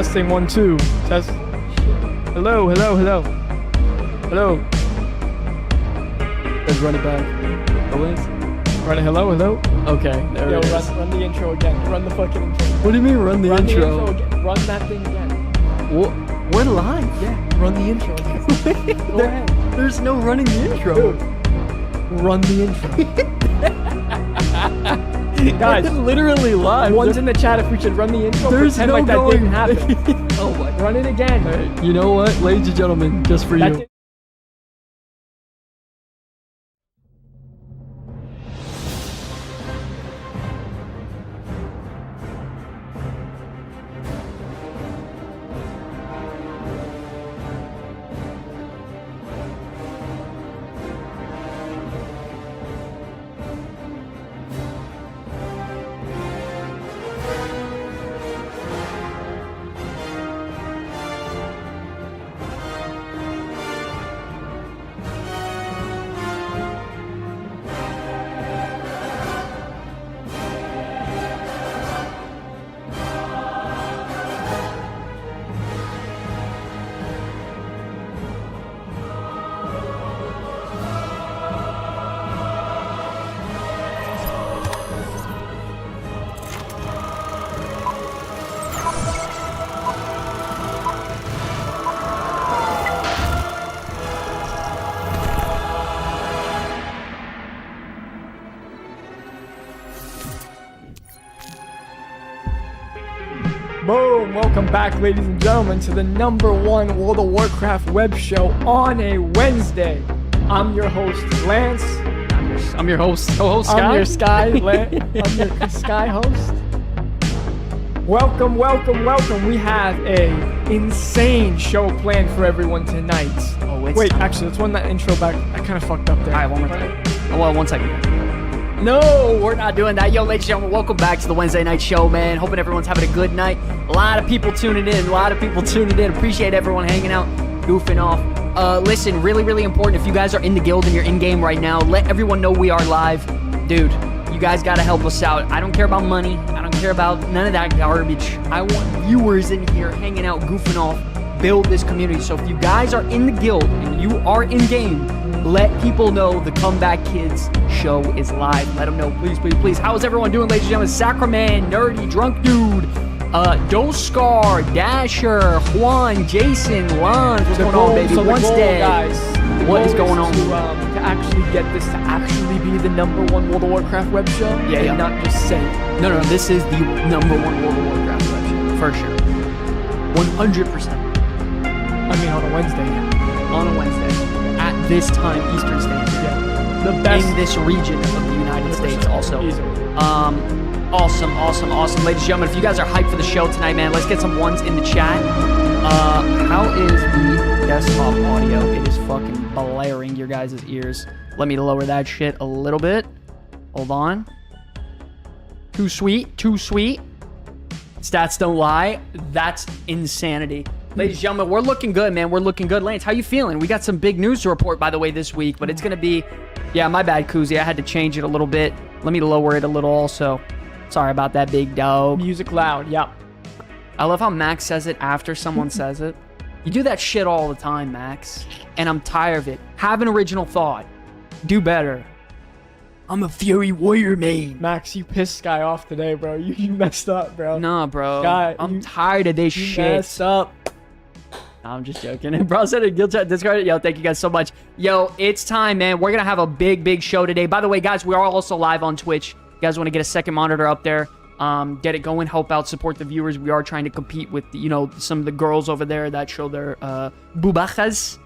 Testing 1 2. Test. Hello. Let's run it back. Always. Run it. Hello. Okay, there it is. Run the intro again. Run the fucking intro. What do you mean run the intro? Again. Run that thing again. What? We're live. Yeah, run the intro again. Go ahead. There's no running the intro. Dude, run the intro. Guys, we're literally live. One's in the chat if we should run the intro. There's pretend no like that going. didn't happen. Oh my. Run it again. Hey, you know what, ladies and gentlemen, just for you. Boom! Welcome back, ladies and gentlemen, to the #1 World of Warcraft web show on a Wednesday. I'm your host, Lance. I'm your host, co-host Sky. I'm your Sky host. Welcome. We have a insane show planned for everyone tonight. Wait, actually, let's run that intro back. I kind of fucked up there. All right, one more time. Oh, well, 1 second. No, we're not doing that. Yo, ladies and gentlemen, welcome back to the Wednesday night show, man. Hoping everyone's having a good night. A lot of people tuning in. Appreciate everyone hanging out, goofing off. Listen, really important. If you guys are in the guild and you're in-game right now, let everyone know we are live. Dude, you guys got to help us out. I don't care about money. I don't care about none of that garbage. I want viewers in here hanging out, goofing off, build this community. So if you guys are in the guild and you are in-game, let people know the Comeback Kids show is live. Let them know, please. How is everyone doing, ladies and gentlemen? Sacraman, Nerdy, Drunk Dude, Doskar, Dasher, Juan, Jason, Lon. What's going on, baby? Once day, guys. What is going on? To actually get this to actually be the #1 World of Warcraft web show. Yeah. Not just say it. No. This is the #1 World of Warcraft web show for sure. 100%. I mean, on a Wednesday. On a Wednesday. At this time, Eastern Standard. Yeah. The best in this region of the United States also. Easily. Awesome. Ladies and gentlemen, if you guys are hyped for the show tonight, man, let's get some ones in the chat. How is the desktop audio? It is fucking blaring your guys' ears. Let me lower that shit a little bit. Hold on. Too sweet. Stats don't lie. That's insanity. Ladies and gentlemen, we're looking good, man. We're looking good. Lance, how you feeling? We got some big news to report, by the way, this week, but it's going to be... Yeah, my bad, Koozie. I had to change it a little bit. Let me lower it a little also. Sorry about that, big dog. Music loud, yep. I love how Max says it after someone says it. You do that shit all the time, Max, and I'm tired of it. Have an original thought. Do better. I'm a Fury Warrior main. Max, you pissed Sky off today, bro. You messed up, bro. Nah, bro. Sky, I'm tired of this shit. You messed up. I'm just joking. Bro said it. Guild chat discard. Yo, thank you guys so much. Yo, it's time, man. We're going to have a big show today. By the way, guys, we are also live on Twitch. You guys want to get a second monitor up there, get it going, help out, support the viewers. We are trying to compete with, some of the girls over there that show their bubajas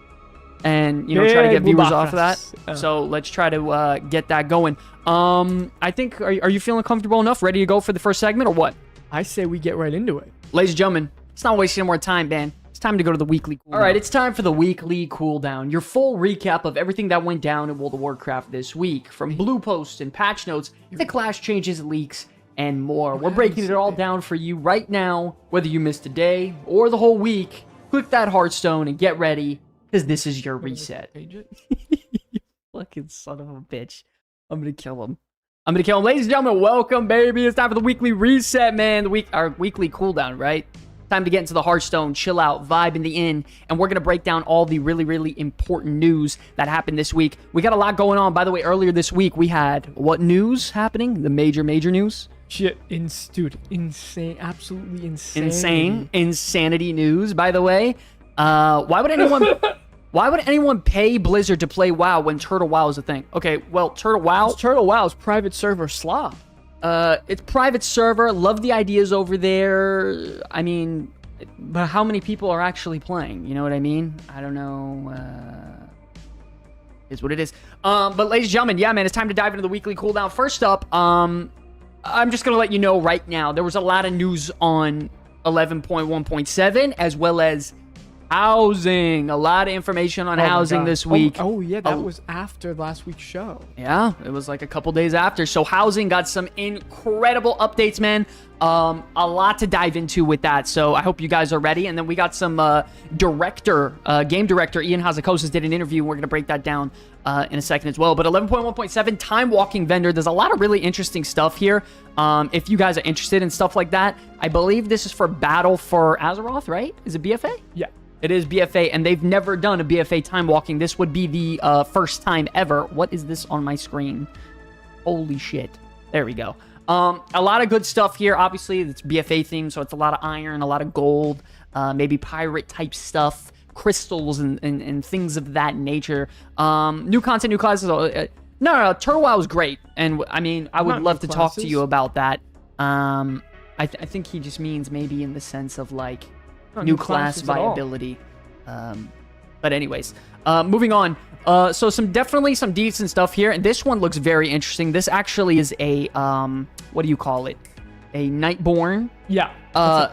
and, try to get viewers off of that. So let's try to get that going. I think, are you feeling comfortable enough? Ready to go for the first segment or what? I say we get right into it. Ladies and gentlemen, let's not waste any more time, man. It's time to go to the Weekly Cooldown. All right, it's time for the Weekly Cooldown. Your full recap of everything that went down in World of Warcraft this week. From blue posts and patch notes to class changes, leaks, and more. We're breaking it all down for you right now. Whether you missed a day or the whole week, click that heartstone and get ready, because this is your reset. You fucking son of a bitch. I'm going to kill him. Ladies and gentlemen, welcome, baby. It's time for the weekly reset, man. Our weekly cooldown, right? Time to get into the Hearthstone, chill out, vibe in the inn, and we're going to break down all the really, really important news that happened this week. We got a lot going on. By the way, earlier this week, we had what news happening? The major news? Shit, dude, insane, absolutely insane. Insanity news, by the way. Why would anyone pay Blizzard to play WoW when Turtle WoW is a thing? Okay, well, Turtle WoW's private server slop. It's private server. Love the ideas over there. I mean, but how many people are actually playing? You know what I mean? I don't know. Is what it is. But ladies and gentlemen, yeah, man, it's time to dive into the weekly cooldown. First up, I'm just gonna let you know right now. There was a lot of news on 11.1.7 as well as housing. A lot of information on housing this week. Oh yeah, that was after last week's show. Yeah, it was like a couple days after. So housing got some incredible updates, man. A lot to dive into with that. So I hope you guys are ready. And then we got some game director Ian Hazakosis did an interview. We're going to break that down in a second as well. But 11.1.7, time walking vendor. There's a lot of really interesting stuff here. If you guys are interested in stuff like that, I believe this is for Battle for Azeroth, right? Is it BFA? Yeah. It is BFA, and they've never done a BFA time walking. This would be the first time ever. What is this on my screen? Holy shit. There we go. A lot of good stuff here. Obviously, it's BFA themed, so it's a lot of iron, a lot of gold, maybe pirate-type stuff, crystals, and things of that nature. New content, new classes. No, Turtle WoW is great, and I mean, I would love to talk to you about that. I think he just means maybe in the sense of, like, new class viability. But anyways, moving on. So definitely some decent stuff here, and this one looks very interesting. This actually is a what do you call it? A Nightborn. Yeah.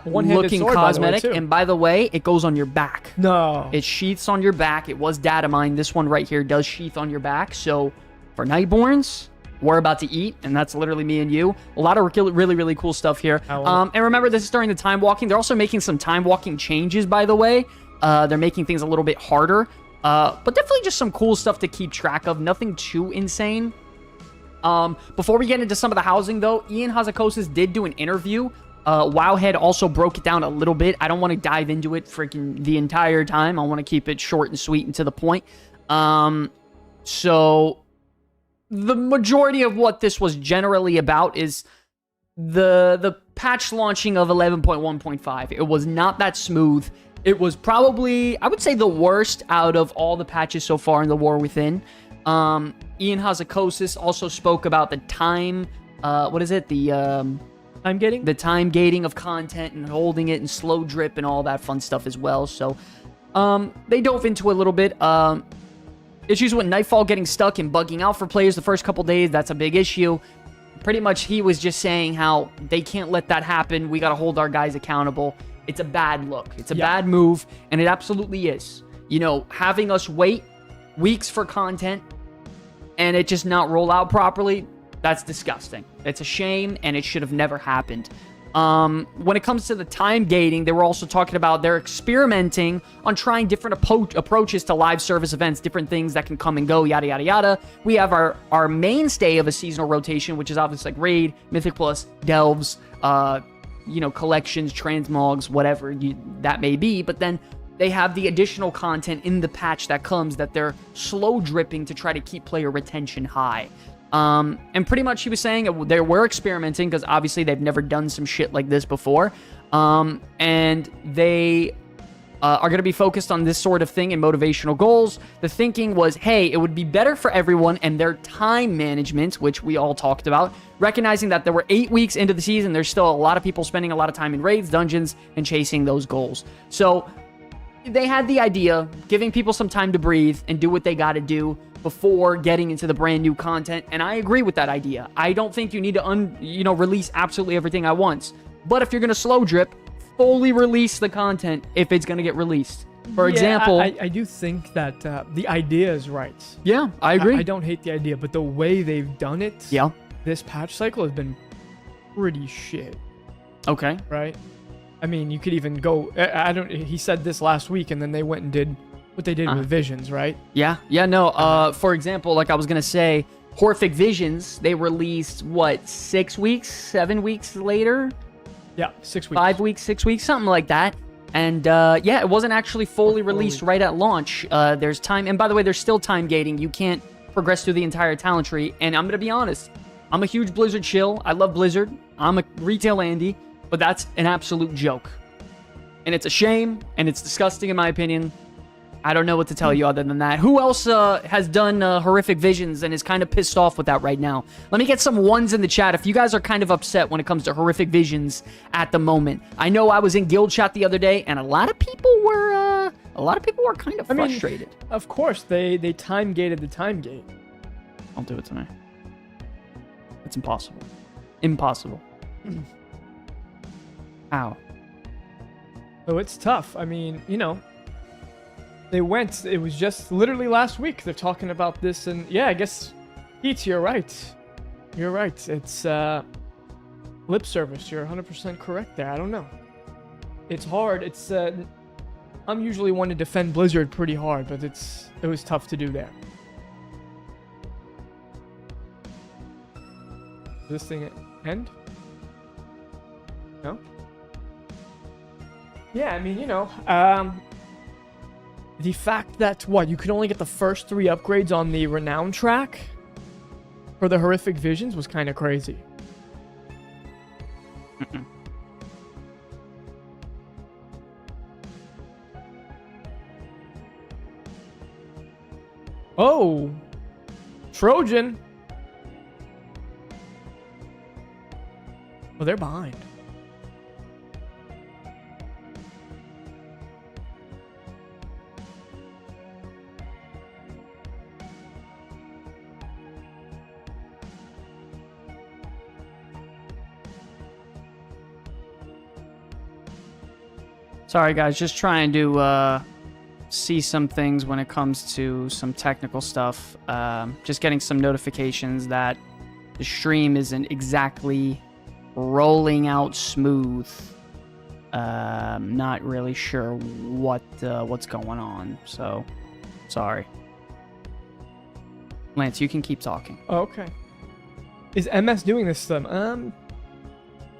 Looking sword, cosmetic, and by the way, it goes on your back. No. It sheaths on your back. It was data mined. This one right here does sheath on your back. So for Nightborns, we're about to eat, and that's literally me and you. A lot of really, really cool stuff here. And remember, this is during the time walking. They're also making some time walking changes, by the way. They're making things a little bit harder. But definitely just some cool stuff to keep track of. Nothing too insane. Before we get into some of the housing, though, Ian Hazakosis did do an interview. Wowhead also broke it down a little bit. I don't want to dive into it freaking the entire time. I want to keep it short and sweet and to the point. So the majority of what this was generally about is the patch launching of 11.1.5. It was not that smooth. It was probably, I would say, the worst out of all the patches so far in the War Within. Ian Hazakosis also spoke about the time, what is it? The time gating? The time gating of content and holding it and slow drip and all that fun stuff as well. So they dove into a little bit. Issues with Nightfall getting stuck and bugging out for players the first couple days. That's a big issue. Pretty much he was just saying how they can't let that happen. We got to hold our guys accountable. It's a bad look. It's a bad move, and it absolutely is. You know, having us wait weeks for content and it just not roll out properly, that's disgusting. It's a shame, and it should have never happened. When it comes to the time gating, they were also talking about they're experimenting on trying different approaches to live service events, different things that can come and go, yada, yada, yada. We have our mainstay of a seasonal rotation, which is obviously like Raid, Mythic Plus, Delves, collections, transmogs, whatever that may be. But then they have the additional content in the patch that comes that they're slow dripping to try to keep player retention high. And pretty much he was saying they were experimenting because obviously they've never done some shit like this before. And they are going to be focused on this sort of thing and motivational goals. The thinking was, hey, it would be better for everyone and their time management, which we all talked about, recognizing that there were 8 weeks into the season. There's still a lot of people spending a lot of time in raids, dungeons, and chasing those goals. So they had the idea, giving people some time to breathe and do what they got to do before getting into the brand new content, and I agree with that idea. I don't think you need to release absolutely everything at once, but if you're going to slow drip, fully release the content if it's going to get released. For example, I do think that the idea is right. Yeah, I agree. I don't hate the idea, but the way they've done it, this patch cycle has been pretty shit. Okay. Right? I mean, you could even go, he said this last week, and then they went and did what they did with Visions, right? Yeah, no, for example, like I was going to say, Horrific Visions, they released, 7 weeks later? Yeah, 6 weeks. 5 weeks, 6 weeks, something like that. And yeah, it wasn't actually fully released right at launch. There's time, and by the way, there's still time gating. You can't progress through the entire talent tree. And I'm gonna be honest, I'm a huge Blizzard shill. I love Blizzard. I'm a retail Andy, but that's an absolute joke. And it's a shame, and it's disgusting in my opinion. I don't know what to tell you other than that. Who else has done Horrific Visions and is kind of pissed off with that right now? Let me get some ones in the chat if you guys are kind of upset when it comes to Horrific Visions at the moment. I know I was in guild chat the other day, and a lot of people were kind of frustrated. I mean, of course, they time gated the time gate. Don't do it to me. It's impossible. Impossible. Ow. So it's tough. I mean, you know, it was just literally last week they're talking about this, and yeah, I guess, Pete, you're right. You're right. It's lip service. You're 100% correct there. I don't know. It's hard. It's I'm usually one to defend Blizzard pretty hard, but it was tough to do there. Does this thing end? No? Yeah, I mean, you know, the fact that, you could only get the first 3 upgrades on the Renown track for the Horrific Visions was kind of crazy. Oh! Trojan! Oh, they're behind. Sorry, guys. Just trying to see some things when it comes to some technical stuff. Just getting some notifications that the stream isn't exactly rolling out smooth. Not really sure what's going on. So, sorry. Lance, you can keep talking. Oh, okay. Is MS doing this to them?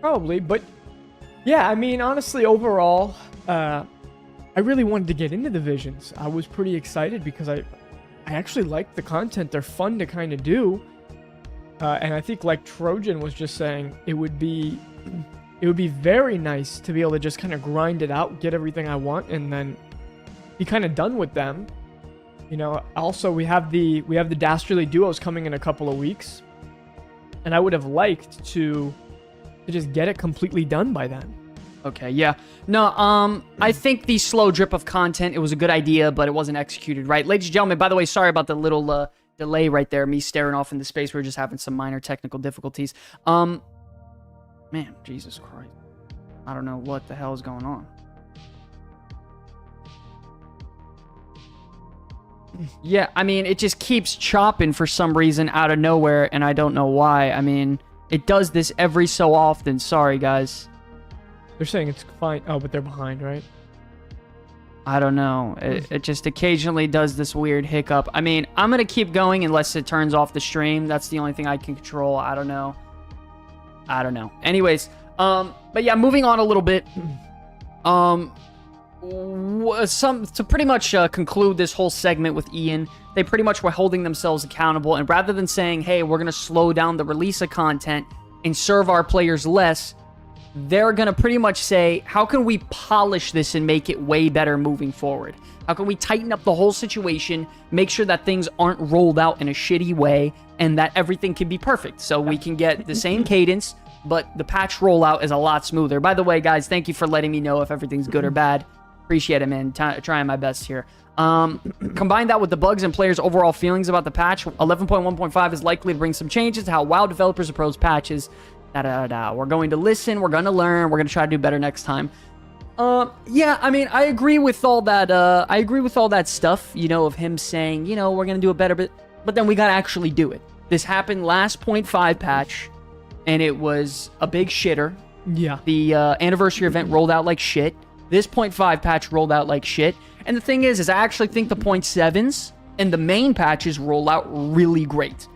Probably, but yeah, I mean, honestly, overall, I really wanted to get into the Visions. I was pretty excited because I actually like the content. They're fun to kind of do. And I think, like Trojan was just saying, it would be very nice to be able to just kind of grind it out, get everything I want, and then be kind of done with them. You know, also we have the Dastardly Duos coming in a couple of weeks, and I would have liked to just get it completely done by then. Okay, yeah. No, I think the slow drip of content, it was a good idea, but it wasn't executed right. Ladies and gentlemen, by the way, sorry about the little delay right there, me staring off into space. We were just having some minor technical difficulties. Man, Jesus Christ. I don't know what the hell is going on. Yeah, I mean, it just keeps chopping for some reason out of nowhere, and I don't know why. I mean, it does this every so often. Sorry, guys. They're saying it's fine. Oh, but they're behind, right? I don't know. It just occasionally does this weird hiccup. I mean, I'm going to keep going unless it turns off the stream. That's the only thing I can control. I don't know. Anyways, but yeah, moving on a little bit. To pretty much conclude this whole segment with Ian, they pretty much were holding themselves accountable. And rather than saying, hey, we're going to slow down the release of content and serve our players less, they're going to pretty much say, how can we polish this and make it way better moving forward? How can we tighten up the whole situation, make sure that things aren't rolled out in a shitty way, and that everything can be perfect so we can get the same cadence, but the patch rollout is a lot smoother. By the way, guys, thank you for letting me know if everything's good or bad. Appreciate it, man. Trying my best here. Combine that with the bugs and players' overall feelings about the patch, 11.1.5 is likely to bring some changes to how WoW developers approach patches. We're going to listen, we're going to learn, we're going to try to do better next time. Yeah, I mean, I agree with all that, stuff, you know, of him saying, you know, we're going to do it better, but then we got to actually do it. This happened last 0.5 patch, and it was a big shitter. Yeah. The anniversary event rolled out like shit. This 0.5 patch rolled out like shit. And the thing is I actually think the 0.7s and the main patches roll out really great.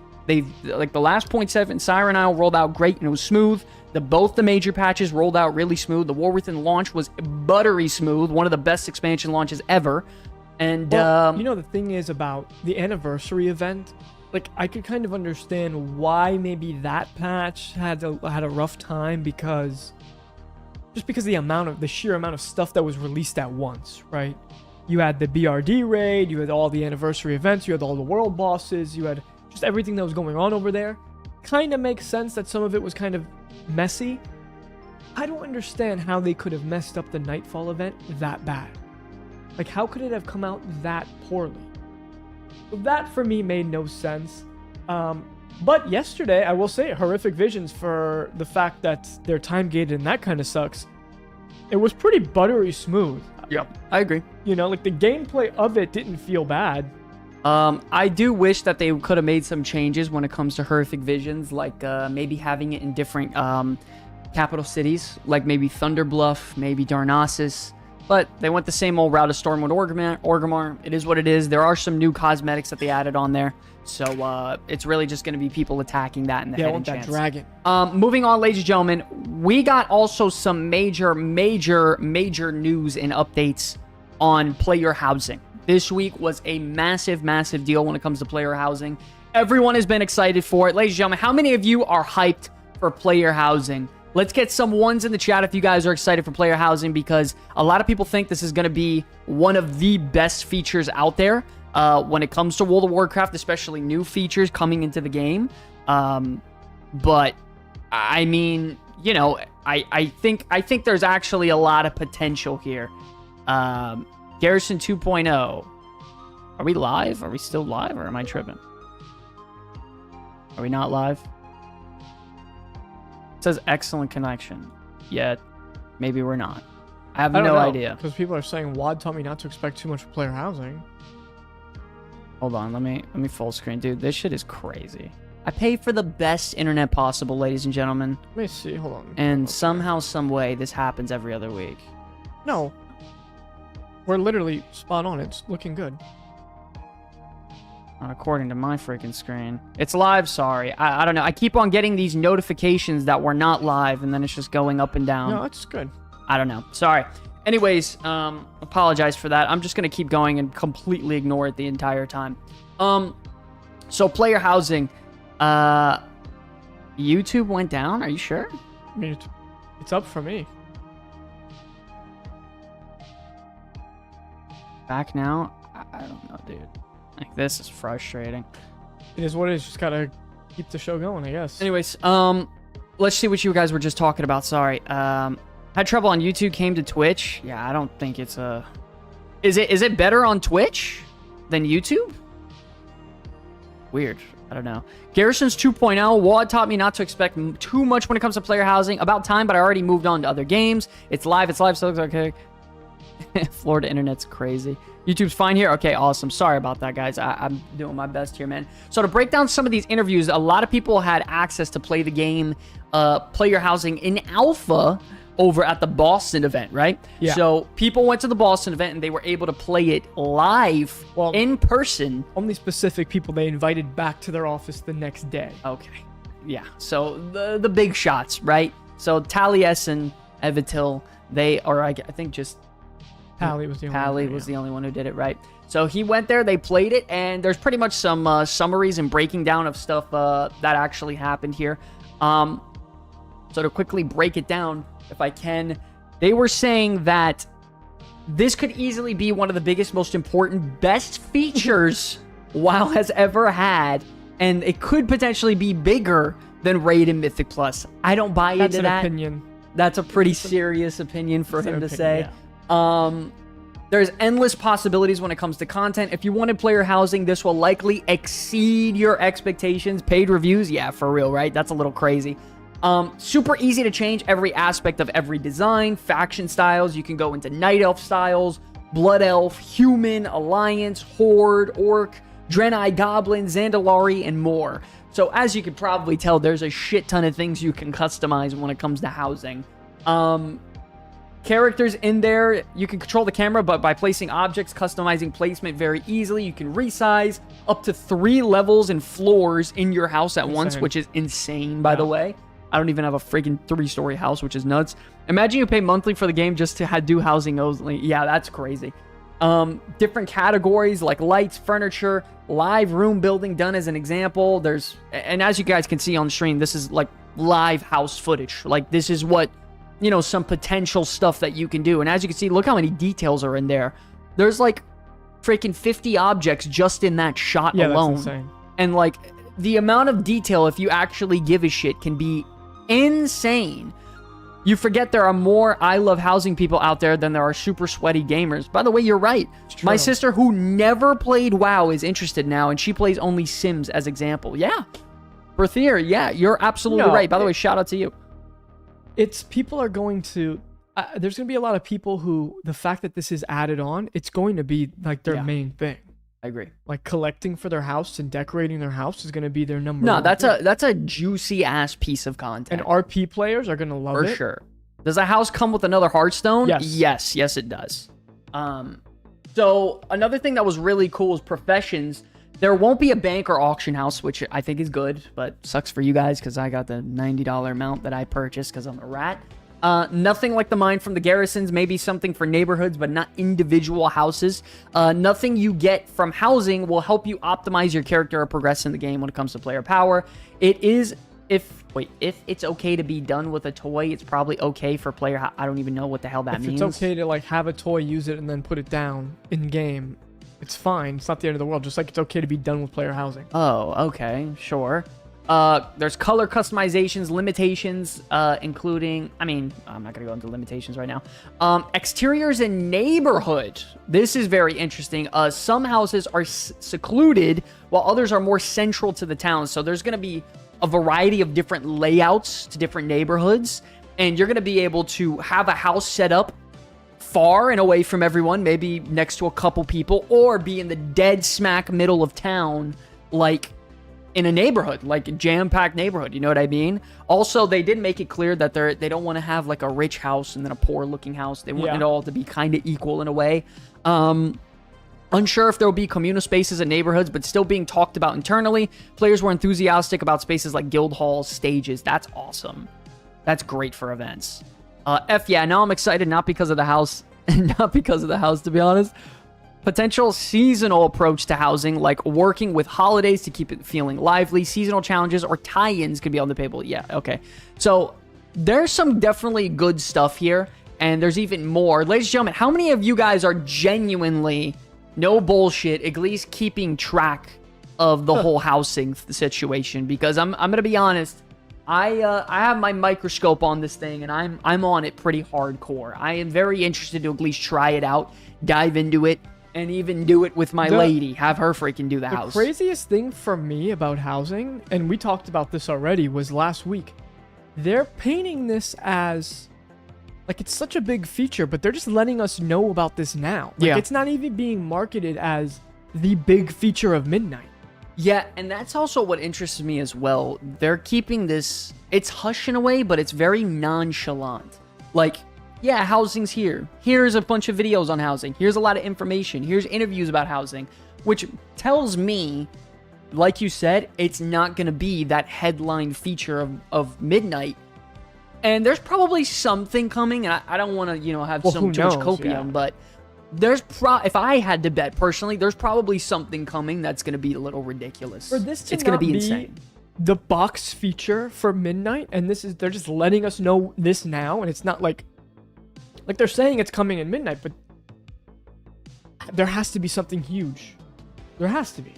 like the last 0.7 Siren Isle rolled out great and it was smooth. Both the major patches rolled out really smooth. The War Within launch was buttery smooth, one of the best expansion launches ever. And well, you know, the thing is about the anniversary event, like I could kind of understand why maybe that patch had a rough time, because the sheer amount of stuff that was released at once, right? You had the BRD raid, you had all the anniversary events, you had all the world bosses, you had just everything that was going on over there. Kind of makes sense that some of it was kind of messy. I don't understand how they could have messed up the Nightfall event that bad. Like, how could it have come out that poorly? So that, for me, made no sense. But yesterday, I will say, horrific visions for the fact that they're time-gated and that kind of sucks. It was pretty buttery smooth. Yep, I agree. You know, like, the gameplay of it didn't feel bad. I do wish that they could have made some changes when it comes to horrific visions, like maybe having it in different capital cities, like maybe Thunderbluff, maybe Darnassus. But they went the same old route of Stormwind Orgrimmar. It is what it is. There are some new cosmetics that they added on there. So it's really just going to be people attacking that in the head and chance. Yeah, I want that dragon. Moving on, ladies and gentlemen, we got also some major news and updates on player housing. This week was a massive deal when it comes to player housing. Everyone has been excited for it. Ladies and gentlemen, how many of you are hyped for player housing? Let's get some ones in the chat if you guys are excited for player housing, because a lot of people think this is going to be one of the best features out there when it comes to World of Warcraft, especially new features coming into the game. But I mean, you know, I think there's actually a lot of potential here. Garrison 2.0. Are we live? Are we still live, or am I tripping? Are we not live? It says excellent connection. Yet, maybe we're not. I have no idea. Because people are saying WAD taught me not to expect too much player housing. Hold on, let me full screen. Dude, this shit is crazy. I pay for the best internet possible, ladies and gentlemen. Let me see, hold on. And somehow, some way, this happens every other week. No. We're literally spot on. It's looking good. Not according to my freaking screen. It's live, sorry. I don't know. I keep on getting these notifications that we're not live, and then it's just going up and down. No, it's good. I don't know. Sorry. Anyways, apologize for that. I'm just going to keep going and completely ignore it the entire time. So player housing. YouTube went down? Are you sure? I mean, it's up for me. Back now? I don't know, dude. Like, this is frustrating. It is what it is. Just gotta keep the show going, I guess. Anyways, let's see what you guys were just talking about. Sorry. Had trouble on YouTube, came to Twitch. Yeah, I don't think it's a... Is it better on Twitch than YouTube? Weird. I don't know. Garrison's 2.0. WAD taught me not to expect too much when it comes to player housing. About time, but I already moved on to other games. It's live, so it's okay. Florida internet's crazy. YouTube's fine here? Okay, awesome. Sorry about that, guys. I'm doing my best here, man. So to break down some of these interviews, a lot of people had access to play the game, player housing in alpha over at the Boston event, right? Yeah. So people went to the Boston event and they were able to play it live in person. Only specific people they invited back to their office the next day. Okay. Yeah. So the big shots, right? So Taliesin, Evitil, they are, I think just... Pally was the only one who did it, right? So he went there, they played it, and there's pretty much some summaries and breaking down of stuff that actually happened here. So to quickly break it down, if I can, they were saying that this could easily be one of the biggest, most important, best features WoW has ever had, and it could potentially be bigger than Raid and Mythic Plus. I don't buy into that. That's an opinion. That's a pretty serious opinion for him to say. Yeah. There's endless possibilities when it comes to content. If you wanted player housing, this will likely exceed your expectations. Paid reviews, yeah, for real, right? That's a little crazy. Super easy to change every aspect of every design, faction styles. You can go into Night Elf styles, Blood Elf, Human, Alliance, Horde, Orc, Draenei Goblin, Zandalari, and more. So as you can probably tell, there's a shit ton of things you can customize when it comes to housing. Characters in there, you can control the camera, but by placing objects, customizing placement very easily. You can resize up to 3 levels and floors in your house at once, which is insane, by the way. I don't even have a freaking 3-story house, which is nuts. Imagine you pay monthly for the game just to do housing only. Yeah, that's crazy. Different categories like lights, furniture, live room building done as an example. And as you guys can see on stream, this is like live house footage. Like this is what, you know, some potential stuff that you can do. And as you can see, look how many details are in there. There's like freaking 50 objects just in that shot alone. That's insane. And like the amount of detail, if you actually give a shit, can be insane. You forget there are more I love housing people out there than there are super sweaty gamers. By the way, you're right. My sister, who never played WoW, is interested now, and she plays only Sims as example. Yeah. Berthier, yeah, you're absolutely right. By the way, shout out to you. People are going to... there's going to be a lot of people who, the fact that this is added on, it's going to be like their main thing. I agree. Like collecting for their house and decorating their house is going to be their number one. No, that's a juicy ass piece of content. And RP players are going to love it. For sure. Does a house come with another Hearthstone? Yes. Yes, it does. So another thing that was really cool is professions. There won't be a bank or auction house, which I think is good, but sucks for you guys because I got the $90 amount that I purchased because I'm a rat. Nothing like the mine from the garrisons, maybe something for neighborhoods, but not individual houses. Nothing you get from housing will help you optimize your character or progress in the game when it comes to player power. It is, if it's okay to be done with a toy, it's probably okay for player. I don't even know what the hell that means. If it's okay to like have a toy, use it, and then put it down in game, it's fine. It's not the end of the world. Just like it's okay to be done with player housing. Oh, okay, sure. There's color customizations, limitations, including, I mean, I'm not going to go into limitations right now. Exteriors and neighborhood. This is very interesting. Some houses are secluded while others are more central to the town. So there's going to be a variety of different layouts to different neighborhoods. And you're going to be able to have a house set up far and away from everyone, maybe next to a couple people, or be in the dead smack middle of town, like in a neighborhood, like a jam-packed neighborhood, you know what I mean? Also, they did make it clear that they don't want to have like a rich house and then a poor-looking house. They want it all to be kind of equal in a way. Unsure if there will be communal spaces in neighborhoods, but still being talked about internally. Players were enthusiastic about spaces like guild halls, stages. That's awesome. That's great for events. Yeah, now I'm excited, not because of the house, to be honest. Potential seasonal approach to housing, like working with holidays to keep it feeling lively. Seasonal challenges or tie-ins could be on the table. Yeah, okay. So there's some definitely good stuff here, and there's even more. Ladies and gentlemen, how many of you guys are genuinely, no bullshit, at least keeping track of the whole housing situation? Because I'm gonna be honest, I have my microscope on this thing, and I'm on it pretty hardcore. I am very interested to at least try it out, dive into it, and even do it with my lady. Have her freaking do the house. The craziest thing for me about housing, and we talked about this already, was last week. They're painting this as like it's such a big feature, but they're just letting us know about this now. Like, it's not even being marketed as the big feature of Midnight. Yeah, and that's also what interests me as well. They're keeping this, it's hush in a way, but it's very nonchalant. Like, yeah, housing's here. Here's a bunch of videos on housing. Here's a lot of information. Here's interviews about housing, which tells me, like you said, it's not going to be that headline feature of Midnight. And there's probably something coming, and I don't want to, you know, have too much copium, but there's if I had to bet personally, there's probably something coming that's going to be a little ridiculous. For this to it's going to be insane. The box feature for Midnight, and they're just letting us know this now, and it's not like they're saying it's coming in Midnight, but there has to be something huge. There has to be.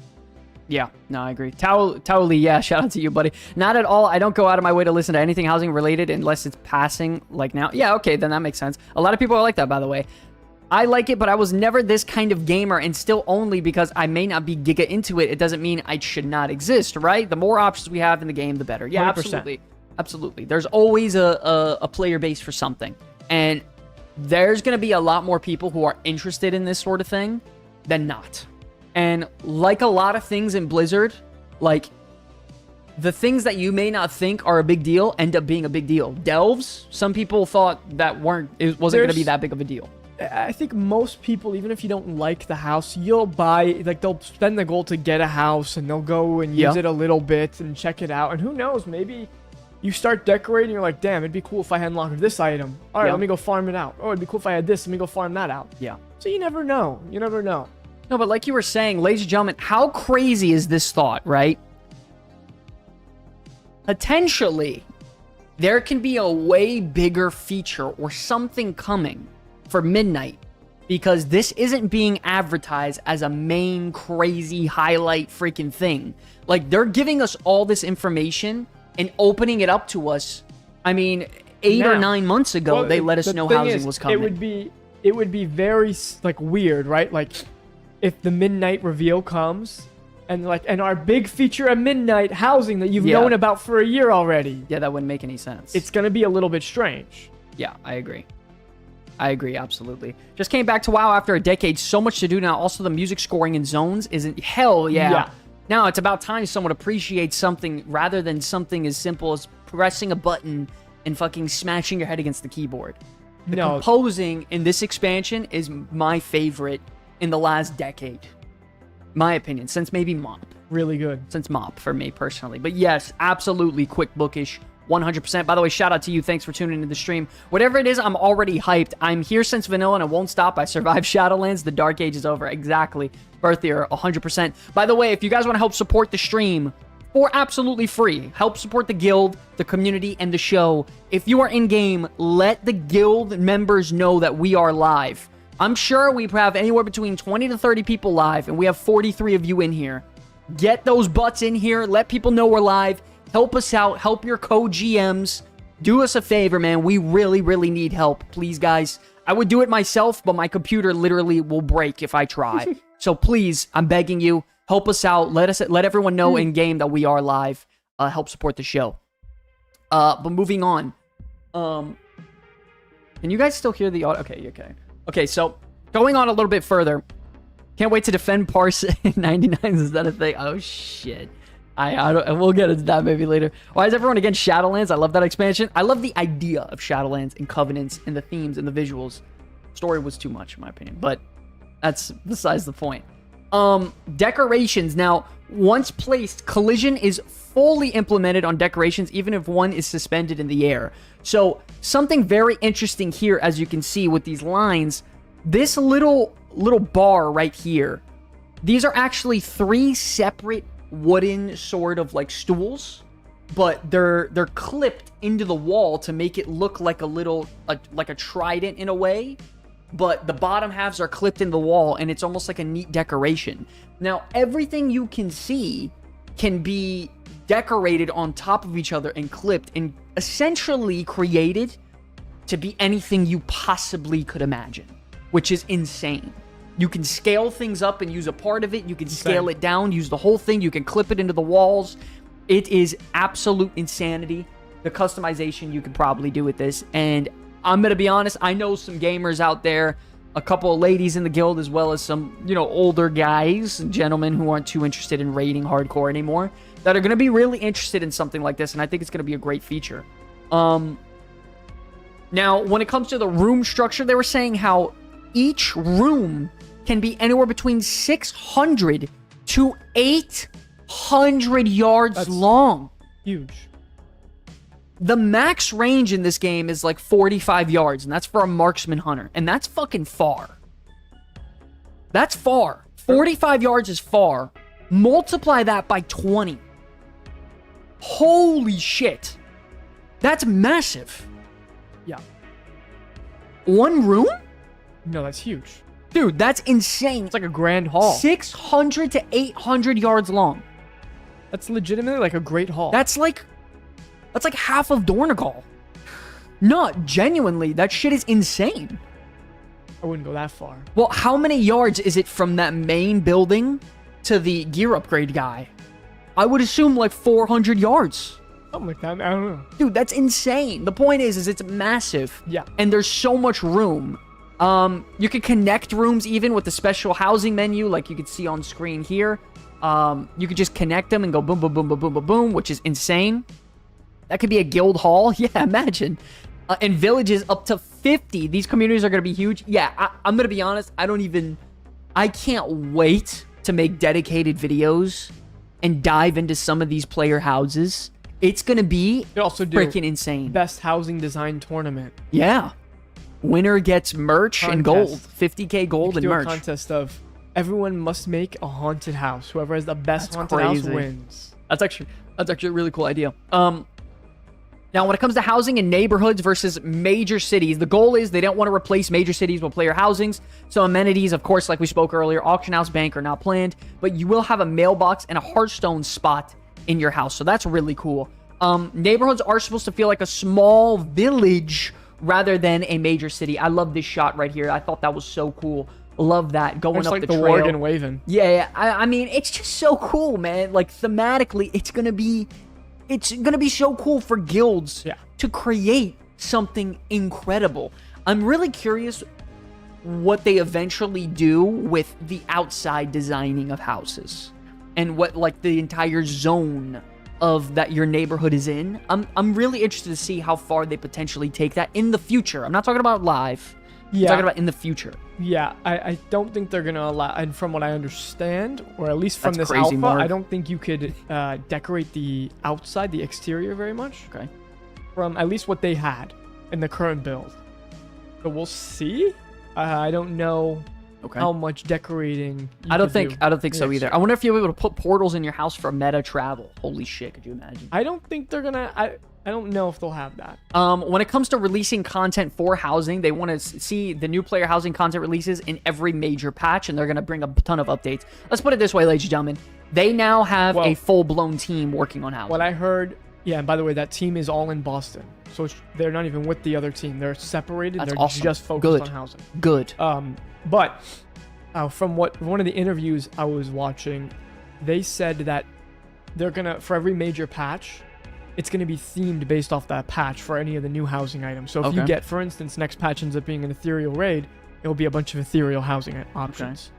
Yeah, no, I agree. Towley, yeah, shout out to you, buddy. Not at all. I don't go out of my way to listen to anything housing related unless it's passing like now. Yeah, okay, then that makes sense. A lot of people are like that, by the way. I like it, but I was never this kind of gamer, and still only because I may not be giga into it. It doesn't mean I should not exist, right? The more options we have in the game, the better. Yeah, 100%. Absolutely. Absolutely. There's always a player base for something. And there's going to be a lot more people who are interested in this sort of thing than not. And like a lot of things in Blizzard, like, the things that you may not think are a big deal end up being a big deal. Delves, some people thought that it wasn't going to be that big of a deal. I think most people, even if you don't like the house, you'll buy, like, they'll spend the gold to get a house, and they'll go and use it a little bit and check it out. And who knows, maybe you start decorating, you're like, damn, it'd be cool if I had unlocked this item. All right, let me go farm it out. Oh, it'd be cool if I had this. Let me go farm that out. Yeah. So you never know. You never know. No, but like you were saying, ladies and gentlemen, how crazy is this thought, right? Potentially, there can be a way bigger feature or something coming for Midnight, because this isn't being advertised as a main crazy highlight freaking thing. Like, they're giving us all this information and opening it up to us. I mean, 8 or 9 months ago, they let us know housing was coming. It would be very, like, weird, right? Like, if the Midnight reveal comes, and our big feature at Midnight, housing that you've known about for a year already. Yeah, that wouldn't make any sense. It's going to be a little bit strange. Yeah, I agree. I agree, absolutely. Just came back to WoW after a decade. So much to do now. Also, the music scoring in zones isn't... Hell yeah. Now, it's about time someone appreciates something rather than something as simple as pressing a button and fucking smashing your head against the keyboard. The composing in this expansion is my favorite in the last decade. My opinion, since maybe MOP. Really good. Since MOP, for me personally. But yes, absolutely quick bookish. 100%. By the way, shout out to you. Thanks for tuning into the stream. Whatever it is, I'm already hyped. I'm here since vanilla and it won't stop. I survived Shadowlands. The Dark Age is over. Exactly. Birth year, 100%. By the way, if you guys want to help support the stream for absolutely free, help support the guild, the community, and the show. If you are in-game, let the guild members know that we are live. I'm sure we have anywhere between 20 to 30 people live, and we have 43 of you in here. Get those butts in here. Let people know we're live. Help us out. Help your co-GMs. Do us a favor, man. We really, really need help. Please, guys. I would do it myself, but my computer literally will break if I try. So please, I'm begging you, help us out. Let everyone know in-game that we are live. Help support the show. But moving on. Can you guys still hear the audio? Okay, okay. Okay, so going on a little bit further. Can't wait to defend Parse 99. Is that a thing? Oh, shit. We'll get into that maybe later. Why is everyone against Shadowlands? I love that expansion. I love the idea of Shadowlands and Covenants and the themes and the visuals. Story was too much, in my opinion, but that's besides the point. Decorations. Now, once placed, collision is fully implemented on decorations, even if one is suspended in the air. So, something very interesting here, as you can see with these lines, this little bar right here, these are actually 3 separate wooden sort of like stools, but they're clipped into the wall to make it look like like a trident in a way, but the bottom halves are clipped in the wall, and it's almost like a neat decoration. Now, everything you can see can be decorated on top of each other and clipped and essentially created to be anything you possibly could imagine, which is insane. You can scale things up and use a part of it. You can scale it down, use the whole thing. You can clip it into the walls. It is absolute insanity. The customization you could probably do with this. And I'm going to be honest, I know some gamers out there, a couple of ladies in the guild, as well as some, older guys and gentlemen who aren't too interested in raiding hardcore anymore, that are going to be really interested in something like this. And I think it's going to be a great feature. Now, when it comes to the room structure, they were saying how each room can be anywhere between 600 to 800 yards long. Huge. The max range in this game is like 45 yards, and that's for a marksman hunter. And that's fucking far. That's far. 45 yards is far. Multiply that by 20. Holy shit. That's massive. Yeah. One room? No, that's huge. Dude, that's insane. It's like a grand hall. 600 to 800 yards long. That's legitimately like a great hall. That's like half of Dornegal. No, genuinely, that shit is insane. I wouldn't go that far. Well, how many yards is it from that main building to the gear upgrade guy? I would assume like 400 yards. Something like that. I don't know. Dude, that's insane. The point is it's massive. Yeah. And there's so much room. You can connect rooms even with the special housing menu, like you can see on screen here. You could just connect them and go boom, boom, boom, boom, boom, boom, boom, which is insane. That could be a guild hall. Yeah, imagine. And villages up to 50. These communities are going to be huge. Yeah, I'm going to be honest. I can't wait to make dedicated videos and dive into some of these player houses. It's going to be freaking insane. Best housing design tournament. Yeah. Winner gets merch and gold. 50k gold and merch. A contest of everyone must make a haunted house. Whoever has the best haunted house wins. That's actually a really cool idea. Now, when it comes to housing in neighborhoods versus major cities, the goal is they don't want to replace major cities with player housings. So amenities, of course, like we spoke earlier, auction house, bank are not planned, but you will have a mailbox and a Hearthstone spot in your house. So that's really cool. Neighborhoods are supposed to feel like a small village rather than a major city. I love this shot right here. I thought that was so cool. Love that. Going up like the trail. Worgen waving. Yeah. I mean, it's just so cool, man. Like, thematically, it's gonna be so cool for guilds to create something incredible. I'm really curious what they eventually do with the outside designing of houses and what, like, the entire zone of that your neighborhood is in. I'm really interested to see how far they potentially take that in the future. I'm not talking about live. I'm talking about in the future. Yeah, I don't think they're going to allow, and from what I understand, or at least from this alpha, I don't think you could decorate the outside, the exterior very much. Okay. From at least what they had in the current build. So we'll see. I don't know how much decorating I don't think so either. I wonder if you'll be able to put portals in your house for meta travel. Holy shit, could you imagine? I don't think they're going to... I don't know if they'll have that. When it comes to releasing content for housing, they want to see the new player housing content releases in every major patch, and they're going to bring a ton of updates. Let's put it this way, ladies and gentlemen. They now have a full-blown team working on housing. What I heard... Yeah, and by the way, that team is all in Boston. So they're not even with the other team. They're separated. That's they're awesome. just focused on housing. Good. But from one of the interviews I was watching, they said that they're going to, for every major patch... It's going to be themed based off that patch for any of the new housing items. So if you get, for instance, next patch ends up being an ethereal raid, it'll be a bunch of ethereal housing options.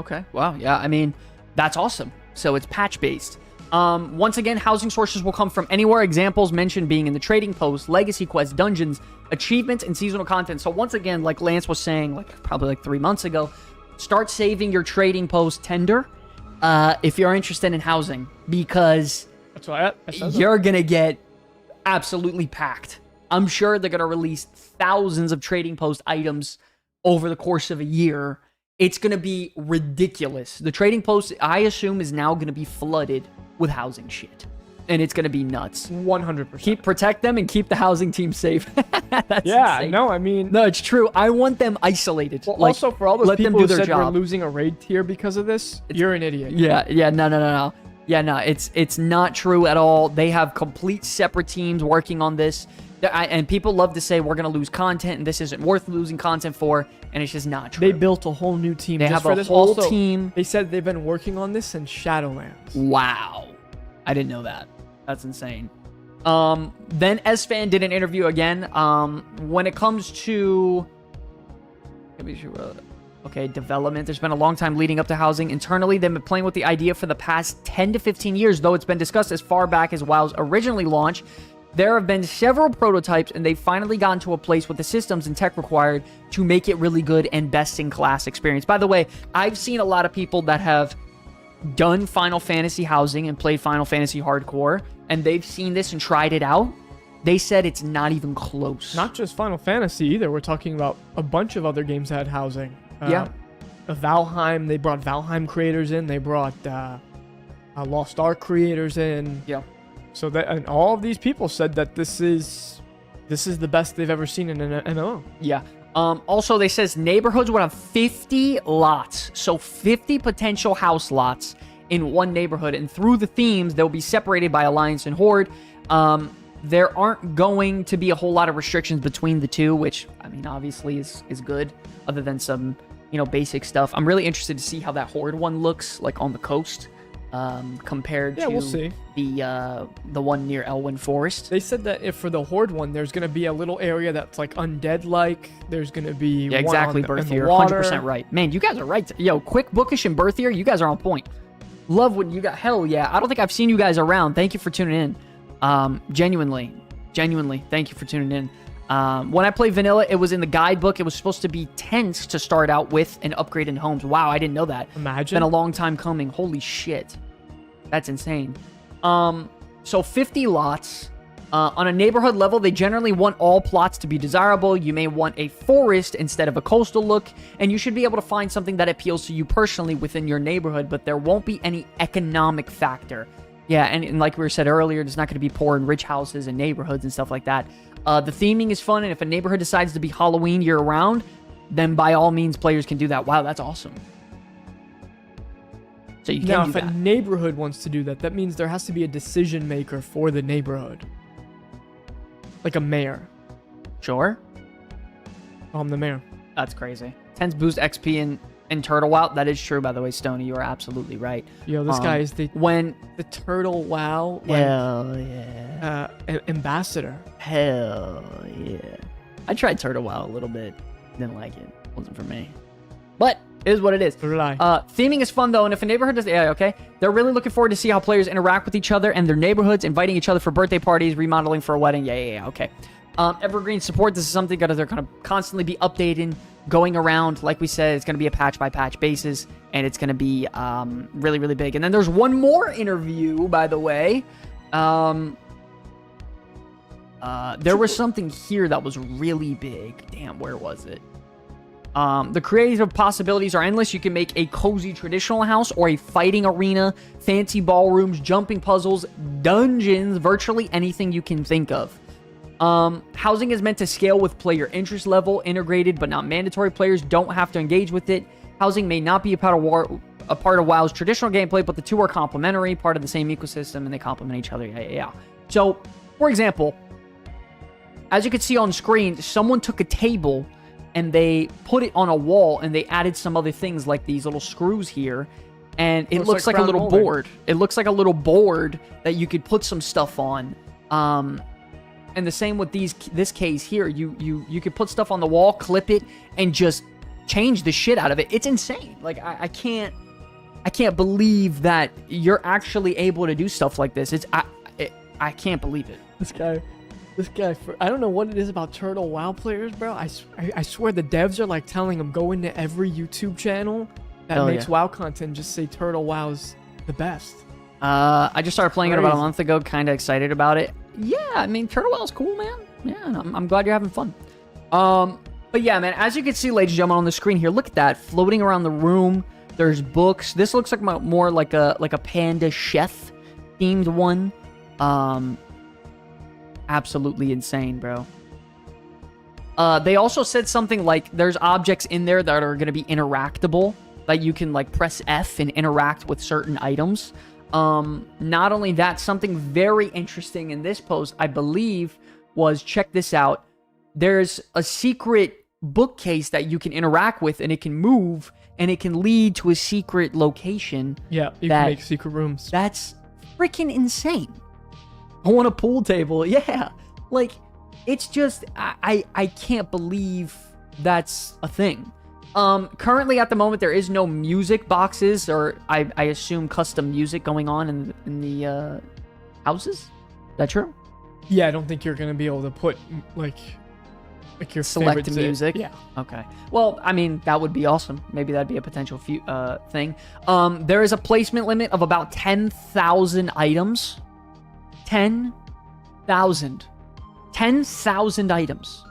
Okay. Wow. Yeah. I mean, that's awesome. So it's patch based. Once again, housing sources will come from anywhere. Examples mentioned being in the trading post, legacy quests, dungeons, achievements, and seasonal content. So once again, like Lance was saying, probably 3 months ago, start saving your trading post tender if you're interested in housing, because... That's why you're going to get absolutely packed. I'm sure they're going to release thousands of trading post items over the course of a year. It's going to be ridiculous. The trading post, I assume, is now going to be flooded with housing shit. And it's going to be nuts. 100%. Protect them and keep the housing team safe. That's insane. No, I mean... No, it's true. I want them isolated. Well, also, for all those people who said we're losing a raid tier because of this, you're an idiot. Yeah, no. Yeah, no, it's not true at all. They have complete separate teams working on this. And people love to say we're going to lose content and this isn't worth losing content for, and it's just not true. They built a whole new team. They have a whole team. They said they've been working on this since Shadowlands. Wow. I didn't know that. That's insane. Then S-Fan did an interview again. When it comes to... development. There's been a long time leading up to housing. Internally, they've been playing with the idea for the past 10 to 15 years, though it's been discussed as far back as WoW's originally launched. There have been several prototypes, and they've finally gotten to a place with the systems and tech required to make it really good and best-in-class experience. By the way, I've seen a lot of people that have done Final Fantasy housing and played Final Fantasy Hardcore, and they've seen this and tried it out. They said it's not even close. Not just Final Fantasy either. We're talking about a bunch of other games that had housing. Valheim, they brought Valheim creators in. They brought Lost Ark creators in. Yeah. So that, and all of these people said that this is the best they've ever seen in an MMO. Yeah. Also, they says neighborhoods would have 50 lots. So 50 potential house lots in one neighborhood. And through the themes, they'll be separated by Alliance and Horde. There aren't going to be a whole lot of restrictions between the two, which, I mean, obviously is good, other than some, basic stuff. I'm really interested to see how that Horde one looks, like, on the coast, compared to we'll see. The one near Elwyn Forest. They said that if for the Horde one, there's going to be a little area that's, like, undead-like. There's going to be exactly, Berthier. 100% right. Man, you guys are right. Quick Bookish and Berthier, you guys are on point. Love what you got. Hell yeah. I don't think I've seen you guys around. Thank you for tuning in. Genuinely, thank you for tuning in. When I played vanilla, it was in the guidebook. It was supposed to be tents to start out with and upgrade in homes. Wow, I didn't know that. Imagine. It's been a long time coming. Holy shit. That's insane. So 50 lots. On a neighborhood level, they generally want all plots to be desirable. You may want a forest instead of a coastal look, and you should be able to find something that appeals to you personally within your neighborhood, but there won't be any economic factor. Yeah, and like we said earlier, there's not going to be poor and rich houses and neighborhoods and stuff like that. The theming is fun, and if a neighborhood decides to be Halloween year-round, then by all means, players can do that. Wow, that's awesome. So you can now, do if that. a neighborhood wants to do that, that means there has to be a decision maker for the neighborhood. Like a mayor. Sure. I'm the mayor. That's crazy. 10s boost XP in Turtle WoW. That is true, by the way, Stoney. You are absolutely right. Yo, this guy is the Turtle WoW hell yeah ambassador. Hell yeah. I tried Turtle WoW a little bit. Didn't like it. Wasn't for me. But it is what it is. Theming is fun though, and if a neighborhood does, yeah, okay, they're really looking forward to see how players interact with each other and their neighborhoods, inviting each other for birthday parties, remodeling for a wedding. Yeah, okay. Evergreen support. This is something that they're going to constantly be updating, going around. Like we said, it's going to be a patch by patch basis, and it's going to be really, really big. And then there's one more interview, by the way. There was something here that was really big. Damn, where was it? The creative possibilities are endless. You can make a cozy traditional house or a fighting arena, fancy ballrooms, jumping puzzles, dungeons, virtually anything you can think of. Housing is meant to scale with player interest level, integrated but not mandatory. Players don't have to engage with it. Housing may not be a part of WoW's traditional gameplay, but the two are complementary, part of the same ecosystem, and they complement each other. Yeah. So, for example, as you can see on screen, someone took a table and they put it on a wall, and they added some other things like these little screws here, and it looks like a little board. It looks like a little board that you could put some stuff on. And the same with this case here. You could put stuff on the wall, clip it, and just change the shit out of it. It's insane. Like I can't believe that you're actually able to do stuff like this. I can't believe it. This guy, I don't know what it is about Turtle WoW players, bro. I swear the devs are like telling them go into every YouTube channel that makes WoW content, just say Turtle WoW's the best. I just started playing it about a month ago, kind of excited about it. Yeah, I mean, Turtle WoW's cool, man. Yeah, I'm glad you're having fun. But yeah, man, as you can see, ladies and gentlemen, on the screen here, look at that. Floating around the room, there's books. This looks like more like a panda chef themed one. Absolutely insane, bro. They also said something like there's objects in there that are going to be interactable, that you can like press F and interact with certain items. Not only that, something very interesting in this post, I believe, was, check this out. There's a secret bookcase that you can interact with, and it can move, and it can lead to a secret location. Yeah, you can make secret rooms. That's freaking insane. I want a pool table. Yeah. Like, it's just, I can't believe that's a thing. Currently at the moment, there is no music boxes, or I assume custom music going on in the houses. Is that true? Yeah, I don't think you're going to be able to put like your select music. Yeah. Okay. Well, I mean, that would be awesome. Maybe that'd be a potential thing. There is a placement limit of about 10,000 items. 10,000 items.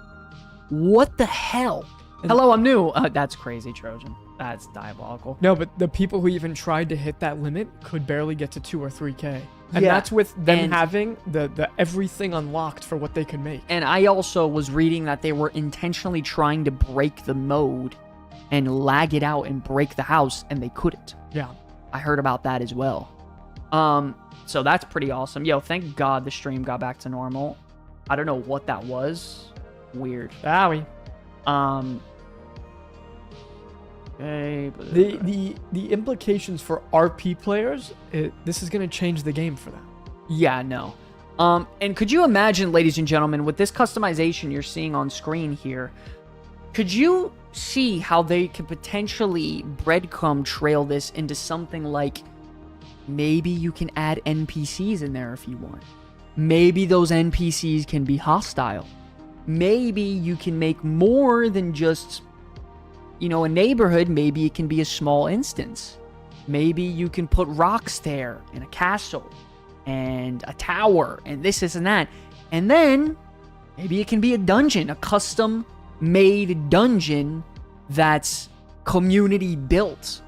What the hell? Hello, I'm new. That's crazy, Trojan. That's diabolical. No, but the people who even tried to hit that limit could barely get to 2 or 3K. And that's with them having the everything unlocked for what they could make. And I also was reading that they were intentionally trying to break the mode and lag it out and break the house, and they couldn't. Yeah. I heard about that as well. So that's pretty awesome. Yo, thank God the stream got back to normal. I don't know what that was. Weird. Wowie. Okay, the implications for RP players, this is going to change the game for them. Yeah, no. And could you imagine, ladies and gentlemen, with this customization you're seeing on screen here, could you see how they could potentially breadcrumb trail this into something like Maybe you can add NPCs in there if you want. Maybe those NPCs can be hostile. Maybe you can make more than just, you know, a neighborhood. Maybe it can be a small instance. Maybe you can put rocks there and a castle and a tower and this and that. And then maybe it can be a dungeon, a custom-made dungeon that's community built.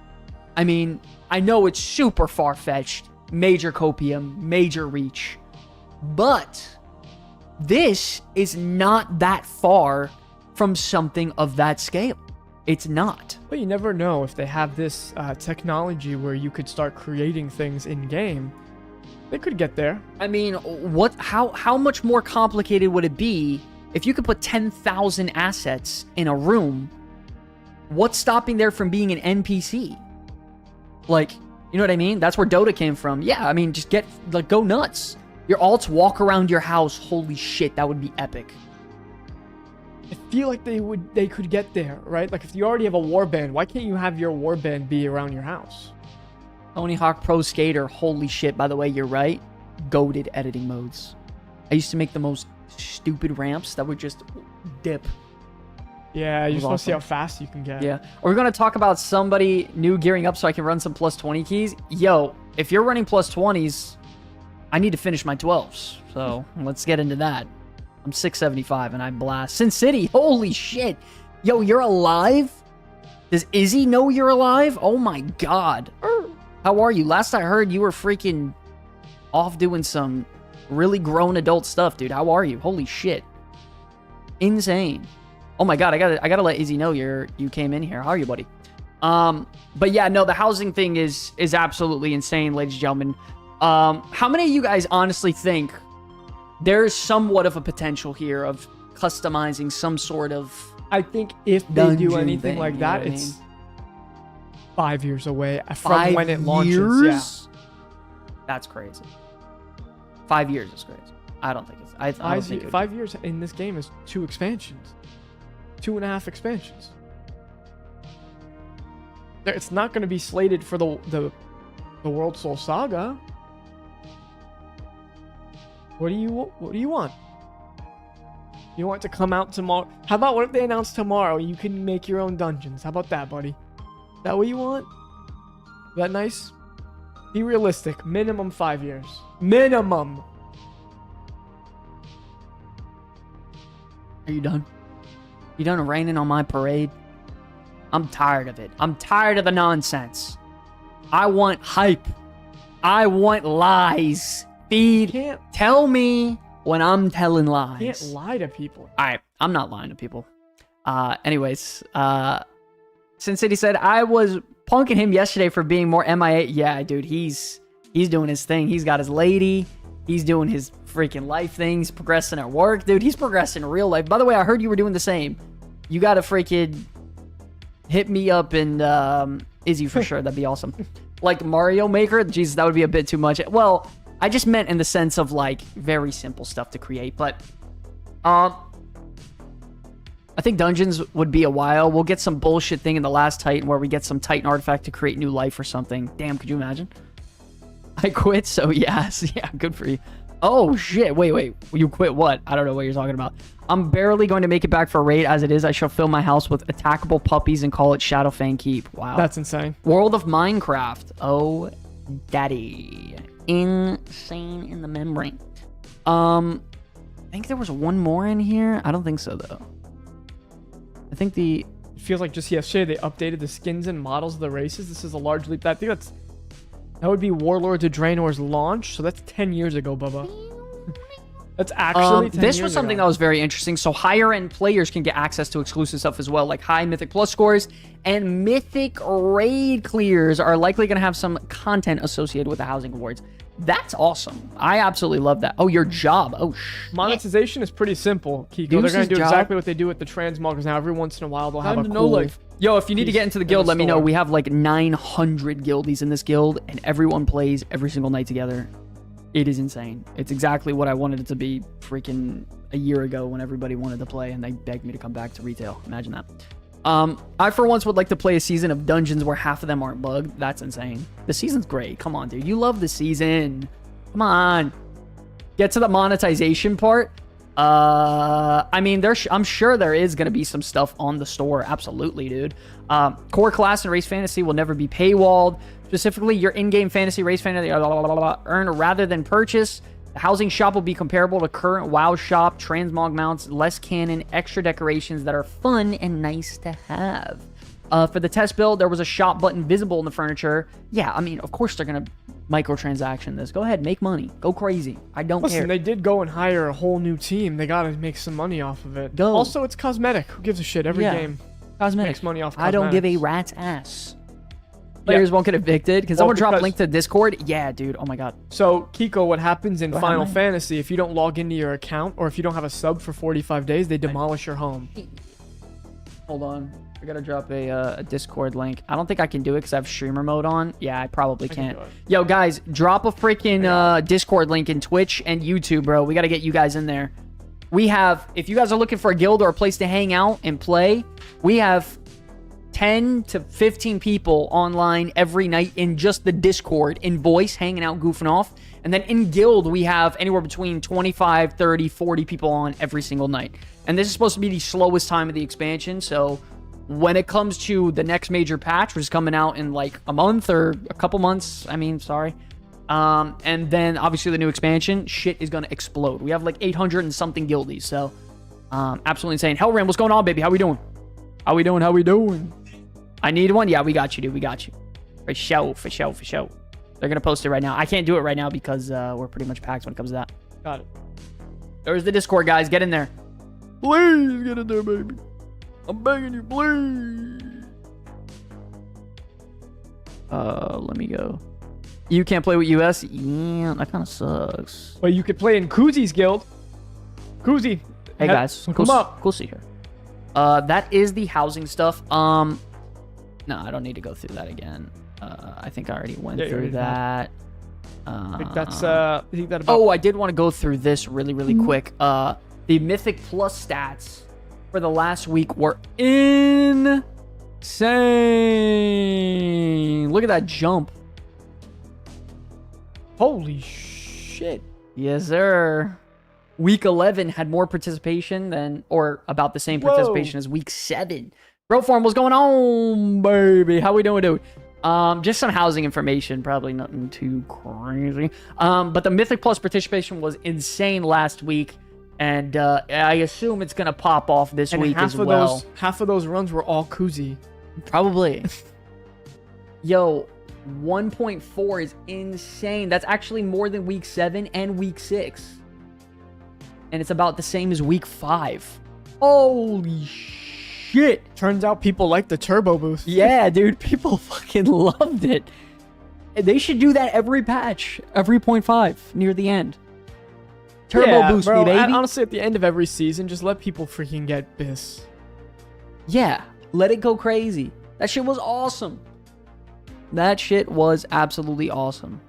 I mean, I know it's super far-fetched, major copium, major reach, but this is not that far from something of that scale. It's not. But you never know if they have this technology where you could start creating things in-game. They could get there. I mean, how much more complicated would it be if you could put 10,000 assets in a room? What's stopping there from being an NPC? Like, you know what I mean? That's where Dota came from. Yeah, I mean, just go nuts. Your alts walk around your house. Holy shit, that would be epic. I feel like they could get there, right? Like if you already have a warband, why can't you have your warband be around your house? Tony Hawk Pro Skater, holy shit, by the way, you're right. Goated editing modes. I used to make the most stupid ramps that would just dip. Yeah, you just want to see how fast you can get. Yeah. We're going to talk about somebody new gearing up so I can run some plus 20 keys. Yo, if you're running plus 20s, I need to finish my 12s. So let's get into that. I'm 675 and I blast. Sin City, holy shit. Yo, you're alive? Does Izzy know you're alive? Oh my god. How are you? Last I heard, you were freaking off doing some really grown adult stuff, dude. How are you? Holy shit. Insane. Oh my god, I gotta let Izzy know you came in here. How are you, buddy? But yeah, no, the housing thing is absolutely insane, ladies and gentlemen. How many of you guys honestly think there's somewhat of a potential here of customizing some sort of I think if they do dungeon anything thing, like you know that, what I it's mean? 5 years away from 5 when it launches. years? Yeah. That's crazy. 5 years is crazy. I don't think it's. I don't think it would 5 years in this game is 2 expansions, 2.5 expansions. It's not going to be slated for the World Soul Saga. What do you want? You want it to come out tomorrow? How about what if they announce tomorrow you can make your own dungeons? How about that, buddy? Is that what you want? Is that nice? Be realistic. Minimum 5 years. Minimum. Are you done? You done raining on my parade? I'm tired of it. I'm tired of the nonsense. I want hype. I want lies. Tell me when I'm telling lies. You can't lie to people. Alright, I'm not lying to people. Anyways, Sin City said, I was punking him yesterday for being more MIA. Yeah, dude, he's doing his thing. He's got his lady. He's doing his freaking life things, progressing at work. Dude, he's progressing in real life. By the way, I heard you were doing the same. You gotta freaking hit me up and Izzy for sure. That'd be awesome. Like Mario Maker? Jesus, that would be a bit too much. Well, I just meant in the sense of like very simple stuff to create. But I think dungeons would be a while. We'll get some bullshit thing in the last Titan where we get some Titan artifact to create new life or something. Damn, could you imagine? I quit, so yes. Yeah, good for you. Oh, shit. Wait. You quit what? I don't know what you're talking about. I'm barely going to make it back for a raid. As it is, I shall fill my house with attackable puppies and call it Shadowfang Keep. Wow. That's insane. World of Minecraft. Oh, daddy. Insane in the membrane. I think there was one more in here. I don't think so, though. I think It feels like just yesterday they updated the skins and models of the races. This is a large leap. I think that would be Warlords of Draenor's launch. So that's 10 years ago, Bubba. That's actually 10 this years was something ago. that was very interesting. So higher end players can get access to exclusive stuff as well, like high Mythic Plus scores, and Mythic raid clears are likely going to have some content associated with the housing awards. That's awesome. I absolutely love that. Oh, your job. Oh, shit. Monetization is pretty simple, Kiko. They're going to do exactly what they do with the transmog, because now every once in a while they'll have a cool... Yo, if you need to get into the guild, let me know. We have like 900 guildies in this guild, and everyone plays every single night together. It is insane. It's exactly what I wanted it to be freaking a year ago when everybody wanted to play, and they begged me to come back to retail. Imagine that. I for once would like to play a season of dungeons where half of them aren't bugged. That's insane. The season's great. Come on, dude. You love the season. Come on. Get to the monetization part. I mean, I'm sure there is going to be some stuff on the store. Absolutely, dude. Core class and race fantasy will never be paywalled. Specifically, your in-game fantasy, race fantasy, earn rather than purchase. The housing shop will be comparable to current WoW shop. Transmog mounts, less cannon, extra decorations that are fun and nice to have. For the test build, there was a shop button visible in the furniture. Yeah, I mean, of course they're going to microtransaction this. Go ahead, make money. Go crazy. I don't care. Listen, they did go and hire a whole new team. They got to make some money off of it. Go. Also, it's cosmetic. Who gives a shit? Every game makes money off cosmetics. I don't give a rat's ass. Players won't get evicted. Can someone drop a link to Discord? Yeah, dude. Oh my god. So, Kiko, what happens in Final Fantasy, if you don't log into your account or if you don't have a sub for 45 days, they demolish your home. Hold on. I gotta drop a Discord link. I don't think I can do it because I have streamer mode on. Yeah, I probably can't. Yo, guys, drop a freaking Discord link in Twitch and YouTube, bro. We gotta get you guys in there. We have, if you guys are looking for a guild or a place to hang out and play, we have 10 to 15 people online every night in just the Discord, in voice, hanging out, goofing off. And then in guild, we have anywhere between 25, 30, 40 people on every single night. And this is supposed to be the slowest time of the expansion, so when it comes to the next major patch, which is coming out in like a month or a couple months, and then obviously the new expansion, shit is gonna explode. We have like 800 and something guildies, so absolutely insane. Hellram, what's going on, baby? How we doing? How we doing? I need one. Yeah, we got you, dude. We got you. For show. They're gonna post it right now. I can't do it right now because we're pretty much packed when it comes to that. Got it. There's the Discord, guys. Get in there. Please get in there, baby. I'm begging you, please. Let me go. You can't play with US? Yeah, that kind of sucks. Well, you could play in Koozy's guild. Koozy. Hey, guys. Come up. Cool see here. That is the housing stuff. No, I don't need to go through that again. I think I already went through that. I think that's, I think that about... Oh, I did want to go through this really quick. The Mythic Plus stats for the last week were insane. Look at that jump. Holy shit. Yes, sir. Week 11 had more participation than, or about the same participation as week 7. Bro Form, what's going on, baby? How we doing, dude? Just some housing information, probably nothing too crazy. But the Mythic Plus participation was insane last week. And I assume it's gonna pop off this week as well. Half of those runs were all Koozy. Probably. Yo, 1.4 is insane. That's actually more than week 7 and week 6. And it's about the same as week 5. Holy shit. Turns out people like the turbo boost. Yeah, dude. People fucking loved it. They should do that every patch. Every 0.5 near the end. Turbo boost, bro, me, baby. Honestly, at the end of every season, just let people freaking get BIS. Yeah. Let it go crazy. That shit was awesome. That shit was absolutely awesome.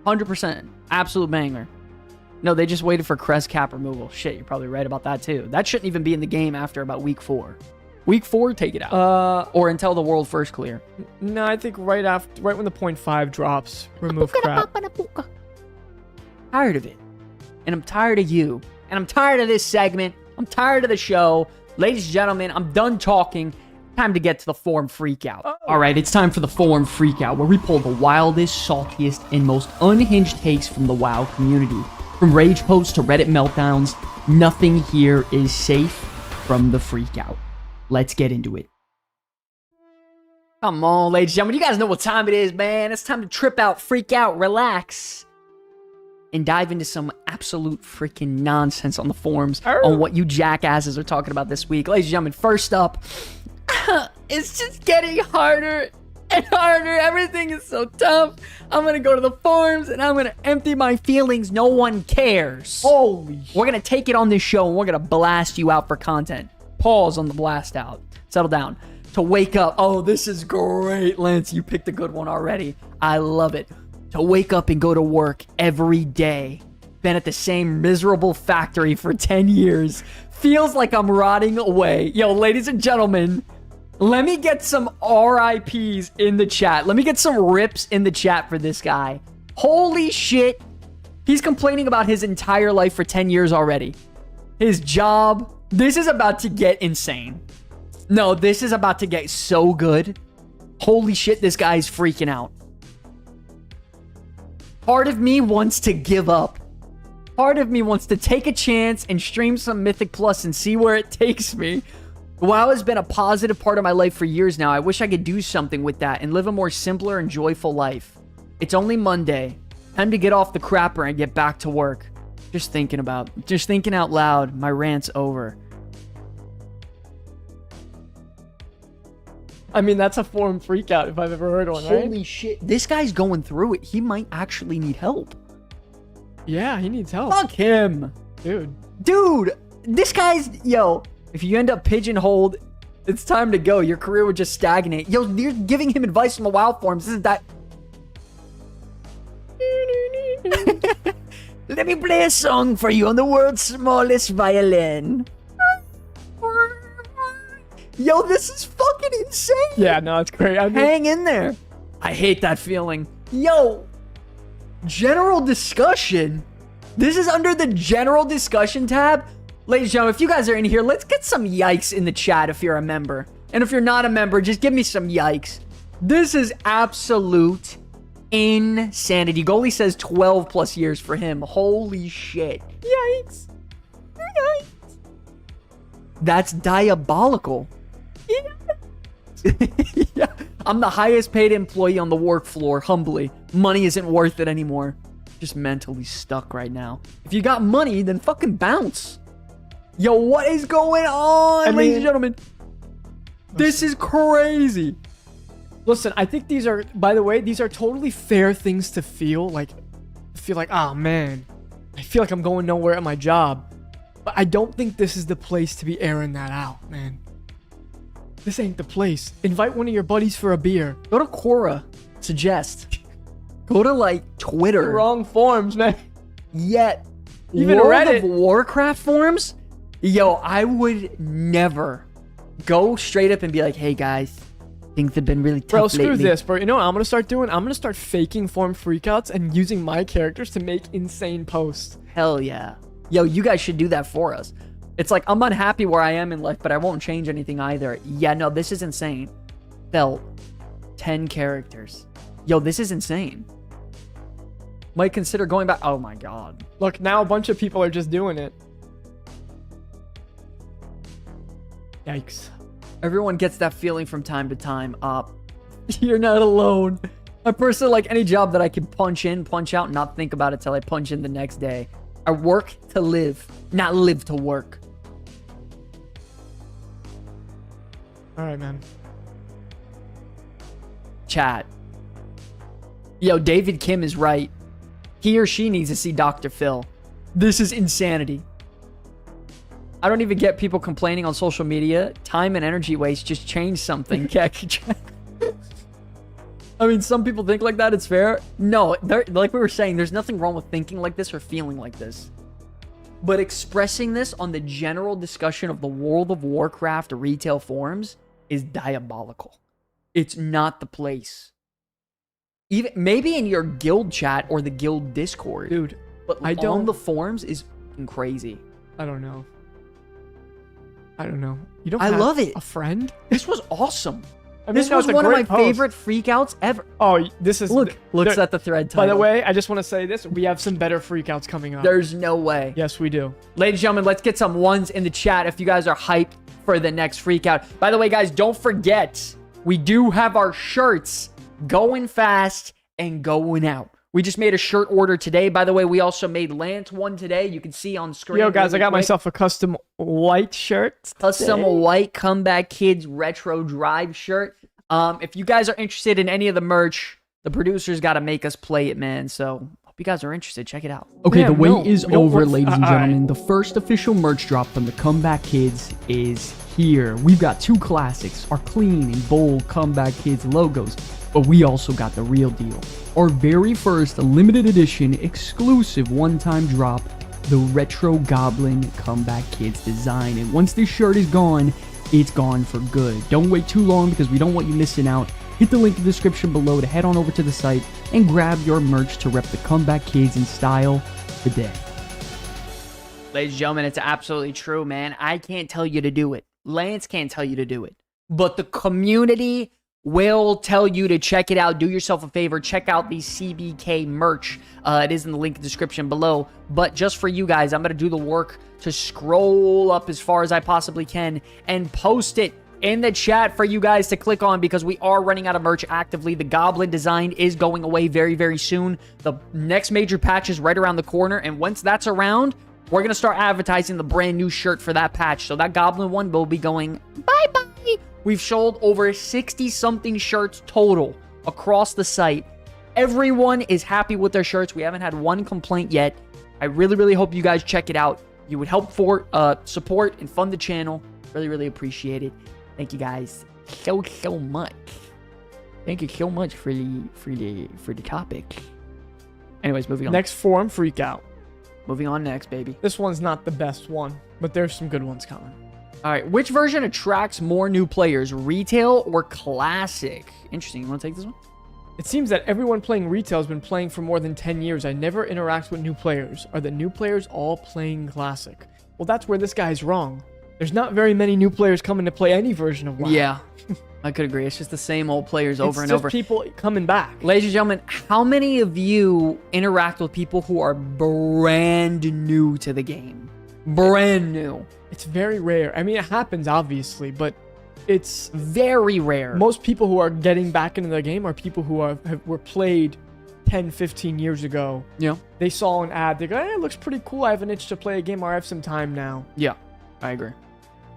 100%. Absolute banger. No, they just waited for crest cap removal. Shit, you're probably right about that too. That shouldn't even be in the game after about week 4. Week 4, take it out. Or until the world first clear. No, I think right when the 0.5 drops, remove crap. Tired of it. And I'm tired of you. And I'm tired of this segment. I'm tired of the show. Ladies and gentlemen, I'm done talking. Time to get to the forum freakout. All right, it's time for the forum freakout, where we pull the wildest, saltiest, and most unhinged takes from the WoW community. From rage posts to Reddit meltdowns, nothing here is safe from the freakout. Let's get into it. Come on, ladies and gentlemen. You guys know what time it is, man. It's time to trip out, freak out, relax, and dive into some absolute freaking nonsense on the forums on what you jackasses are talking about this week. Ladies and gentlemen, first up, it's just getting harder and harder. Everything is so tough. I'm gonna go to the forums and I'm gonna empty my feelings. No one cares. Holy shit. We're gonna take it on this show and we're gonna blast you out for content. Pause on the blast out. Settle down. To wake up. Oh, this is great, Lance. You picked a good one already. I love it. To wake up and go to work every day been at the same miserable factory for 10 years. Feels like I'm rotting away. Yo, ladies and gentlemen, let me get some RIPs in the chat. Let me get some rips in the chat for this guy. Holy shit. He's complaining about his entire life for 10 years already. His job. This is about to get insane. No, this is about to get so good. Holy shit, this guy's freaking out. Part of me wants to give up. Part of me wants to take a chance and stream some Mythic Plus and see where it takes me. WoW has been a positive part of my life for years now. I wish I could do something with that and live a more simpler and joyful life. It's only Monday. Time to get off the crapper and get back to work. Just thinking out loud. My rant's over. I mean, that's a form freakout if I've ever heard one, right? Holy shit. This guy's going through it. He might actually need help. Yeah, he needs help. Fuck him. Dude, this guy's... Yo, if you end up pigeonholed, it's time to go. Your career would just stagnate. Yo, you're giving him advice on the WoW forums. This is that... Let me play a song for you on the world's smallest violin. Yo, this is fucking insane. Yeah, no, it's great. Hang in there. I hate that feeling. Yo, general discussion. This is under the general discussion tab. Ladies and gentlemen, if you guys are in here, let's get some yikes in the chat if you're a member. And if you're not a member, just give me some yikes. This is absolute insanity. Goalie says 12 plus years for him. Holy shit. Yikes. Yikes. That's diabolical. Yeah. I'm the highest paid employee on the work floor, humbly. Money isn't worth it anymore. Just mentally stuck right now. If you got money, then fucking bounce. Yo, what is going on, ladies and gentlemen? This is crazy. Listen, I think these are, by the way, these are totally fair things to feel. Like, oh man, I feel like I'm going nowhere at my job. But I don't think this is the place to be airing that out, man. This ain't the place. Invite one of your buddies for a beer. Go to Quora. Suggest. Go to, like, Twitter. The wrong forums, man. Yet. Even World Reddit. of Warcraft forums? Yo, I would never go straight up and be like, hey, guys, things have been really tough Bro, screw lately. this, bro. You know what I'm going to start doing? I'm going to start faking form freakouts and using my characters to make insane posts. Hell yeah. Yo, you guys should do that for us. It's like, I'm unhappy where I am in life, but I won't change anything either. Yeah, no, this is insane. Felt 10 characters. Yo, this is insane. Might consider going back. Oh my god. Look, now a bunch of people are just doing it. Yikes. Everyone gets that feeling from time to time. You're not alone. I personally like any job that I can punch in, punch out, and not think about it till I punch in the next day. I work to live, not live to work. All right, man. Chat. Yo, David Kim is right. He or she needs to see Dr. Phil. This is insanity. I don't even get people complaining on social media. Time and energy waste. Just change something. I mean, some people think like that. It's fair. No, like we were saying, there's nothing wrong with thinking like this or feeling like this. But expressing this on the general discussion of the World of Warcraft retail forums is diabolical. It's not the place. Even maybe in your guild chat or the guild Discord, dude. But on the forums is crazy. I don't know. You don't. I love it. A friend. This was awesome. I mean, this was one of my favorite freakouts ever. Oh, this is... Look at the thread title. By the way, I just want to say this. We have some better freakouts coming up. There's no way. Yes, we do. Ladies and gentlemen, let's get some ones in the chat if you guys are hyped for the next freakout. By the way, guys, don't forget, we do have our shirts going fast and going out. We just made a shirt order today. By the way, we also made Lance one today. You can see on screen. Yo, guys, I got myself a custom white shirt. Custom white Comeback Kids Retro Drive shirt. If you guys are interested in any of the merch, the producers got to make us play it, man. So hope you guys are interested. Check it out. Okay, the wait is over, ladies and gentlemen. The first official merch drop from the Comeback Kids is here. We've got two classics, our clean and bold Comeback Kids logos, But we also got the real deal. Our very first limited edition exclusive one-time drop, the Retro Goblin Comeback Kids design. And once this shirt is gone, it's gone for good. Don't wait too long because we don't want you missing out. Hit the link in the description below to head on over to the site and grab your merch to rep the Comeback Kids in style today. Ladies and gentlemen, it's absolutely true, man. I can't tell you to do it. Lance can't tell you to do it. But the community will tell you to check it out. Do yourself a favor. Check out the CBK merch. It is in the link in the description below. But just for you guys, I'm going to do the work to scroll up as far as I possibly can and post it in the chat for you guys to click on because we are running out of merch actively. The Goblin design is going away very, very soon. The next major patch is right around the corner. And once that's around, we're going to start advertising the brand new shirt for that patch. So that Goblin one will be going bye-bye. We've sold over 60-something shirts total across the site. Everyone is happy with their shirts. We haven't had one complaint yet. I really, really hope you guys check it out. You would help for support and fund the channel. Really, really appreciate it. Thank you guys so much. Thank you so much for the topic. Anyways, moving on. Next forum, Freakout. Moving on next, baby. This one's not the best one, but there's some good ones coming. All right, which version attracts more new players, retail or classic? Interesting. You want to take this one? It seems that everyone playing retail has been playing for more than 10 years. I never interact with new players. Are the new players all playing classic? Well, that's where this guy's wrong. There's not very many new players coming to play any version of WoW. Yeah, I could agree. It's just the same old players over and over. It's just people coming back. Ladies and gentlemen, how many of you interact with people who are brand new to the game? Brand new. It's very rare. I mean, it happens, obviously, but it's very rare. Most people who are getting back into the game are people who were played 10, 15 years ago. Yeah. They saw an ad. They go, hey, it looks pretty cool. I have an itch to play a game or I have some time now. Yeah, I agree.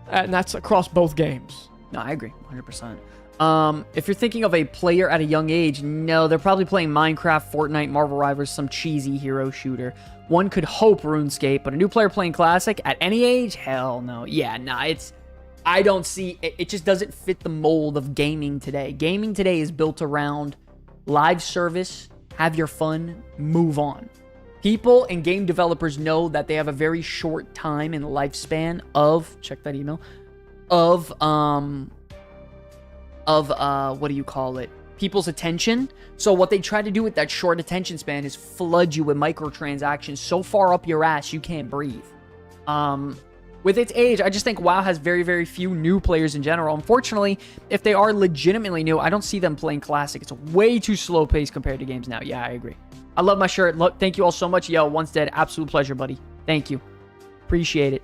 And that's across both games. No, I agree. 100%. If you're thinking of a player at a young age, no, they're probably playing Minecraft, Fortnite, Marvel Rivals, some cheesy hero shooter. One could hope RuneScape, but a new player playing Classic at any age? Hell no. Yeah, nah, I don't see, it just doesn't fit the mold of gaming today. Gaming today is built around live service, have your fun, move on. People and game developers know that they have a very short time in the lifespan of, check that email, of what do you call it? People's attention. So what they try to do with that short attention span is flood you with microtransactions so far up your ass you can't breathe. With its age, I just think WoW has very, very few new players in general. Unfortunately, if they are legitimately new, I don't see them playing Classic. It's way too slow paced compared to games now. Yeah, I agree. I love my shirt. Look, thank you all so much. Yo, Once Dead, absolute pleasure, buddy. Thank you. Appreciate it.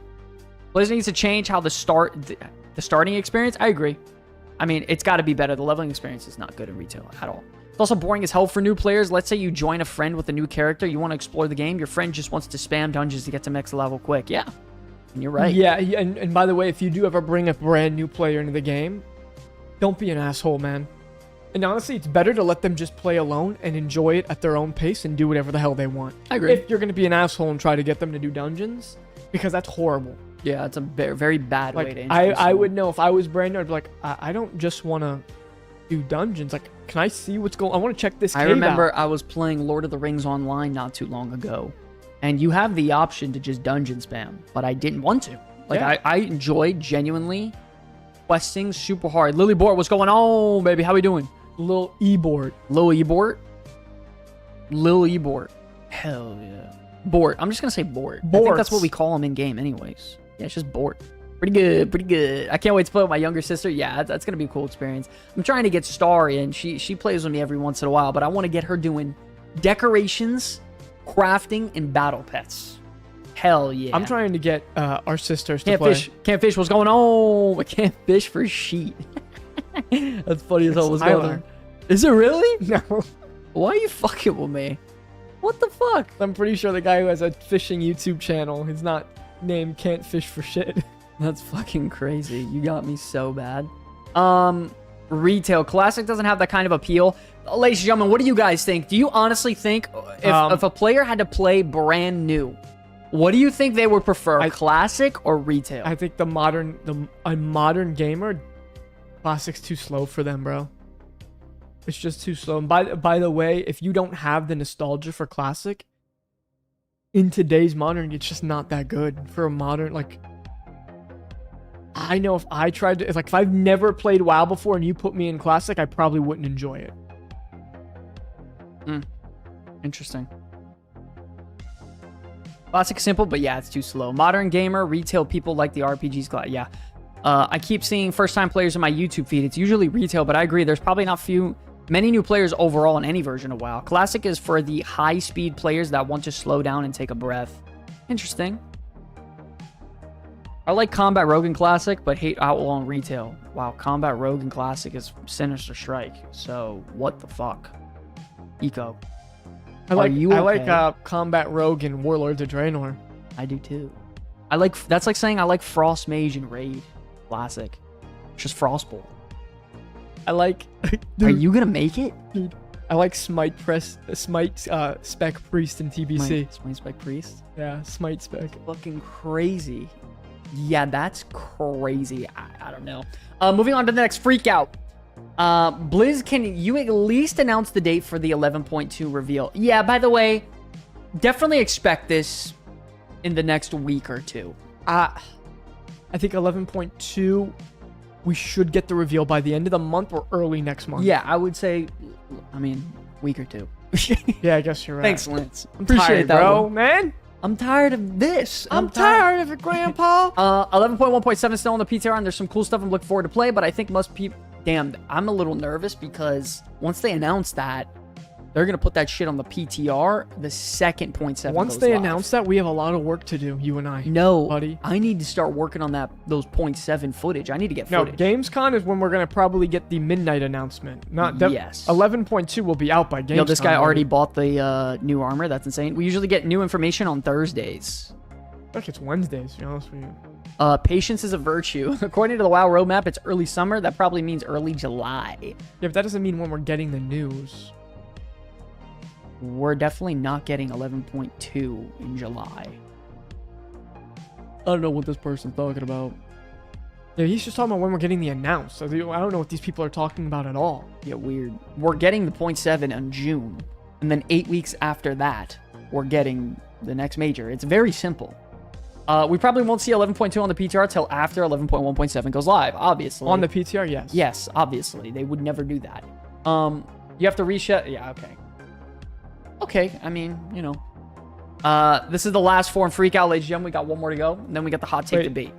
Blizzard needs to change how the starting experience. I agree. I mean, it's got to be better. The leveling experience is not good in retail at all. It's also boring as hell for new players. Let's say you join a friend with a new character. You want to explore the game. Your friend just wants to spam dungeons to get to next level quick. Yeah. And you're right. Yeah, and by the way, if you do ever bring a brand new player into the game, don't be an asshole, man. And honestly, it's better to let them just play alone and enjoy it at their own pace and do whatever the hell they want. I agree. If you're going to be an asshole and try to get them to do dungeons, because that's horrible. Yeah, it's a very, very bad way to introduce I would know if I was brand new, I'd be like, I don't just want to do dungeons. Like, can I see what's going on? I want to check this cave out. I remember I was playing Lord of the Rings Online not too long ago. And you have the option to just dungeon spam, but I didn't want to. Like, yeah. I enjoyed genuinely questing super hard. Lily Bort, what's going on, baby? How we doing? Lil E-Bort. Lil E-Bort? Lil E-Bort. Hell yeah. Bort. I'm just going to say Bort. I think that's what we call him in-game anyways. Yeah, it's just Bort. Pretty good, pretty good. I can't wait to play with my younger sister. Yeah, that's going to be a cool experience. I'm trying to get Starry, and she plays with me every once in a while, but I want to get her doing decorations, crafting, and battle pets. Hell yeah. I'm trying to get our sisters to play. Can't fish. What's going on? I can't fish for sheet. That's funny as hell. What's going on? Is it really? No. Why are you fucking with me? What the fuck? I'm pretty sure the guy who has a fishing YouTube channel is not named Can't Fish for Shit. That's fucking crazy. You got me so bad. Retail. Classic doesn't have that kind of appeal. Ladies and gentlemen, what do you guys think? Do you honestly think if a player had to play brand new, what do you think they would prefer, Classic or retail? I think a modern gamer, Classic's too slow for them, bro. It's just too slow. And by the way, if you don't have the nostalgia for Classic, in today's Modern, it's just not that good for a Modern. Like, I know if I tried to, if I've never played WoW before and you put me in Classic, I probably wouldn't enjoy it. Interesting. Classic simple, but yeah, it's too slow. Modern gamer, retail people like the RPGs. Yeah. I keep seeing first-time players in my YouTube feed. It's usually retail, but I agree. There's probably not many new players overall in any version of WoW. Classic is for the high-speed players that want to slow down and take a breath. Interesting. I like Combat Rogue in Classic, but hate Outlaw in retail. Wow, Combat Rogue in Classic is Sinister Strike. So, what the fuck? Eco. I like Combat Rogue and Warlords of Draenor. I do too. That's like saying I like Frost Mage and Raid Classic. It's just Frostbolt. I like. Are you gonna make it? Dude, I like Smite Spec Priest in TBC. Smite Spec Priest? Yeah, Smite Spec. Fucking crazy. Yeah, that's crazy. I don't know. Moving on to the next Freakout. Blizz, can you at least announce the date for the 11.2 reveal? Yeah, by the way, definitely expect this in the next week or two. I think 11.2, we should get the reveal by the end of the month or early next month. Yeah, I would say, week or two. Yeah, I guess you're right. Thanks, Lance. Appreciate that, bro, man. I'm tired of this. I'm tired of it, Grandpa. 11.1.7 still on the PTR, and there's some cool stuff I'm looking forward to play, but I think most people... Damn, I'm a little nervous because once they announce that, they're going to put that shit on the PTR the second 0.7 Once they announce that, we have a lot of work to do, you and I. No, buddy. I need to start working on those 0.7 footage. I need to get footage. No, Gamescom is when we're going to probably get the midnight announcement. Yes. 11.2 will be out by Gamescom. Yo, this guy already bought the new armor. That's insane. We usually get new information on Thursdays. I think it's Wednesdays, to be honest with you. Patience is a virtue. According to the WoW roadmap, it's early summer. That probably means early July. Yeah, but that doesn't mean when we're getting the news. We're definitely not getting 11.2 in July. I don't know what this person's talking about. Yeah, he's just talking about when we're getting the announced. I don't know what these people are talking about at all. Yeah, weird. We're getting the 0.7 in June. And then 8 weeks after that, we're getting the next major. It's very simple. We probably won't see 11.2 on the PTR till after 11.1.7 goes live, obviously. On the PTR, yes. Yes, obviously. They would never do that. You have to reset. Yeah, okay. Okay, I mean, you know. This is the last four in Freakout, ladies and gentlemen. We got one more to go, and then we got the hot take debate.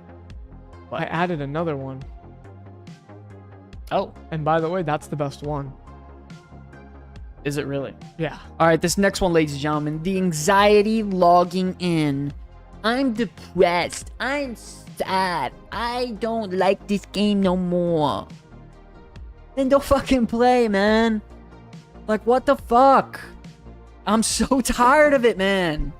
I added another one. Oh. And by the way, that's the best one. Is it really? Yeah. All right, this next one, ladies and gentlemen. The anxiety logging in. I'm depressed. I'm sad. I don't like this game no more. Then don't fucking play, man. Like, what the fuck? I'm so tired of it, man.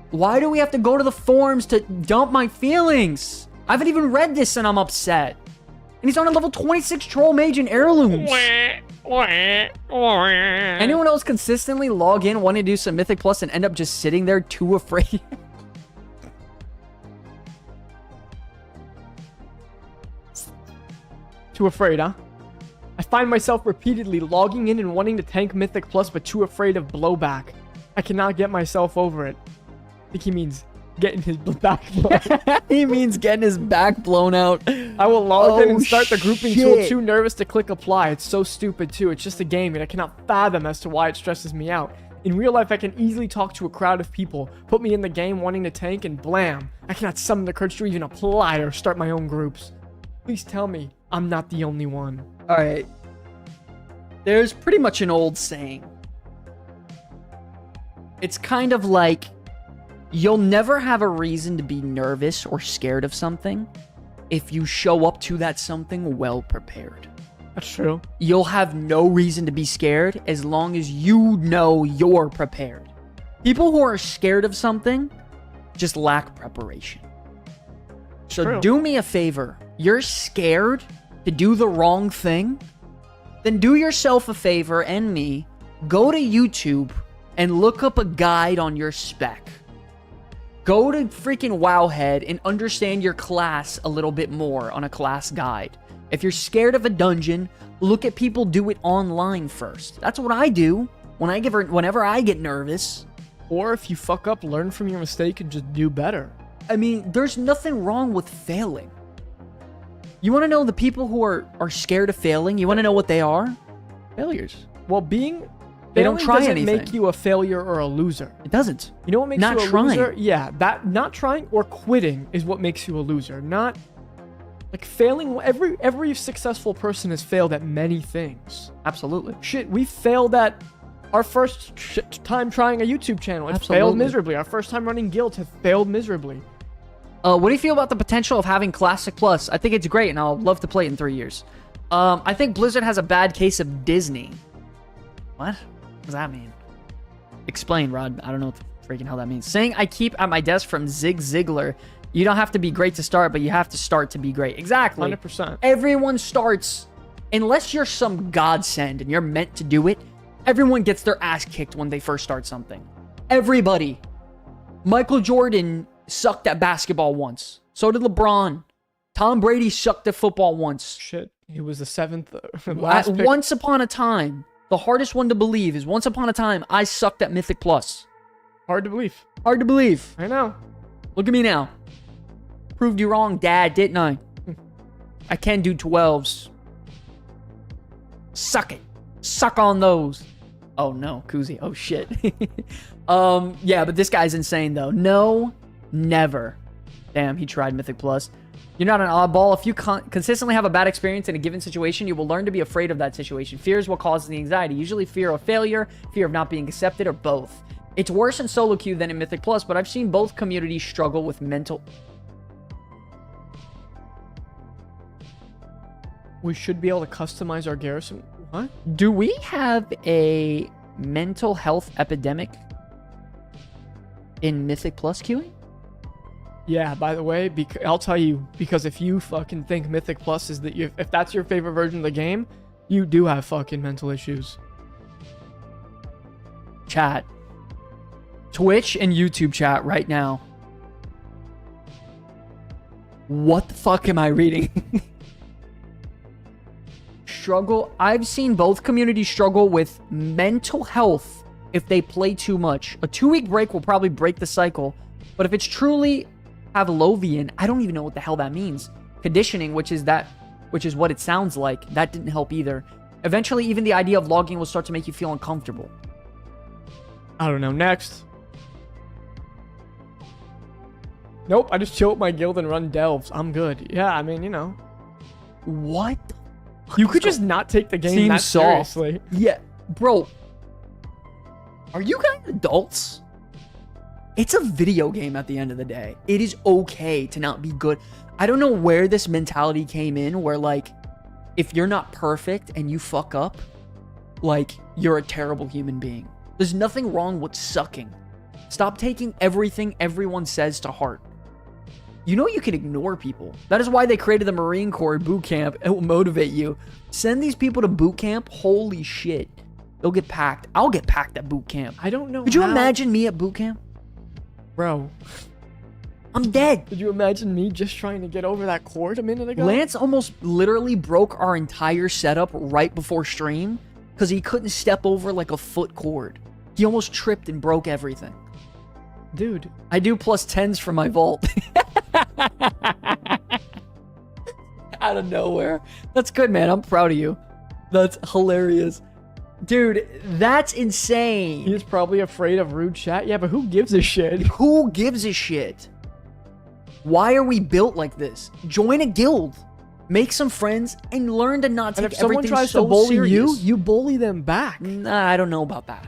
Why do we have to go to the forums to dump my feelings? I haven't even read this and I'm upset. And he's on a level 26 troll mage in heirlooms. Anyone else consistently log in, want to do some Mythic Plus and end up just sitting there too afraid? Too afraid, huh? I find myself repeatedly logging in and wanting to tank Mythic Plus, but too afraid of blowback. I cannot get myself over it. I think he means getting his back blown. He means getting his back blown out. I will log in and start the grouping tool, too nervous to click apply. It's so stupid too. It's just a game and I cannot fathom as to why it stresses me out. In real life, I can easily talk to a crowd of people, put me in the game wanting to tank, and blam. I cannot summon the courage to even apply or start my own groups. Please tell me I'm not the only one. All right. There's pretty much an old saying. It's kind of like, you'll never have a reason to be nervous or scared of something if you show up to that something well prepared. That's true. You'll have no reason to be scared as long as you know you're prepared. People who are scared of something just lack preparation. So True. Do me a favor. You're scared to do the wrong thing? Then do yourself a favor and me. Go to YouTube and look up a guide on your spec. Go to freaking Wowhead and understand your class a little bit more on a class guide. If you're scared of a dungeon, look at people do it online first. That's what I do whenever I get nervous. Or if you fuck up, learn from your mistake and just do better. I mean, there's nothing wrong with failing. You want to know the people who are scared of failing? You want to know what they are? Failures. Well, They don't try doesn't anything. make you a failure or a loser. It doesn't. You know what makes Not you a trying. loser? Yeah, that not trying or quitting is what makes you a loser. Not like failing. Every successful person has failed at many things. Absolutely. Shit, we failed at our first time trying a YouTube channel. It failed miserably. Our first time running guilds have failed miserably. What do you feel about the potential of having Classic Plus? I think it's great, and I'll love to play it in 3 years. I think Blizzard has a bad case of Disney. What? What does that mean? Explain, Rod. I don't know what the freaking hell that means. Saying I keep at my desk from Zig Ziglar. You don't have to be great to start, but you have to start to be great. Exactly. 100%. Everyone starts, unless you're some godsend and you're meant to do it, everyone gets their ass kicked when they first start something. Everybody. Michael Jordan sucked at basketball once. So did LeBron. Tom Brady sucked at football once. Shit, he was the seventh last pick. Once upon a time. The hardest one to believe is once upon a time, I sucked at Mythic Plus. Hard to believe. Hard to believe. I know. Look at me now. Proved you wrong, Dad, didn't I? I can do 12s. Suck it. Suck on those. Oh, no. Koozie. Oh, shit. Yeah, but this guy's insane, though. No, never. Damn, he tried Mythic Plus. You're not an oddball. If you consistently have a bad experience in a given situation, you will learn to be afraid of that situation. Fear is what causes the anxiety. Usually fear of failure, fear of not being accepted, or both. It's worse in solo queue than in Mythic Plus, but I've seen both communities struggle with mental... We should be able to customize our garrison. What? Do we have a mental health epidemic in Mythic Plus queuing? Yeah, by the way, I'll tell you, because if you fucking think Mythic Plus is if that's your favorite version of the game, you do have fucking mental issues. Chat. Twitch and YouTube chat right now. What the fuck am I reading? I've seen both communities struggle with mental health if they play too much. A 2-week break will probably break the cycle, but if it's truly Pavlovian, I don't even know what the hell that means. Conditioning, which is what it sounds like, that didn't help either. Eventually, even the idea of logging will start to make you feel uncomfortable. I don't know. Next. Nope, I just chill with my guild and run delves. I'm good. Yeah, I mean, you know. What? You could just not take the game that seriously. Yeah, bro. Are you guys adults? It's a video game at the end of the day. It is okay to not be good. I don't know where this mentality came in where, like, if you're not perfect and you fuck up, like, you're a terrible human being. There's nothing wrong with sucking. Stop taking everything everyone says to heart. You know you can ignore people. That is why they created the Marine Corps boot camp. It will motivate you. Send these people to boot camp. Holy shit. They'll get packed. I'll get packed at boot camp. I don't know. Could you imagine me at boot camp? Bro. I'm dead. Did you imagine me just trying to get over that cord a minute ago? Lance almost literally broke our entire setup right before stream because he couldn't step over like a foot cord. He almost tripped and broke everything. Dude. I do +10s for my vault. Out of nowhere. That's good, man. I'm proud of you. That's hilarious. Dude, that's insane. He's probably afraid of rude chat. Yeah, but who gives a shit? Who gives a shit? Why are we built like this? Join a guild. Make some friends and learn to not take everything so serious. And if someone tries to bully you, you bully them back. Nah, I don't know about that.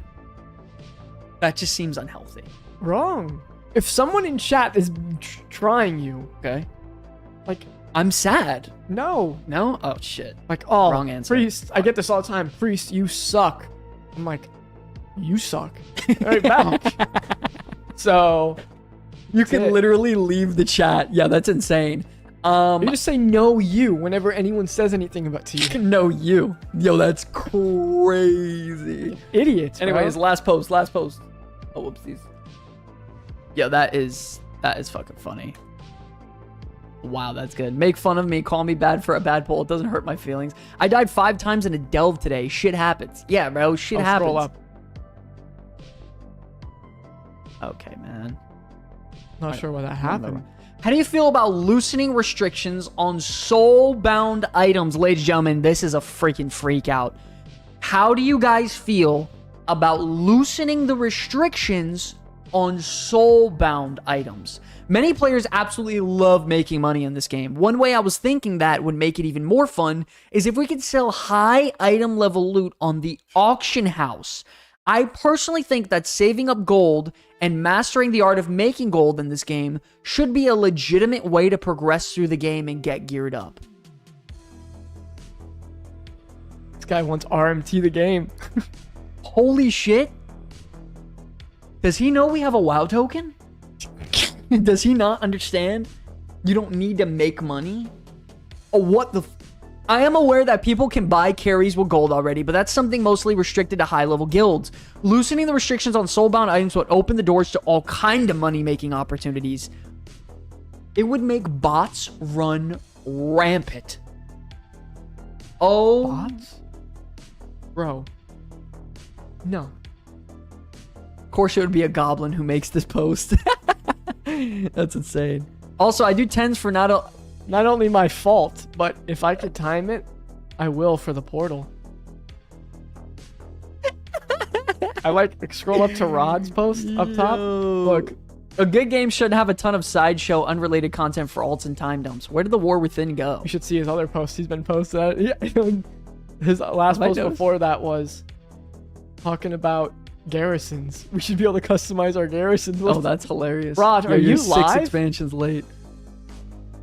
That just seems unhealthy. Wrong. If someone in chat is trying you, okay, like, I'm sad. No. No? Oh, shit. Like, oh, wrong answer. Priest, I get this all the time. Priest, you suck. I'm like, you suck. Right back. So, you can literally leave the chat. Yeah, that's insane. You just say no you whenever anyone says anything about to you. No you. Yo, that's crazy. Idiots. Anyways, bro. Last post. Oh, whoopsies. Yo, that is fucking funny. Wow, that's good. Make fun of me, call me bad for a bad poll. It doesn't hurt my feelings. I died 5 times in a delve today. Shit happens. Yeah, bro, shit happens. Scroll up. Okay, man. Not sure why that happened. How do you feel about loosening restrictions on soul-bound items? Ladies and gentlemen, this is a freaking freak out. How do you guys feel about loosening the restrictions on soul-bound items? Many players absolutely love making money in this game. One way I was thinking that would make it even more fun is if we could sell high item level loot on the auction house. I personally think that saving up gold and mastering the art of making gold in this game should be a legitimate way to progress through the game and get geared up. This guy wants RMT the game. Holy shit. Does he know we have a WoW token? Does he not understand? You don't need to make money? Oh, what the... I am aware that people can buy carries with gold already, but that's something mostly restricted to high-level guilds. Loosening the restrictions on soul-bound items would open the doors to all kind of money-making opportunities. It would make bots run rampant. Oh. Bots? Bro. No. Of course it would be a goblin who makes this post. That's insane. Also, I do 10s for not only my fault, but if I could time it, I will for the portal. I scroll up to Rod's post up top. Look, a good game should have a ton of sideshow, unrelated content for alts and time dumps. Where did the war within go? You should see his other posts he's been posted. Yeah, his last post before that was talking about garrisons. We should be able to customize our garrisons. Oh, that's hilarious. Rod, are you live? 6 expansions late.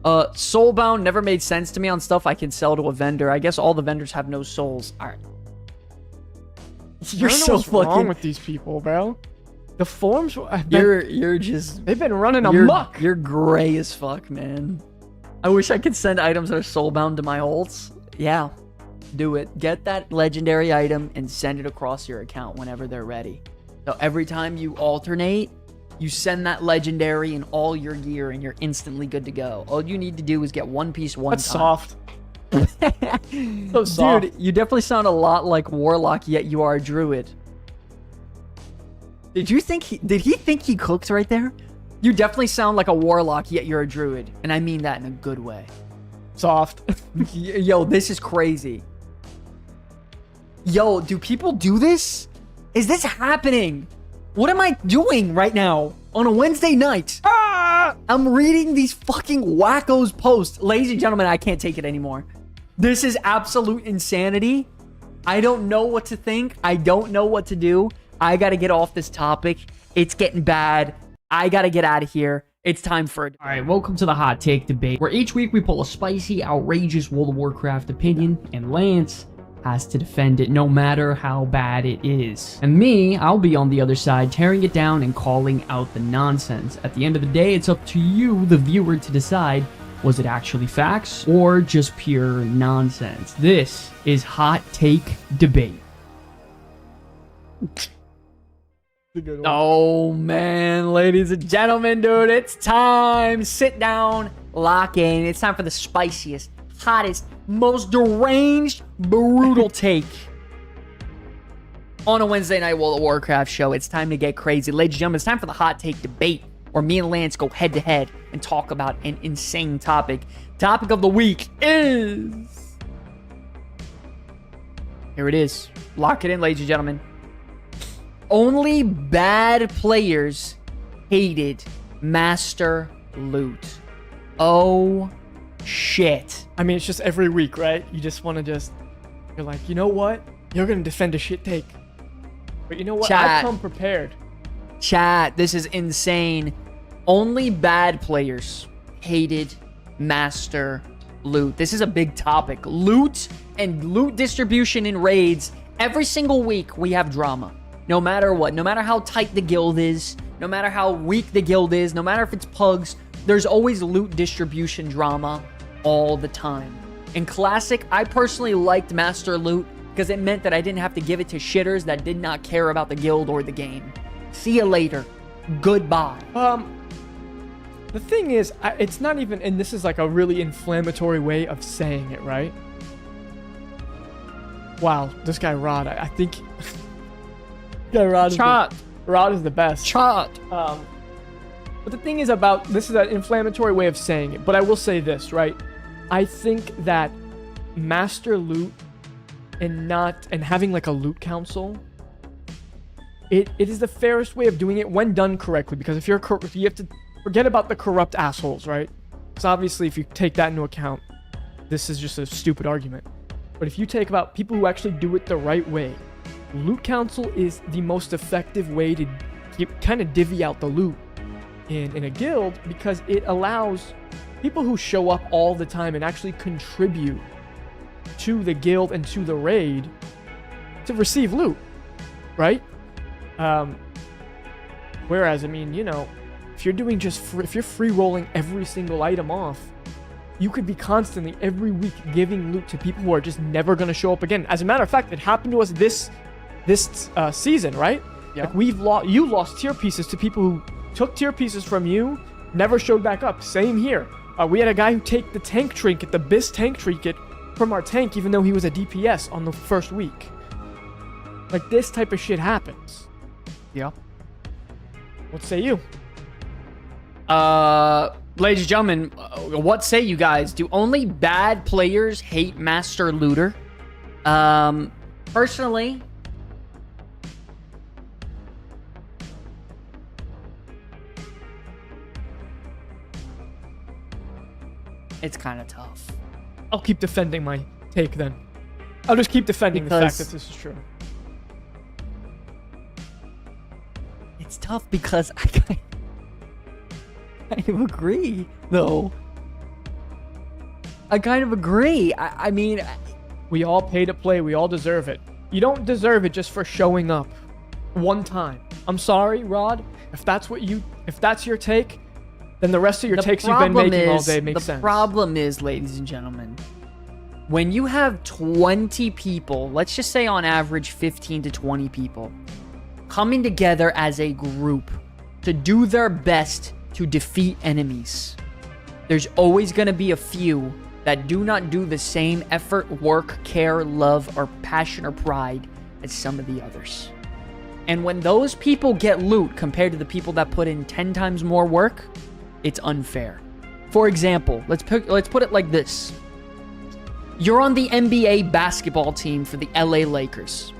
Soulbound never made sense to me on stuff I can sell to a vendor. I guess all the vendors have no souls. All right. You're so fucking wrong with these people, bro. The forums you're just they've been running amok. You're gray as fuck, man. I wish I could send items that are soulbound to my ults. Yeah. Do it. Get that legendary item and send it across your account whenever they're ready. So every time you alternate, you send that legendary and all your gear and you're instantly good to go. All you need to do is get one piece one That's time. Soft. So soft. Dude, you definitely sound a lot like Warlock, yet you are a druid. Did he think he cooked right there? You definitely sound like a Warlock, yet you're a druid. And I mean that in a good way. Soft. Yo, this is crazy. Yo, do people do this? Is this happening? What am I doing right now on a Wednesday night? Ah! I'm reading these fucking wackos posts. Ladies and gentlemen, I can't take it anymore. This is absolute insanity. I don't know what to think. I don't know what to do. I gotta get off this topic. It's getting bad. I gotta get out of here. It's time for it. All right, welcome to the Hot Take Debate, where each week we pull a spicy, outrageous World of Warcraft opinion, and Lance has to defend it no matter how bad it is. And me, I'll be on the other side, tearing it down and calling out the nonsense. At the end of the day, it's up to you, the viewer, to decide, was it actually facts or just pure nonsense? This is Hot Take Debate. Oh man, ladies and gentlemen, dude, it's time. Sit down, lock in. It's time for the spiciest, hottest, most deranged, brutal take on a Wednesday night World of Warcraft show. It's time to get crazy. Ladies and gentlemen, it's time for the Hot Take Debate, where me and Lance go head to head and talk about an insane topic. Topic of the week is... Here it is. Lock it in, ladies and gentlemen. Only bad players hated Master Loot. Oh, shit. I mean, it's just every week, right? You just want to you're like, you know what? You're going to defend a shit take. But you know what? Chat. I've come prepared. Chat, this is insane. Only bad players hated Master Loot. This is a big topic. Loot and loot distribution in raids. Every single week, we have drama. No matter what, no matter how tight the guild is, no matter how weak the guild is, no matter if it's pugs, there's always loot distribution drama all the time. In Classic, I personally liked Master Loot because it meant that I didn't have to give it to shitters that did not care about the guild or the game. See you later. Goodbye. The thing is, it's not even, and this is like a really inflammatory way of saying it, right? Wow, this guy Rod, I think... Rod is the best. But the thing is about, this is an inflammatory way of saying it, but I will say this, right? I think that master loot and having like a loot council, it is the fairest way of doing it when done correctly, because if you have to forget about the corrupt assholes, right? Because obviously if you take that into account, this is just a stupid argument. But if you take about people who actually do it the right way, loot council is the most effective way to kind of divvy out the loot in a guild, because it allows people who show up all the time and actually contribute to the guild and to the raid to receive loot, right? Whereas, I mean, you know, if you're doing if you're free rolling every single item off, you could be constantly every week giving loot to people who are just never going to show up again. As a matter of fact, it happened to us this season, right? Yeah. Like you lost tier pieces to people who took tier pieces from you, never showed back up. Same here. We had a guy who take the tank trinket, the BIS tank trinket, from our tank, even though he was a DPS on the first week. Like, this type of shit happens. Yeah. What say you? Ladies and gentlemen, what say you guys? Do only bad players hate Master Looter? Personally, it's kind of tough. I'll keep defending my take then. I'll just keep defending the fact that this is true. It's tough because I kind of agree, though. I kind of agree. I mean... We all pay to play. We all deserve it. You don't deserve it just for showing up one time. I'm sorry, Rod. If that's your take, then the rest of your takes you've been making all day make sense. The problem is, ladies and gentlemen, when you have 20 people, let's just say on average 15 to 20 people, coming together as a group to do their best to defeat enemies, there's always going to be a few that do not do the same effort, work, care, love, or passion or pride as some of the others. And when those people get loot compared to the people that put in 10 times more work, it's unfair. For example, let's put it like this. You're on the NBA basketball team for the LA Lakers.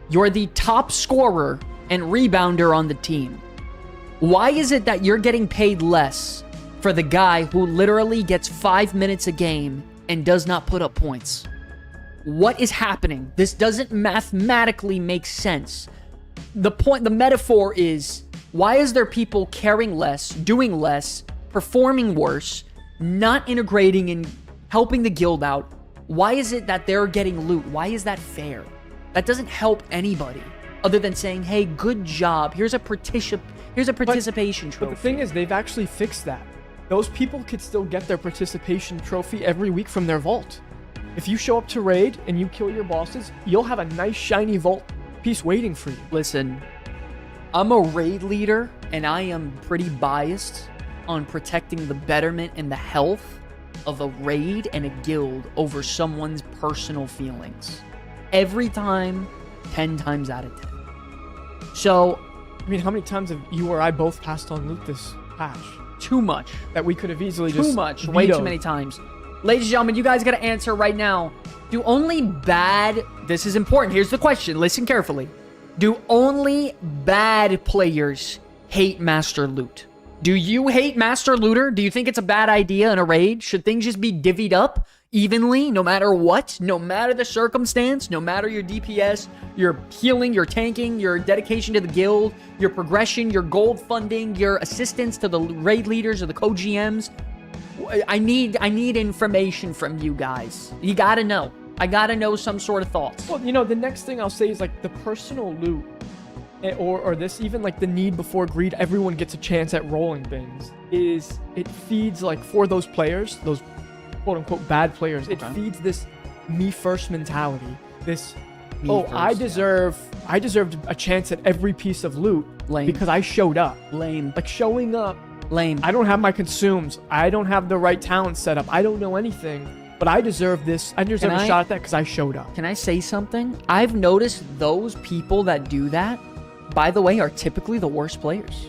You're the top scorer and rebounder on the team. Why is it that you're getting paid less for the guy who literally gets 5 minutes a game and does not put up points? What is happening? This doesn't mathematically make sense. The metaphor is, why is there people caring less, doing less, performing worse, not integrating and helping the guild out? Why is it that they're getting loot? Why is that fair? That doesn't help anybody other than saying, hey, good job. Here's a participation trophy. But the thing is, they've actually fixed that. Those people could still get their participation trophy every week from their vault. If you show up to raid and you kill your bosses, you'll have a nice shiny vault piece waiting for you. Listen, I'm a raid leader and I am pretty biased on protecting the betterment and the health of a raid and a guild over someone's personal feelings. Every time, 10 times out of 10. So, I mean, how many times have you or I both passed on loot this patch? Too much. That we could have easily just Too much. Way too many times. Ladies and gentlemen, you guys got to answer right now. Do only bad... This is important. Here's the question. Listen carefully. Do only bad players hate Master Loot? Do you hate Master Looter? Do you think it's a bad idea in a raid? Should things just be divvied up evenly, no matter what? No matter the circumstance? No matter your DPS, your healing, your tanking, your dedication to the guild, your progression, your gold funding, your assistance to the raid leaders or the co-GMs? I need information from you guys. You gotta know. I gotta know some sort of thoughts. Well, you know, the next thing I'll say is like the personal loot, or this, even like the need before greed, everyone gets a chance at rolling things, is it feeds like for those players, those quote unquote bad players, it feeds this me first mentality. This, I deserved a chance at every piece of loot because I showed up. Lame. Like showing up Lame. I don't have my consumes. I don't have the right talent set up. I don't know anything. But I deserve this. I deserve a shot at that because I showed up. Can I say something? I've noticed those people that do that, by the way, are typically the worst players.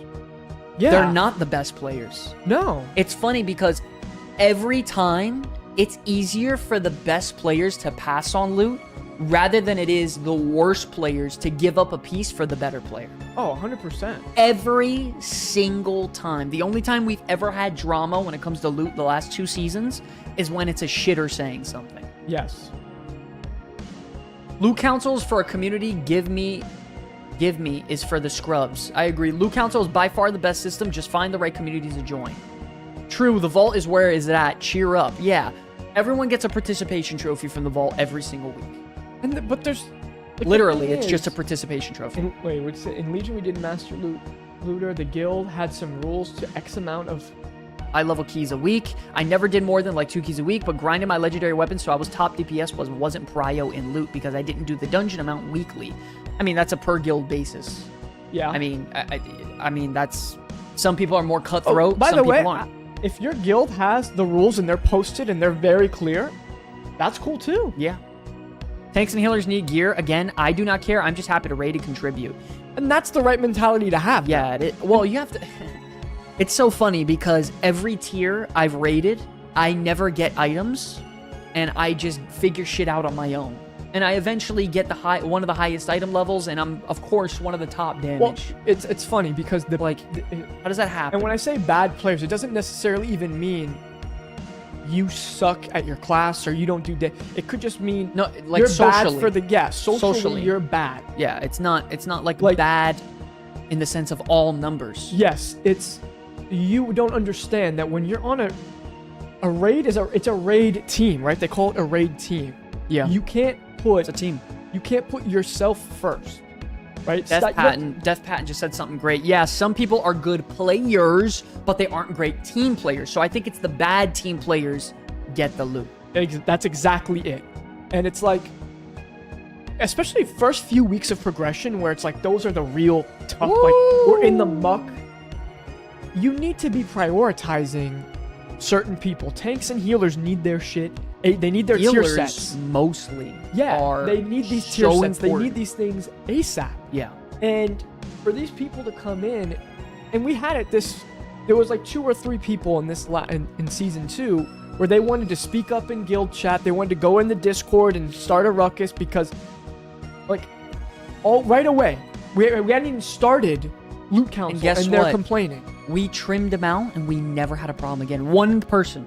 Yeah. They're not the best players. No. It's funny because every time it's easier for the best players to pass on loot rather than it is the worst players to give up a piece for the better player. Oh, 100%. Every single time. The only time we've ever had drama when it comes to loot the last 2 seasons is when it's a shitter saying something. Yes. Loot councils for a community, give me is for the scrubs. I agree. Loot council is by far the best system. Just find the right community to join. True, the vault is where is it at. Cheer up. Yeah. Everyone gets a participation trophy from the vault every single week. But there's... Like, literally, it's just a participation trophy. In Legion we did Master Looter. The guild had some rules to X amount of... I level keys a week. I never did more than like 2 keys a week, but grinded my legendary weapons so I was top DPS wasn't prio in loot because I didn't do the dungeon amount weekly. I mean, that's a per guild basis. Yeah. I mean, that's... Some people are more cutthroat, by some the way, people aren't. If your guild has the rules and they're posted and they're very clear, that's cool too. Yeah. Tanks and healers need gear. Again, I do not care. I'm just happy to raid and contribute. And that's the right mentality to have. Yeah, well, you have to... It's so funny because every tier I've raided, I never get items, and I just figure shit out on my own. And I eventually get one of the highest item levels, and I'm, of course, one of the top damage. Well, it's funny because how does that happen? And when I say bad players, it doesn't necessarily even mean you suck at your class or you don't do it could just mean like you're socially. Bad for the socially you're bad. Yeah, it's not like bad in the sense of all numbers. Yes, it's you don't understand that when you're on a raid it's a raid team, right? They call it a raid team. Yeah. You can't put it's a team. You can't put yourself first. Right? Death Patent just said something great. Yeah, some people are good players, but they aren't great team players. So I think it's the bad team players get the loot. That's exactly it. And it's like, especially first few weeks of progression where it's like, those are the real tough, like, we're in the muck. You need to be prioritizing certain people. Tanks and healers need their shit. They need their tier sets. Mostly. Yeah, they need these tier sets. They need these things ASAP. Yeah. And for these people to come in, and we had it there was like 2 or 3 people in in season 2 where they wanted to speak up in guild chat. They wanted to go in the Discord and start a ruckus because, like, right away, we hadn't even started loot council, and they're complaining. We trimmed them out, and we never had a problem again. One person.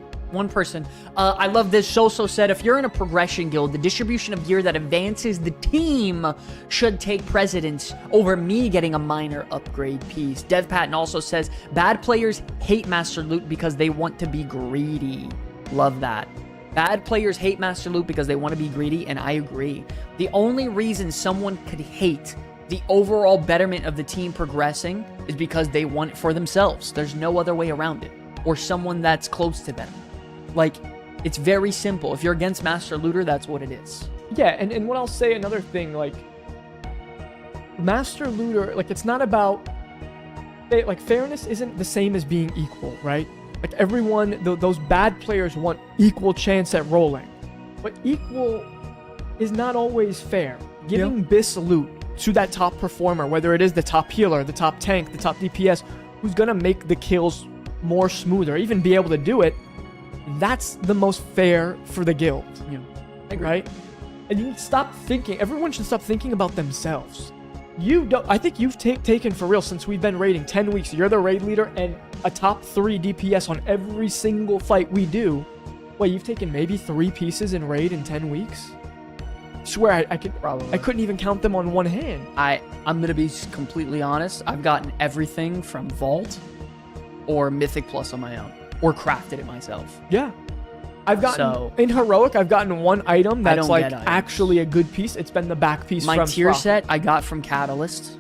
I love this. Soso said, if you're in a progression guild, the distribution of gear that advances the team should take precedence over me getting a minor upgrade piece. Dev Patton also says, bad players hate Master Loot because they want to be greedy. Love that. Bad players hate Master Loot because they want to be greedy, and I agree. The only reason someone could hate the overall betterment of the team progressing is because they want it for themselves. There's no other way around it. Or someone that's close to them. Like, it's very simple. If you're against Master Looter, that's what it is. Yeah, and what I'll say, another thing, like, Master Looter, like, it's not about, like, fairness isn't the same as being equal, right? Like, everyone, those bad players want equal chance at rolling. But equal is not always fair. Giving this loot to that top performer, whether it is the top healer, the top tank, the top DPS, who's gonna make the kills more smoother, even be able to do it, that's the most fair for the guild. Yeah, I agree. Right? And you stop thinking, everyone should stop thinking about themselves. I think you've taken for real, since we've been raiding 10 weeks, you're the raid leader and a top 3 DPS on every single fight we do. Wait, you've taken maybe 3 pieces in raid in 10 weeks? I swear, I couldn't even count them on one hand. I'm gonna be completely honest. I've gotten everything from Vault or Mythic Plus on my own. Or crafted it myself. Yeah. I've gotten, in Heroic, I've gotten one item that's like actually a good piece. It's been the back piece from my tier set I got from Catalyst.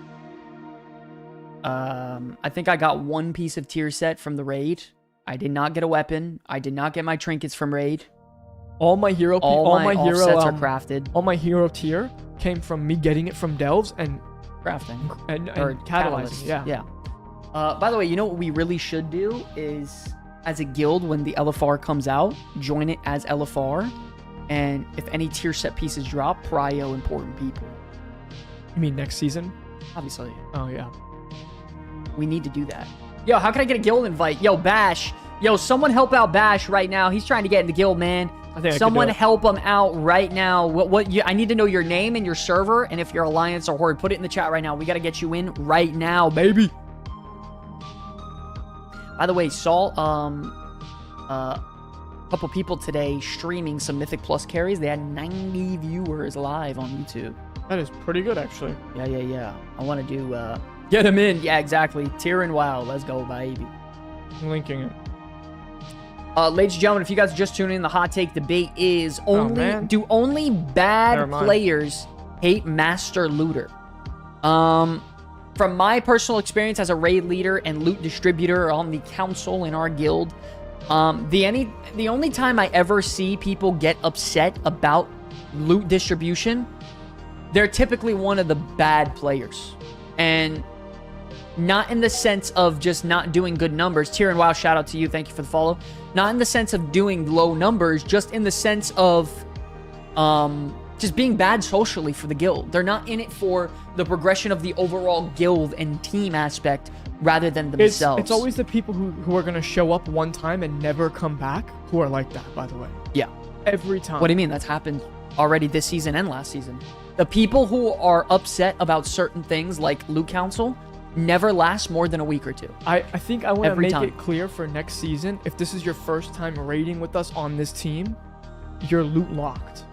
I think I got 1 piece of tier set from the raid. I did not get a weapon. I did not get my trinkets from raid. All my hero sets are crafted. All my hero tier came from me getting it from Delves and crafting and catalyzing. Yeah. By the way, you know what we really should do is, as a guild, when the LFR comes out, join it as LFR. And if any tier set pieces drop, prio important people. You mean next season? Obviously. Oh, yeah. We need to do that. Yo, how can I get a guild invite? Yo, Bash. Yo, someone help out Bash right now. He's trying to get in the guild, man. Someone help him out right now. I need to know your name and your server, and if you're Alliance or Horde, put it in the chat right now. We got to get you in right now, baby. By the way, saw a couple people today streaming some Mythic Plus carries. They had 90 viewers live on YouTube. That is pretty good, actually. Yeah. I want to do get them in. Yeah, exactly. Tier and WoW. Let's go, baby. I'm linking it. Ladies and gentlemen, if you guys are just tuning in, the hot take debate is do only bad players hate Master Looter? From my personal experience as a raid leader and loot distributor on the council in our guild, the only time I ever see people get upset about loot distribution, they're typically one of the bad players. And not in the sense of just not doing good numbers. Tyrion, wow, shout out to you. Thank you for the follow. Not in the sense of doing low numbers, just in the sense of just being bad socially for the guild. They're not in it for the progression of the overall guild and team aspect rather than themselves. It's always the people who are going to show up one time and never come back who are like that, by the way. Yeah. Every time. What do you mean? That's happened already this season and last season. The people who are upset about certain things like Loot Council never last more than a week or two. I think I want to make it clear for next season, if this is your first time raiding with us on this team, you're loot locked.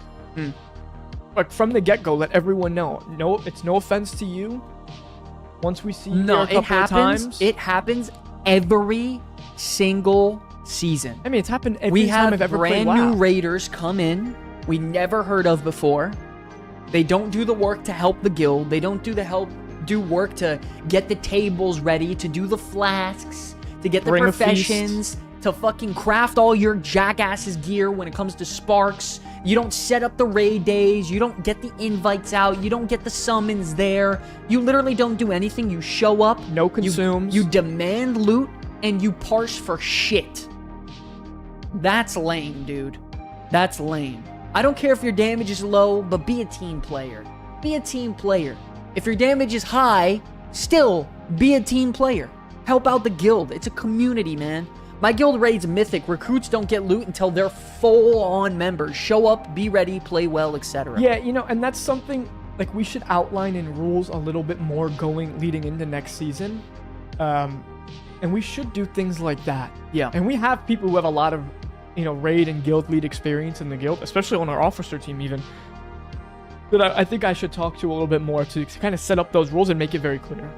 Like from the get-go, let everyone know. No, it's no offense to you. Once we see you a couple of times. It happens every single season. I mean, it's happened every time I've ever played WoW. We have brand new raiders come in we never heard of before. They don't do the work to help the guild. They don't do work to get the tables ready, to do the flasks, to get the professions, to fucking craft all your jackass's gear when it comes to sparks. You don't set up the raid days. You don't get the invites out. You don't get the summons there. You literally don't do anything. You show up. No consumes. You demand loot, and you parse for shit. That's lame, dude. That's lame. I don't care if your damage is low, but be a team player. Be a team player. If your damage is high, still be a team player. Help out the guild. It's a community, man. My guild raids Mythic. Recruits don't get loot until they're full-on members. Show up, be ready, play well, etc. Yeah, you know, and that's something like we should outline in rules a little bit more leading into next season. And we should do things like that. Yeah. And we have people who have a lot of, you know, raid and guild lead experience in the guild, especially on our officer team even, that I think I should talk to a little bit more to kind of set up those rules and make it very clear.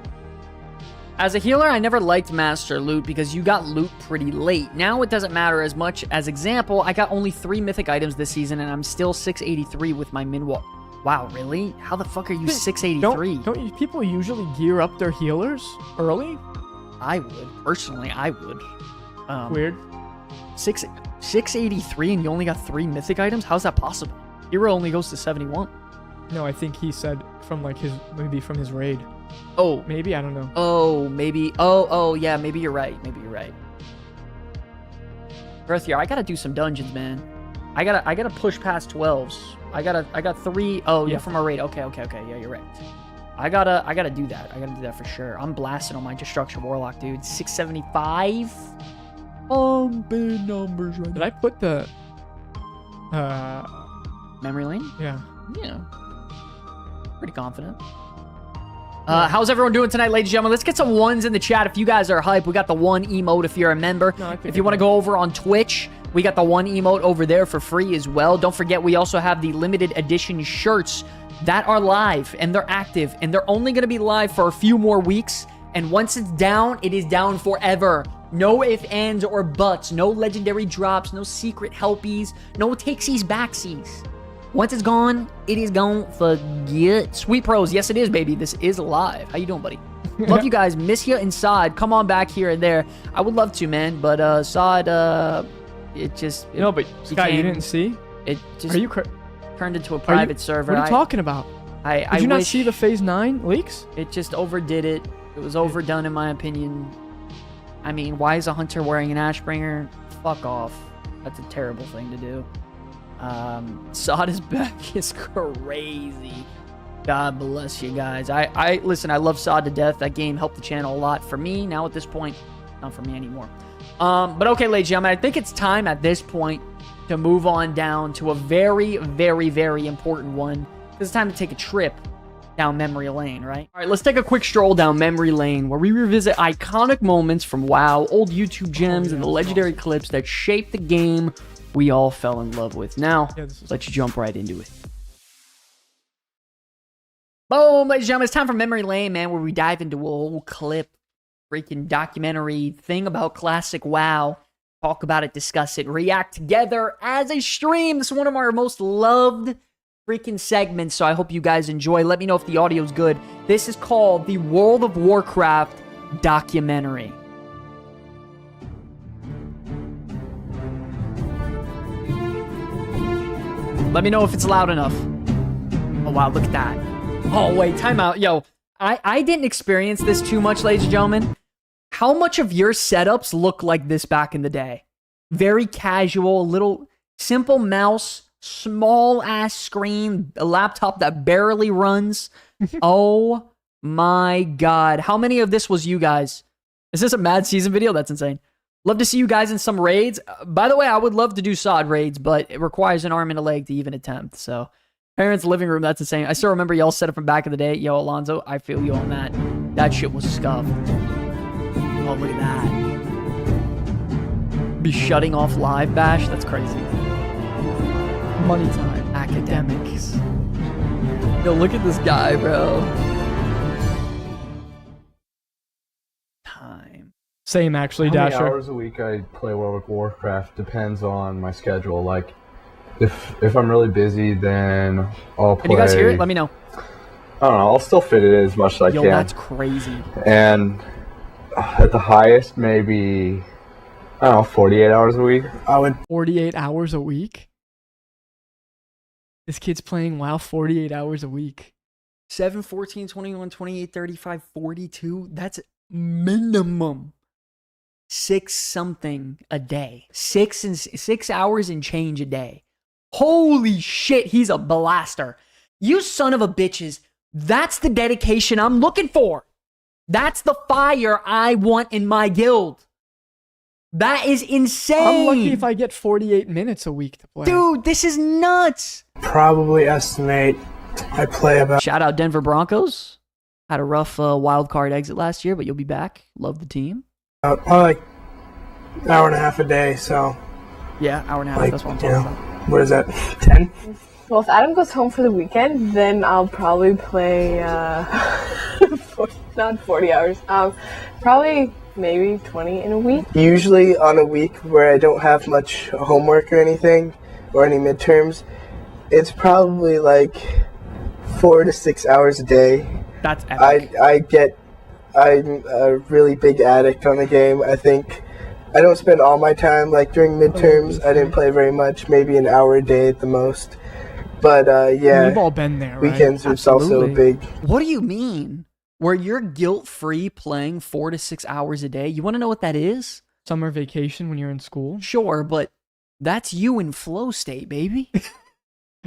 As a healer, I never liked Master Loot because you got loot pretty late. Now it doesn't matter as much. As example, I got only 3 mythic items this season and I'm still 683 with my min-wall. Wow, really? How the fuck are you 683? Don't people usually gear up their healers early? I would. Personally, I would. Weird. 683 and you only got 3 mythic items? How's that possible? Hero only goes to 71. No, I think he said from like maybe from his raid. Oh. Maybe, I don't know. Oh, maybe. Oh, yeah, maybe you're right. Earthier, I gotta do some dungeons, man. I gotta push past 12s. I got 3. Oh, yeah, from a raid. Okay. Yeah, you're right. I gotta do that. I gotta do that for sure. I'm blasting on my Destruction Warlock, dude. 675. Big numbers right now. Did I put the memory lane? Yeah. Pretty confident. How's everyone doing tonight, ladies and gentlemen? Let's get some ones in the chat if you guys are hype. We got the 1 emote if you're a member. If you want to go over on Twitch, we got the 1 emote over there for free as well. Don't forget, we also have the limited edition shirts that are live and they're active and they're only going to be live for a few more weeks. And once it's down, it is down forever. No ifs, ands, or buts. No legendary drops. No secret helpies. No takesies, backsies. Once it's gone, it is gone for good. Sweet Pros, yes it is, baby. This is live. How you doing, buddy? Love you guys. Miss you inside. Come on back here and there. I would love to, man. But Sod, it just... No, but Sky, you didn't see? It just turned into a private server. What are you talking about? Did you not see the Phase 9 leaks? It just overdid it. It was overdone in my opinion. I mean, why is a hunter wearing an Ashbringer? Fuck off. That's a terrible thing to do. Sod is back is crazy. God bless you guys. Listen, I love Sod to death. That game helped the channel a lot for me. Now at this point, not for me anymore. But okay, ladies and gentlemen, I think it's time at this point to move on down to a very, very, very important one. It's time to take a trip down memory lane, right? All right, let's take a quick stroll down memory lane where we revisit iconic moments from WoW, old YouTube gems, and the legendary clips that shaped the game we all fell in love with. Now, let's jump right into it. Boom, ladies and gentlemen, it's time for memory lane, man, where we dive into a whole clip, freaking documentary thing about classic WoW. Talk about it, discuss it, react together as a stream. This is one of our most loved freaking segments, so I hope you guys enjoy. Let me know if the audio's good. This is called the World of Warcraft documentary. Let me know if it's loud enough. Oh wow, look at that. Oh wait, time out. Yo, I didn't experience this too much, ladies and gentlemen. How much of your setups look like this back in the day? Very casual, little simple mouse, small ass screen, a laptop that barely runs. Oh my god. How many of this was you guys? Is this a Mad Season video? That's insane. Love to see you guys in some raids. By the way, I would love to do SOD raids, but it requires an arm and a leg to even attempt. So, parents' living room, that's insane. I still remember y'all set up from back in the day. Yo, Alonzo, I feel you on that. That shit was scuffed. Oh, look at that. Be shutting off live bash? That's crazy. Money time. Academics. Yo, look at this guy, bro. Time. Same, actually, How many Dasher. hours a week I play World of Warcraft depends on my schedule. Like, if I'm really busy, then I'll play. Can you guys hear it? Let me know. I don't know. I'll still fit it in as much as I Yo, can. that's crazy. And at the highest, maybe, I don't know, 48 hours a week. 48 hours a week? This kid's playing WoW 48 hours a week. 7, 14, 21, 28, 35, 42. That's minimum 6 something a day. 6 hours and change a day. Holy shit, he's a blaster. You son of a bitches. That's the dedication I'm looking for. That's the fire I want in my guild. That is insane. I'm lucky if I get 48 minutes a week to play. Dude, this is nuts. Probably estimate I play about... Shout out Denver Broncos. Had a rough wild card exit last year, but you'll be back. Love the team. Probably like an hour and a half a day, so... Yeah, hour and a half. Like, That's what I'm talking about. What is that, 10? Well, if Adam goes home for the weekend, then I'll probably play, not 40 hours, probably maybe 20 in a week. Usually on a week where I don't have much homework or anything, or any midterms, it's probably like 4 to 6 hours a day. That's epic. I'm a really big addict on the game. I think I don't spend all my time, like during midterms, I didn't play very much, maybe an hour a day at the most. But yeah, we've all been there, right? weekends is also big. What do you mean? Where you're guilt-free playing 4 to 6 hours a day? You want to know what that is? Summer vacation when you're in school? Sure, but that's you in flow state, baby. That's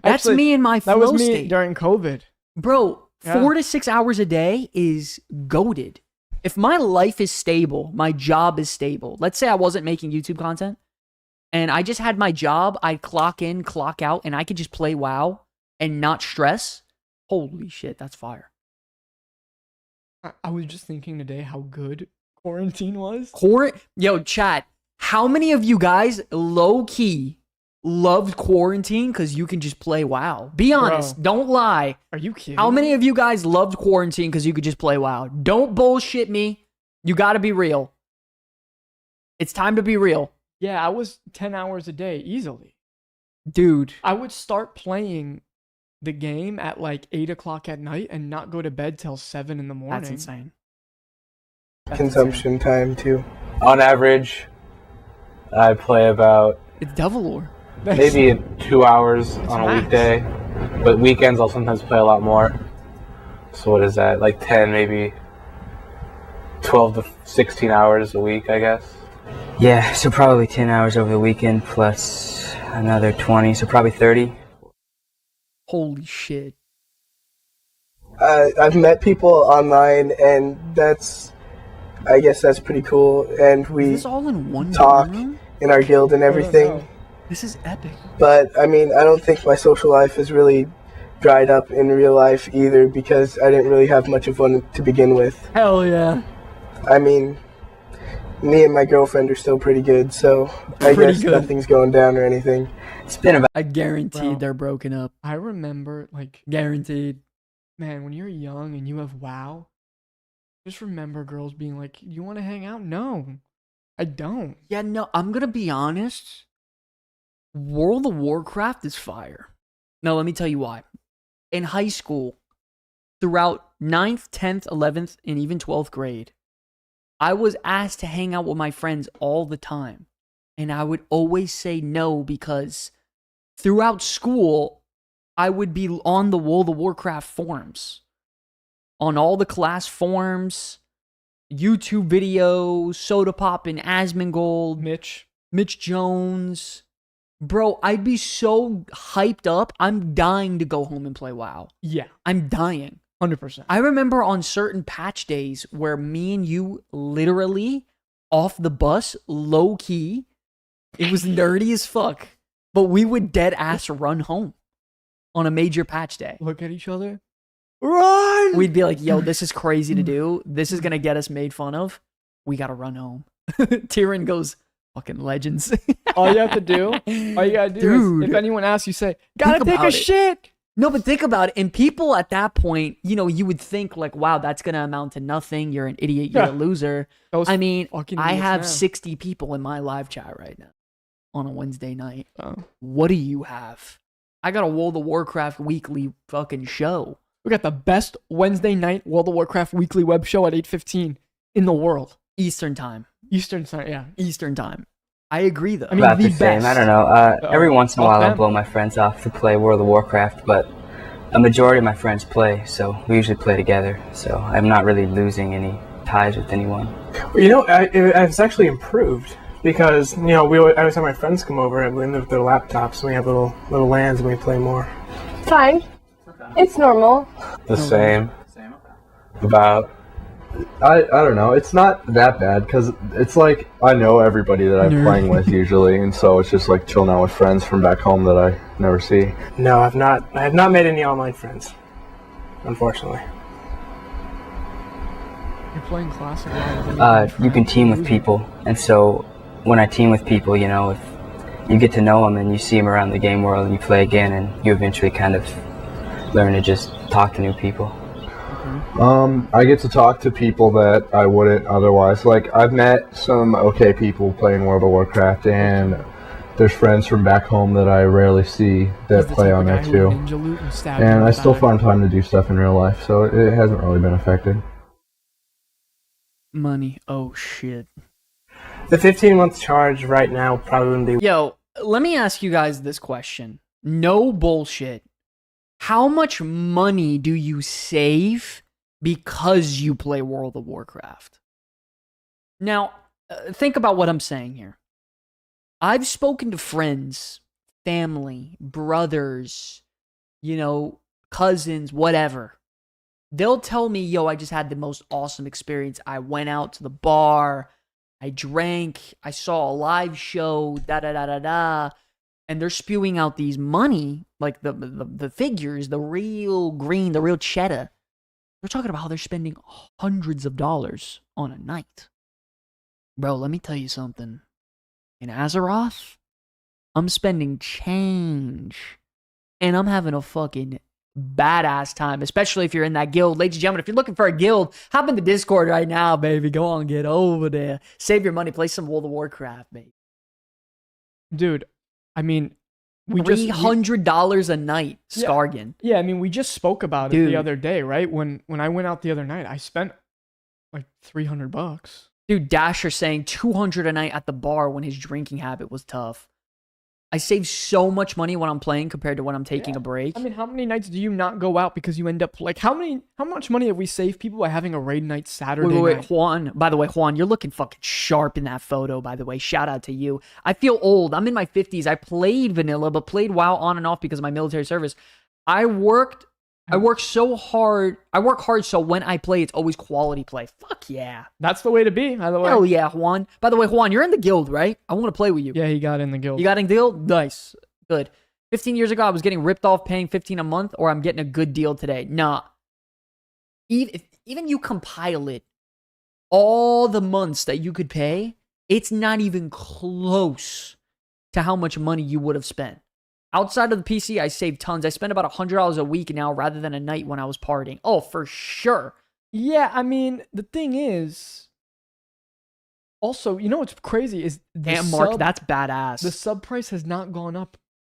Actually, me in my flow That was me state. during COVID. Bro, Yeah. 4 to 6 hours a day is goated. If my life is stable, my job is stable. Let's say I wasn't making YouTube content and I just had my job, I'd clock in, clock out, and I could just play WoW and not stress. Holy shit, that's fire. I was just thinking today how good quarantine was. Yo, chat, how many of you guys low-key loved quarantine because you can just play WoW? Be honest. Don't lie. Are you kidding? How many of you guys loved quarantine because you could just play WoW? Don't bullshit me. You gotta be real. It's time to be real. Yeah, I was 10 hours a day, easily. Dude. I would start playing the game at like 8 o'clock at night and not go to bed till 7 in the morning. That's insane. Consumption time too. On average, I play about It's devil lore. maybe 2 hours on a max. weekday. But weekends I'll sometimes play a lot more. So what is that? Like 10 maybe. 12 to 16 hours a week, I guess. Yeah, so probably 10 hours over the weekend plus another 20, so probably 30. Holy shit. I've met people online, and I guess that's pretty cool. And we Is this all in one talk room? in our guild and everything. This is epic. But I mean, I don't think my social life is really dried up in real life either, because I didn't really have much of one to begin with. Hell yeah. I mean, me and my girlfriend are still pretty good, so I Pretty guess good. nothing's going down or anything. It's been about I guaranteed Bro. they're broken up. I remember, like, Guaranteed. man, when you're young and you have WoW, just remember girls being like, "You want to hang out?" No, I don't. Yeah, no, I'm gonna be honest. World of Warcraft is fire. Now, let me tell you why. In high school, throughout 9th, 10th, 11th, and even 12th grade, I was asked to hang out with my friends all the time. And I would always say no, because throughout school, I would be on the World of Warcraft forums. On all the class forums, YouTube videos, Soda Pop and Asmongold, Mitch Jones. Bro, I'd be so hyped up. I'm dying to go home and play WoW. Yeah, I'm dying. 100%. I remember on certain patch days where me and you literally off the bus, low key, it was nerdy as fuck, but we would dead ass run home on a major patch day. Look at each other. Run! We'd be like, yo, this is crazy to do. This is going to get us made fun of. We got to run home. Tyrion goes, fucking legends. All you have to do, all you gotta do Dude. is, if anyone asks you, say, "Gotta Think take a about it. shit." No, but think about it. And people at that point, you know, you would think like, wow, that's going to amount to nothing. You're an idiot. You're Yeah. a loser. Those I mean, fucking I idiots have now. 60 people in my live chat right now on a Wednesday night. Oh. What do you have? I got a World of Warcraft weekly fucking show. We got the best Wednesday night World of Warcraft weekly web show at 8:15 in the world. Eastern time. Eastern time, yeah. Eastern time. I agree though. I mean, about the the same. best. I don't know. Every once in a Fuck while, I'll them. blow my friends off to play World of Warcraft, but a majority of my friends play, so we usually play together. So I'm not really losing any ties with anyone. Well, you know, it's actually improved because I always have my friends come over and we live with their laptops and we have little LANs and we play more. Fine. It's normal. The same. About, I don't know. It's not that bad because it's like I know everybody that I'm playing with usually, and so it's just like chilling out with friends from back home that I never see. No, I have not made any online friends, unfortunately. You're playing classic WoW. You can team with people, and so when I team with people, you know, if you get to know them and you see them around the game world and you play again, and you eventually kind of learn to just talk to new people. I get to talk to people that I wouldn't otherwise. Like, I've met some okay people playing World of Warcraft, and there's friends from back home that I rarely see that play on there too. And I still find time to do stuff in real life, so it hasn't really been affected. Money. Oh shit. The 15-month charge right now probably wouldn't be. Yo, let me ask you guys this question. No bullshit. How much money do you save because you play World of Warcraft? Now, think about what I'm saying here. I've spoken to friends, family, brothers, you know, cousins, whatever. They'll tell me, yo, I just had the most awesome experience. I went out to the bar, I drank, I saw a live show, da-da-da-da-da. And they're spewing out these money, like the figures, the real green, the real cheddar. They're talking about how they're spending hundreds of dollars on a night. Bro, let me tell you something. In Azeroth, I'm spending change. And I'm having a fucking badass time, especially if you're in that guild. Ladies and gentlemen, if you're looking for a guild, hop in the Discord right now, baby. Go on, get over there. Save your money, play some World of Warcraft, baby. Dude, I mean, $300 a night, Yeah. Skargan. Yeah, I mean, we just spoke about it Dude. the other day, right? When I went out the other night, I spent like $300. Dude, Dasher saying $200 a night at the bar when his drinking habit was tough. I save so much money when I'm playing compared to when I'm taking a break. I mean, how many nights do you not go out because you end up like how much money have we saved people by having a raid night Saturday Wait, night? Juan. By the way, Juan, you're looking fucking sharp in that photo, by the way. Shout out to you. I feel old. I'm in my 50s. I played vanilla, but played WoW on and off because of my military service. I work so hard. I work hard so when I play, it's always quality play. Fuck yeah. That's the way to be, by the way. Hell yeah, Juan. By the way, Juan, you're in the guild, right? I want to play with you. Yeah, he got in the guild. You got in the guild? Nice. Good. 15 years ago, I was getting ripped off paying $15 a month, or I'm getting a good deal today. Nah. Even you compile it, all the months that you could pay, it's not even close to how much money you would have spent. Outside of the PC, I saved tons. I spend about $100 a week now rather than a night when I was partying. Oh, for sure. Yeah, I mean, the thing is, also, you know what's crazy is Mark, that's badass. The sub price has not gone up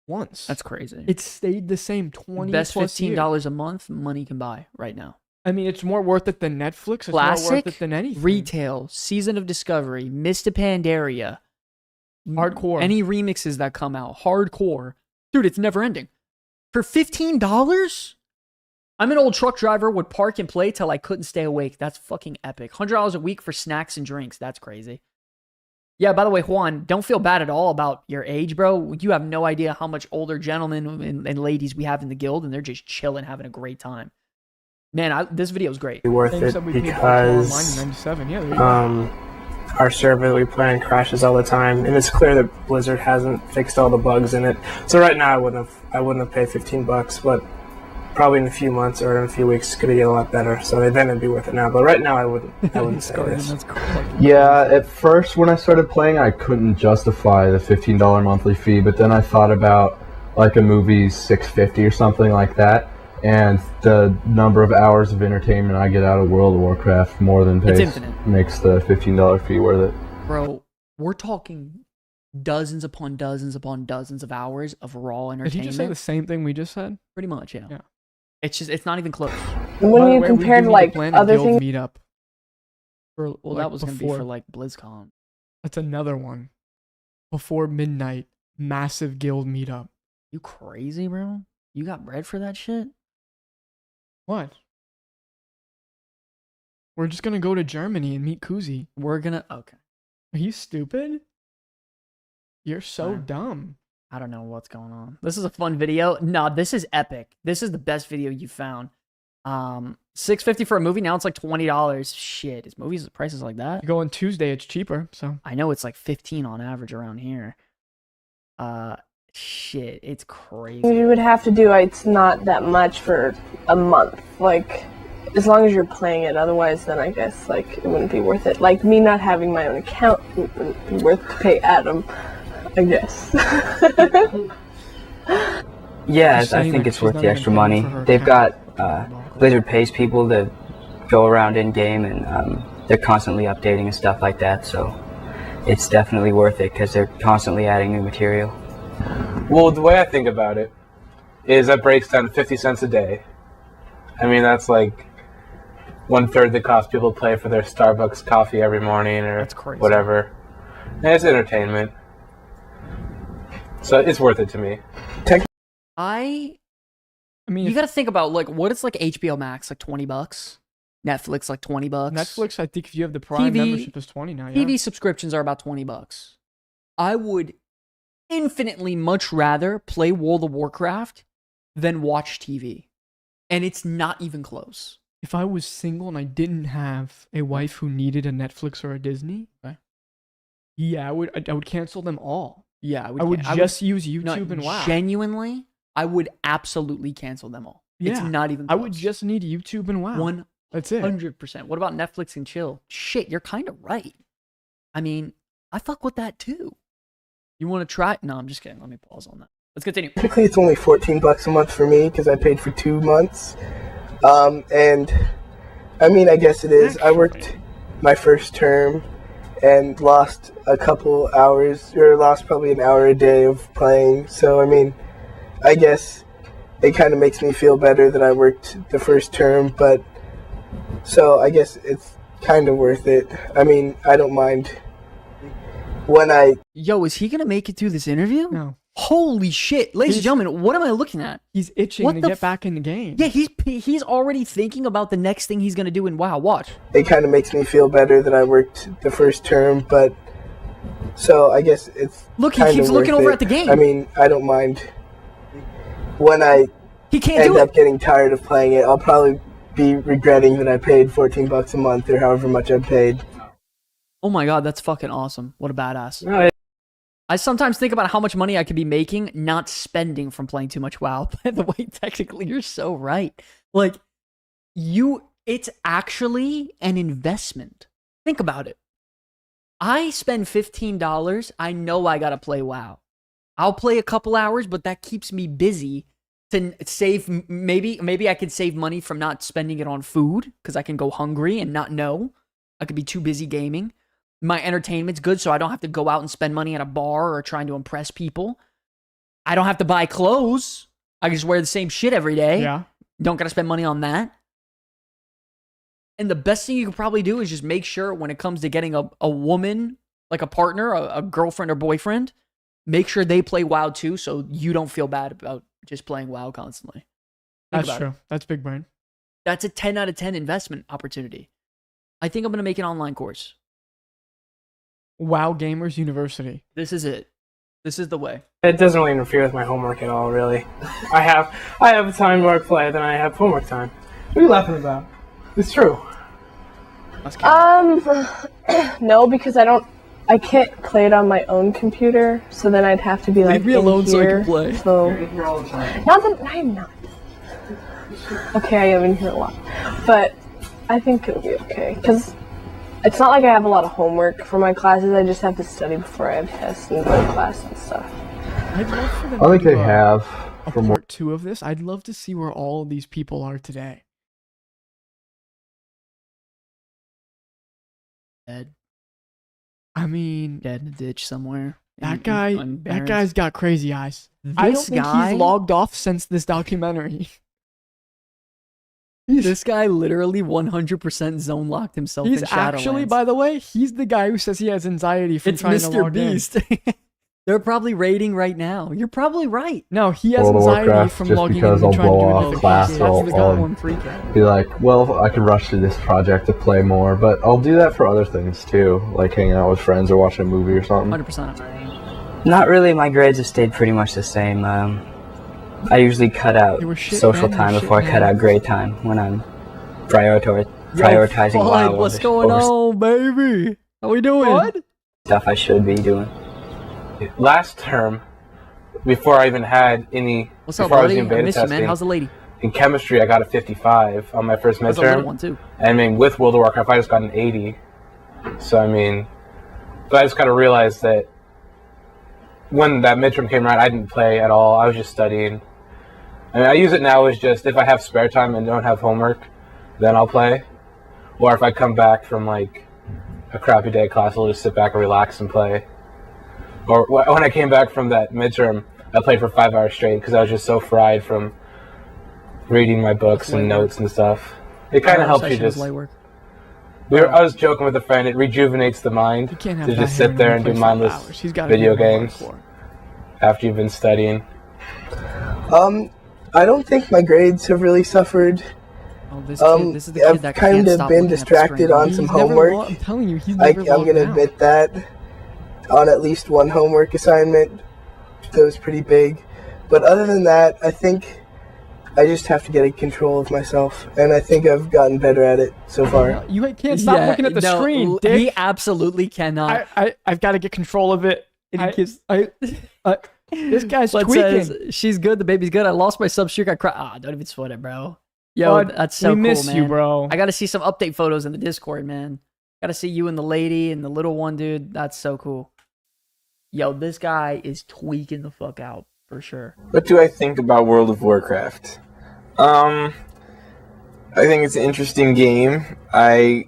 once. That's crazy. It stayed the same 20 Best plus $15 years. a month money can buy right now. I mean, it's more worth it than Netflix. It's Classic, more worth it than anything. Retail, Season of Discovery, Mr. Pandaria. Hardcore. Any remixes that come out. Hardcore. Dude, it's never ending. For $15? I'm an old truck driver, would park and play till I couldn't stay awake. That's fucking epic. $100 a week for snacks and drinks. That's crazy. Yeah, by the way, Juan, don't feel bad at all about your age, bro. You have no idea how much older gentlemen and ladies we have in the guild, and they're just chilling, having a great time. Man, this video is great. Worth Thanks it that we paid because online in 97. Yeah, there you go. our server that we play on crashes all the time, and it's clear that Blizzard hasn't fixed all the bugs in it. So right now I wouldn't have paid $15, but probably in a few months or in a few weeks it's gonna get a lot better. So then it'd be worth it now. But right now I wouldn't say this. That's cool. Yeah, at first when I started playing, I couldn't justify the $15 monthly fee, but then I thought about like a movie's $6.50 or something like that, and the number of hours of entertainment I get out of World of Warcraft more than makes the $15 fee worth it. Bro, we're talking dozens upon dozens upon dozens of hours of raw entertainment. Did he just say the same thing we just said? Pretty much, yeah. It's not even close. When you compared like other things, meetup. Well, like that was going to be before. for like BlizzCon. That's another one. Before midnight, massive guild meetup. You crazy, bro? You got bread for that shit? What? We're just gonna go to Germany and meet Kuzi. Okay. Are you stupid? You're so dumb. I don't know what's going on. This is a fun video. No, this is epic. This is the best video you found. $6.50 for a movie. Now it's like $20. Shit, is movies prices like that? You go on Tuesday, it's cheaper. So I know it's like 15 on average around here. Shit, it's crazy. you would have to do it's not that much for a month. Like, as long as you're playing it. Otherwise, then I guess like it wouldn't be worth it. Like me not having my own account wouldn't be worth to pay Adam, I guess. Yeah, She's I saying, think like, it's she's worth not the even extra paying money. for her They've account. got Blizzard pays people to go around in game, and they're constantly updating and stuff like that. So it's definitely worth it because they're constantly adding new material. Well, the way I think about it is that breaks down to 50 cents a day. I mean, that's like 1/3 the cost people pay for their Starbucks coffee every morning or That's crazy. whatever. And it's entertainment. So it's worth it to me. I mean, you got to think about like what it's like HBO Max, like $20. Netflix, like $20. Netflix, I think if you have the Prime membership, is 20 now. Yeah. TV subscriptions are about $20. I would infinitely much rather play World of Warcraft than watch TV. And it's not even close. If I was single and I didn't have a wife who needed a Netflix or a Disney, yeah, I would cancel them all. Yeah, I would just use YouTube and WoW. Genuinely, I would absolutely cancel them all. Yeah, it's not even close. I would just need YouTube and WoW. That's it. 100%. What about Netflix and chill? Shit, you're kind of right. I mean, I fuck with that too. You want to try? No, I'm just kidding. Let me pause on that. Let's continue. Typically, it's only $14 a month for me because I paid for 2 months. And I mean, I guess it is. I worked my first term and lost a couple hours, or lost probably an hour a day of playing. So, I mean, I guess it kind of makes me feel better that I worked the first term, but so I guess it's kind of worth it. I mean, I don't mind when I... Yo, is he going to make it through this interview? No. Holy shit. Ladies and gentlemen, what am I looking at? He's itching to get back in the game. Yeah, he's already thinking about the next thing he's going to do in WoW. Watch. It kind of makes me feel better that I worked the first term, but so I guess it's Look, he keeps looking over at the game. I mean, I don't mind when I end up getting tired of playing it. I'll probably be regretting that I paid $14 a month or however much I paid. Oh my god, that's fucking awesome. What a badass. I sometimes think about how much money I could be making not spending from playing too much WoW. By the way, technically, you're so right. Like, it's actually an investment. Think about it. I spend $15, I know I gotta play WoW. I'll play a couple hours, but that keeps me busy to save, maybe I could save money from not spending it on food, because I can go hungry and not know. I could be too busy gaming. My entertainment's good, so I don't have to go out and spend money at a bar or trying to impress people. I don't have to buy clothes. I can just wear the same shit every day. Yeah. Don't gotta spend money on that. And the best thing you can probably do is just make sure when it comes to getting a woman, like a partner, a girlfriend or boyfriend, make sure they play WoW too, so you don't feel bad about just playing WoW constantly. That's true. That's big brain. That's a 10 out of 10 investment opportunity. I think I'm going to make an online course. WoW Gamers University. This is it. This is the way. It doesn't really interfere with my homework at all, really. I have time where I play, then I have homework time. What are you laughing about? It's true. No, because I can't play it on my own computer, so then I'd have to be like, leave me alone here, so I can play. So, not that I'm not. Okay, I am in here a lot, but I think it'll be okay because it's not like I have a lot of homework for my classes. I just have to study before I have tests and go to class and stuff. I'd love for them I think to do they have a from part 2 of this. I'd love to see where all of these people are today. Dead. I mean, Dead in a ditch somewhere. that guy's got crazy eyes. I don't think guy, he's logged off since this documentary. This guy literally 100% zone locked himself in Shadowlands. He's actually, by the way, he's the guy who says he has anxiety from trying to log in. It's Mr. Beast. They're probably raiding right now. You're probably right. No, he has World of anxiety Warcraft from just logging in because and I'll trying to blow do off anything. class. That's I'll the guy on Freakout. be like, well, I could rush through this project to play more, but I'll do that for other things too, like hanging out with friends or watching a movie or something. 100%. Not really. My grades have stayed pretty much the same. I usually cut out social time before I cut out grade time when I'm prioritizing WoW. What's going on, baby? How we doing? What? Stuff I should be doing. Last term, before I even had any, What's up, before I was buddy? in I beta miss you, testing, man. How's the lady? in chemistry I got a 55 on my first That's a little midterm. one too. And I mean, with World of Warcraft, I just got an 80. So I mean, but I just gotta realize that when that midterm came around, I didn't play at all. I was just studying. I mean, I use it now as just if I have spare time and don't have homework, then I'll play. Or if I come back from like a crappy day of class, I'll just sit back and relax and play. Or when I came back from that midterm, I played for 5 hours straight because I was just so fried from reading my books and notes and stuff. It kind of helps you just. I was joking with a friend. It rejuvenates the mind to just sit there and do mindless video games after you've been studying. I don't think my grades have really suffered. Oh, this is the kid that I've kind of been distracted on some homework. I'm telling you, he's never I'm gonna admit that on at least one homework assignment that was pretty big. But other than that, I think I just have to get in control of myself, and I think I've gotten better at it so far. You can't stop looking at the screen, Dick. He absolutely cannot. I've got to get control of it. This guy's tweaking. Says, she's good, the baby's good. I lost my sub streak. I cried. Don't even sweat it, bro. Yo, that's so cool, man. We miss you, bro. I got to see some update photos in the Discord, man. Got to see you and the lady and the little one, dude. That's so cool. Yo, this guy is tweaking the fuck out, for sure. What do I think about World of Warcraft? I think it's an interesting game. I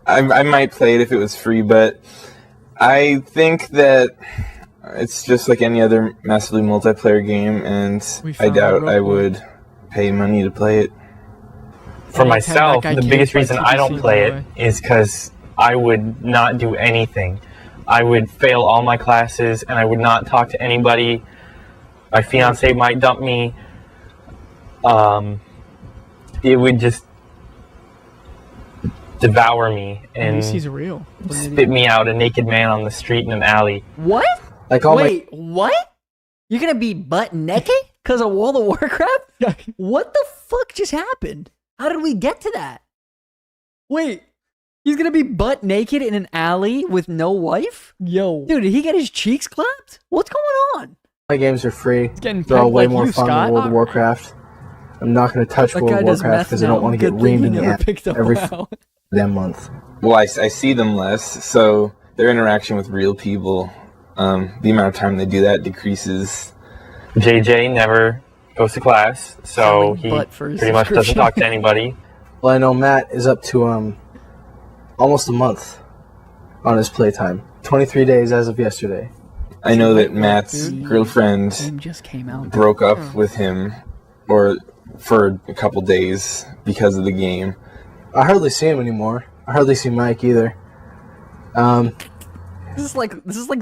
might play it if it was free, but I think that it's just like any other massively multiplayer game, and I doubt I would pay money to play it. For myself, the biggest reason I don't play it is because I would not do anything I would fail all my classes, and I would not talk to anybody. My fiance might dump me. It would just devour me At least and he's real. spit me out a naked man on the street in an alley. What? Like all Wait, what? You're gonna be butt naked because of World of Warcraft? What the fuck just happened? How did we get to that? Wait, he's gonna be butt naked in an alley with no wife? Yo. Dude, did he get his cheeks clapped? What's going on? my games are free. Getting They're all pegged way like more you, fun Scott. than World of Warcraft. I'm not going to touch That World guy of does Warcraft meth because I don't now. want to get Good thing reamed he in the never app picked up every WoW. damn month. Well, I see them less, so their interaction with real people, the amount of time they do that decreases. JJ never goes to class, so Selling he butt for his pretty much doesn't subscription. talk to anybody. Well, I know Matt is up to almost a month on his playtime. 23 days as of yesterday. I know that Matt's Game girlfriend just came out. broke up with him, or for a couple days because of the game. I hardly see him anymore. I hardly see Mike either. This is like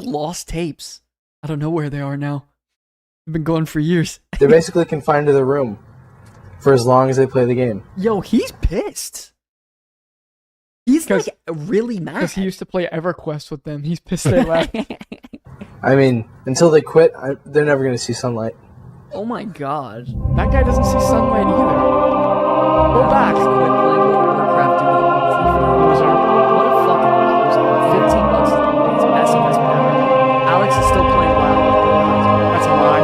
lost tapes. I don't know where they are now. They've been gone for years. They're basically confined to their room for as long as they play the game. Yo, he's pissed. He's like really mad. Because he used to play EverQuest with them. He's pissed they left. I mean, until they quit, they're never going to see sunlight. Oh my god. That guy doesn't see sunlight either. Go back. Loser. What a fucking loser. 15 bucks is the best investment ever. Alex is still playing WoW. That's a lie.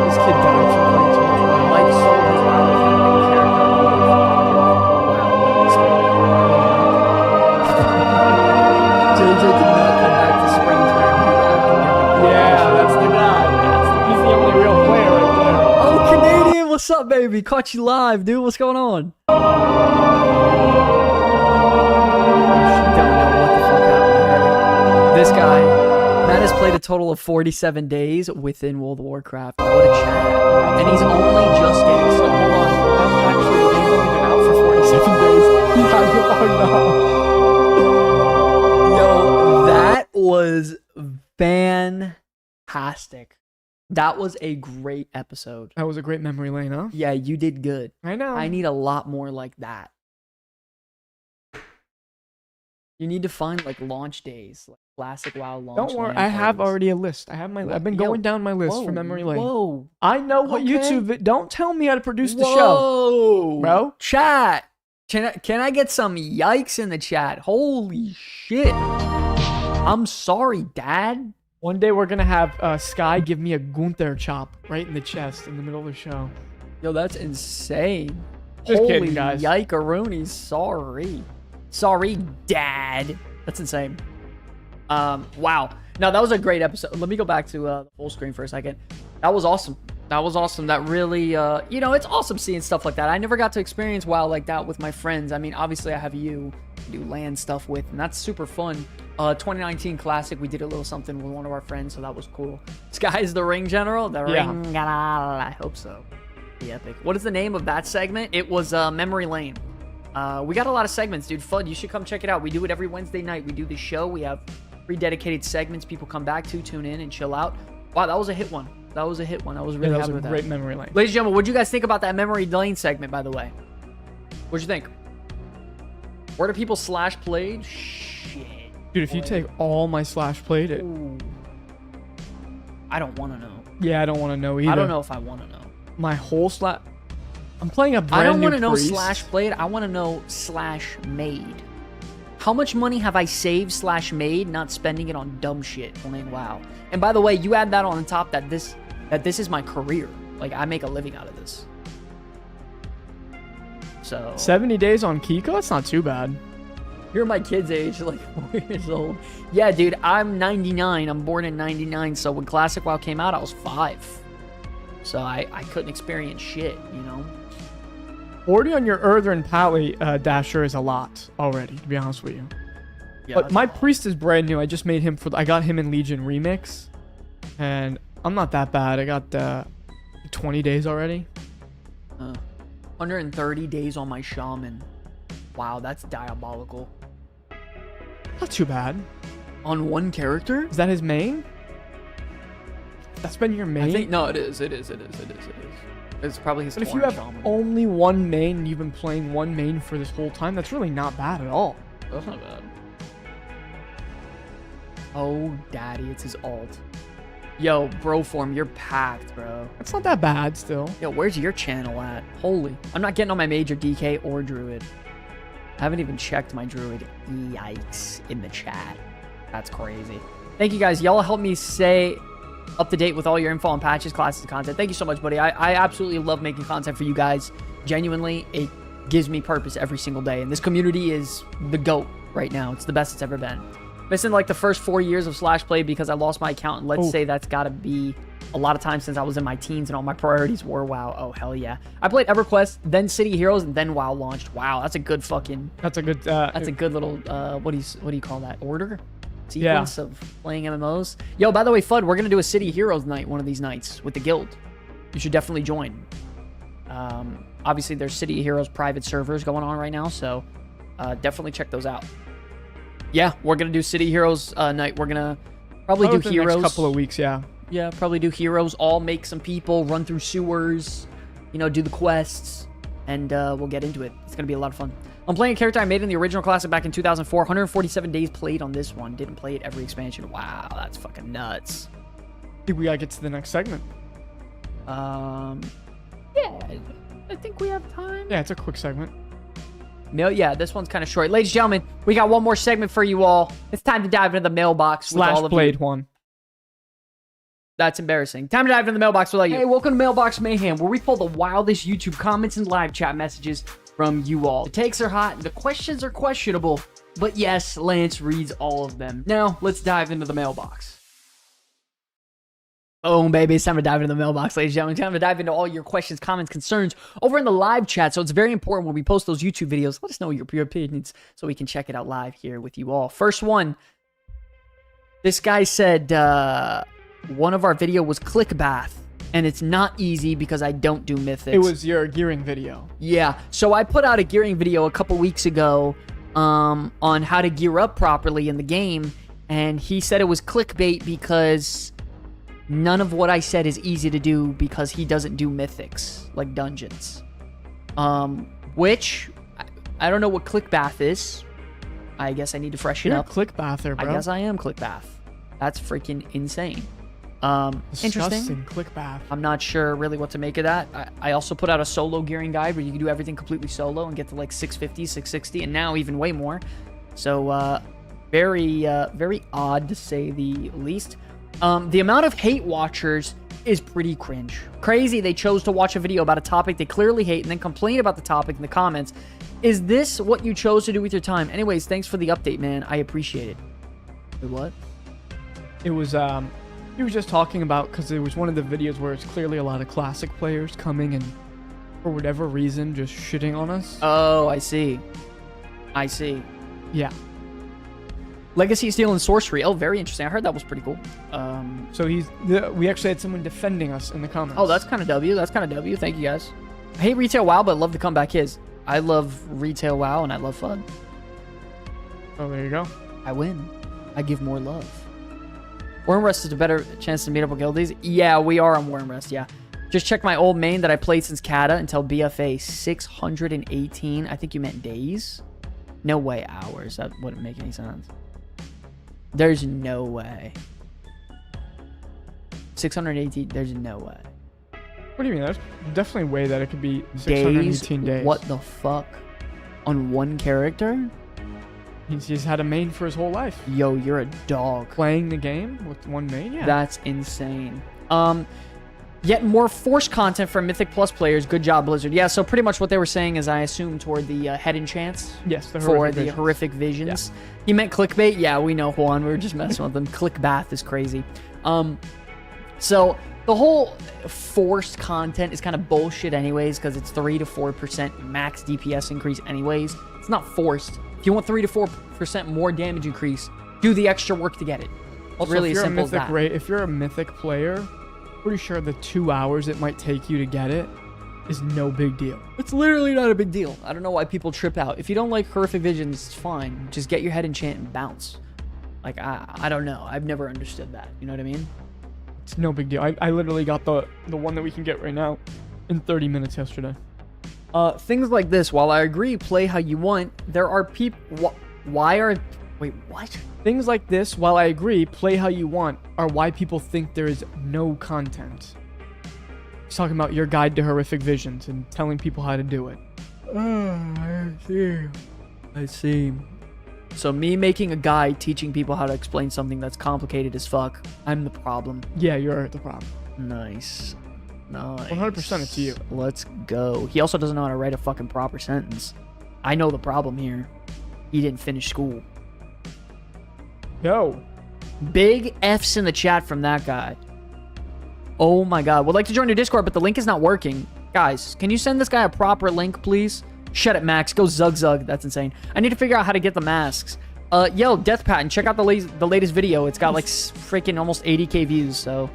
This kid died from playing too much WoW. Mike sold his WoW with him and JJ did not come back to springtime. Yeah, that's the guy. He's the only real player right there. Oh, Canadian, what's up, baby? Caught you live, dude. What's going on? Don't know what the fuck happened there. This guy, Matt has played a total of 47 days within World of Warcraft. What a chat. And he's only just getting started. Actually, the game's only been out for 47 days. Oh Yo, that was fantastic. That was a great episode. no. That was a great memory lane, huh? Yeah, you did good. I know. I need a lot more like that. You need to find like launch days, like classic WoW launch. Don't worry, LAN I have parties. already a list. I've been going down my list for memory lane. Whoa. I know what Okay. YouTube. Don't tell me how to produce the show, Whoa. bro. Chat. Can I get some yikes in the chat? Holy shit. I'm sorry, Dad. One day we're gonna have Sky give me a Gunther chop right in the chest in the middle of the show. Yo, that's insane. Just Holy kidding, guys. yikeroonies. Sorry. Sorry, Dad. That's insane. Wow. No, that was a great episode. Let me go back to the full screen for a second. That was awesome. That was awesome. That really, it's awesome seeing stuff like that. I never got to experience WoW like that with my friends. I mean, obviously I have you to do LAN stuff with, and that's super fun. 2019 Classic, we did a little something with one of our friends, so that was cool. Sky's the Ring General? The Yeah. Ring General. I hope so. Be epic. What is the name of that segment? It was Memory Lane. We got a lot of segments, dude. Fun. You should come check it out. We do it every Wednesday night. We do the show. We have 3 dedicated segments people come back to, tune in, and chill out. Wow, that was a hit one. That was a hit one. I was really that happy was with a great that. memory lane. Ladies and gentlemen, what'd you guys think about that Memory Lane segment, by the way? What'd you think? Where do people slash played? Shit. Dude, if you take all my slash played it, Ooh. I don't want to know. yeah, I don't want to know either. I don't know if I want to know. My whole slash. I'm playing a brand I don't new want to know priest. slash played. I want to know slash made. How much money have I saved slash made not spending it on dumb shit playing WoW? And by the way, you add that on top that this is my career. Like, I make a living out of this. So 70 days on Kiko? That's not too bad. you're my kid's age, like 4 years old. Yeah, dude, I'm 99. I'm born in 99. So when Classic WoW came out, I was 5. So I couldn't experience shit, you know? 40 on your Earthen Pally Dasher is a lot already, to be honest with you. Yeah, But that's my a lot. priest is brand new. I just made him I got him in Legion Remix. And I'm not that bad. I got 20 days already. 130 days on my shaman. Wow, that's diabolical. Not too bad. On one character? Is that his main? That's been your main? I think, no, it is. It's probably his But if you have only one main and you've been playing one main for this whole time, that's really not bad at all. That's not bad. Oh, daddy, it's his alt. Yo, Broform, you're packed, bro. It's not that bad still. Yo, where's your channel at? Holy. I'm not getting on my major DK or Druid. I haven't even checked my Druid. Yikes. In the chat. That's crazy. Thank you, guys. Y'all help me stay up to date with all your info on patches, classes, and content. Thank you so much, buddy. I absolutely love making content for you guys. Genuinely, it gives me purpose every single day. And this community is the GOAT right now. It's the best it's ever been. Missing like the first 4 years of Slash Play because I lost my account. And let's say that's got to be a lot of time since I was in my teens and all my priorities were WoW. Oh, hell yeah. I played EverQuest, then City Heroes, and then WoW launched. Wow, that's a good fucking... That's a good... that's a good little... what do you call that? Order? Sequence of playing MMOs. Yo, by the way, Fudd, we're going to do a City Heroes night one of these nights with the guild. You should definitely join. Obviously, there's City Heroes private servers going on right now, so definitely check those out. Yeah, we're going to do City Heroes night. We're going to probably do Heroes. Next couple of weeks, yeah. Yeah, probably do Heroes, all make some people, run through sewers, you know, do the quests, and we'll get into it. It's going to be a lot of fun. I'm playing a character I made in the original classic back in 2004. 147 days played on this one. Didn't play it every expansion. Wow, that's fucking nuts. I think we gotta get to the next segment. Yeah, I think we have time. Yeah, it's a quick segment. No, yeah, this one's kind of short. Ladies and gentlemen, we got one more segment for you all. It's time to dive into the mailbox with all of played you. one. That's embarrassing. Time to dive into the mailbox with all you. Hey, welcome to Mailbox Mayhem, where we pull the wildest YouTube comments and live chat messages from you all. The takes are hot, and the questions are questionable, but yes, Lance reads all of them. Now, let's dive into the mailbox. Boom, baby. It's time to dive into the mailbox, ladies and gentlemen. Time to dive into all your questions, comments, concerns over in the live chat. So it's very important when we post those YouTube videos, let us know your opinions so we can check it out live here with you all. First one. This guy said one of our video was clickbath. And it's not easy because I don't do mythics. It was your gearing video. Yeah. So I put out a gearing video a couple weeks ago on how to gear up properly in the game. And he said it was clickbait because none of what I said is easy to do because he doesn't do mythics, like dungeons. Which, I don't know what clickbath is. I guess I need to freshen up. Clickbather, bro. I guess I am clickbath. That's freaking insane. Interesting. Clickbath. I'm not sure really what to make of that. I also put out a solo gearing guide where you can do everything completely solo and get to like 650, 660, and now even way more. So, very odd to say the least. The amount of hate watchers is pretty cringe. Crazy they chose to watch a video about a topic they clearly hate and then complain about the topic in the comments. Is this what you chose to do with your time? Anyways, thanks for the update, man. I appreciate it. Wait, what? It was, he was just talking about, because it was one of the videos where it's clearly a lot of classic players coming and, for whatever reason, just shitting on us. Oh, I see. I see. Yeah. Legacy, Steel, and Sorcery. Oh, very interesting. I heard that was pretty cool. So we actually had someone defending us in the comments. Oh, that's kind of W. That's kind of W. Thank you, guys. I hate retail WoW, but love the comeback is. I love retail WoW, and I love fun. Oh, there you go. I win. I give more love. Wormrest is a better chance to meet up with guildies. Yeah, we are on Wormrest, yeah. Just check my old main that I played since Kata until BFA 618. I think you meant days. No way hours. That wouldn't make any sense. There's no way. 618, there's no way. What do you mean? There's definitely a way that it could be 618 days. What the fuck? On one character? He's had a main for his whole life. Yo, you're a dog. Playing the game with one main? Yeah. That's insane. Yet more Force content for Mythic Plus players. Good job, Blizzard. Yeah, so pretty much what they were saying is I assume toward the head enchants. Yes, the horrific visions. Yeah. He meant clickbait? Yeah, we know, Juan. We were just messing with them. Clickbath is crazy. So the whole Force content is kind of bullshit anyways because it's 3 to 4% max DPS increase anyways. It's not forced. If you want 3 to 4% more damage increase, do the extra work to get it. Also, really as simple as that. If you're a Mythic player, pretty sure the 2 hours it might take you to get it is no big deal. It's literally not a big deal. I don't know why people trip out. If you don't like horrific visions, it's fine. Just get your head in chant and bounce. Like, I don't know. I've never understood that. You know what I mean? It's no big deal. I literally got the one that we can get right now in 30 minutes yesterday. Things like this, while I agree, play how you want, there are people... Wait, what? Things like this, while I agree, play how you want, are why people think there is no content. He's talking about your guide to horrific visions and telling people how to do it. I see. So me making a guide teaching people how to explain something that's complicated as fuck, I'm the problem. Yeah, you're the problem. Nice. 100% it's you. Let's go. He also doesn't know how to write a fucking proper sentence. I know the problem here. He didn't finish school. Yo. Big F's in the chat from that guy. Oh my god. Would like to join your Discord, but the link is not working. Guys, can you send this guy a proper link, please? Shut it, Max. Go zug. That's insane. I need to figure out how to get the masks. Yo, Death Patent, check out the latest video. It's got like freaking almost 80k views, so...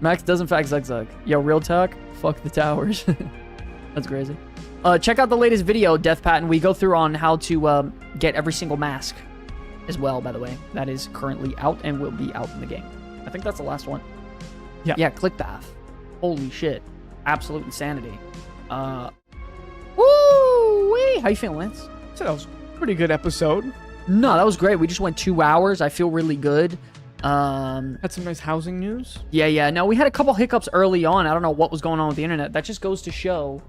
Max does in fact zug. Yo, real talk? Fuck the towers. That's crazy. Check out the latest video, Death Patent. We go through on how to get every single mask as well, by the way. That is currently out and will be out in the game. I think that's the last one. Yeah, click path. Holy shit. Absolute insanity. Woo-wee! How you feeling, Lance? So that was a pretty good episode. No, that was great. We just went 2 hours. I feel really good. Had some nice housing news. Yeah. No, we had a couple hiccups early on. I don't know what was going on with the internet. That just goes to show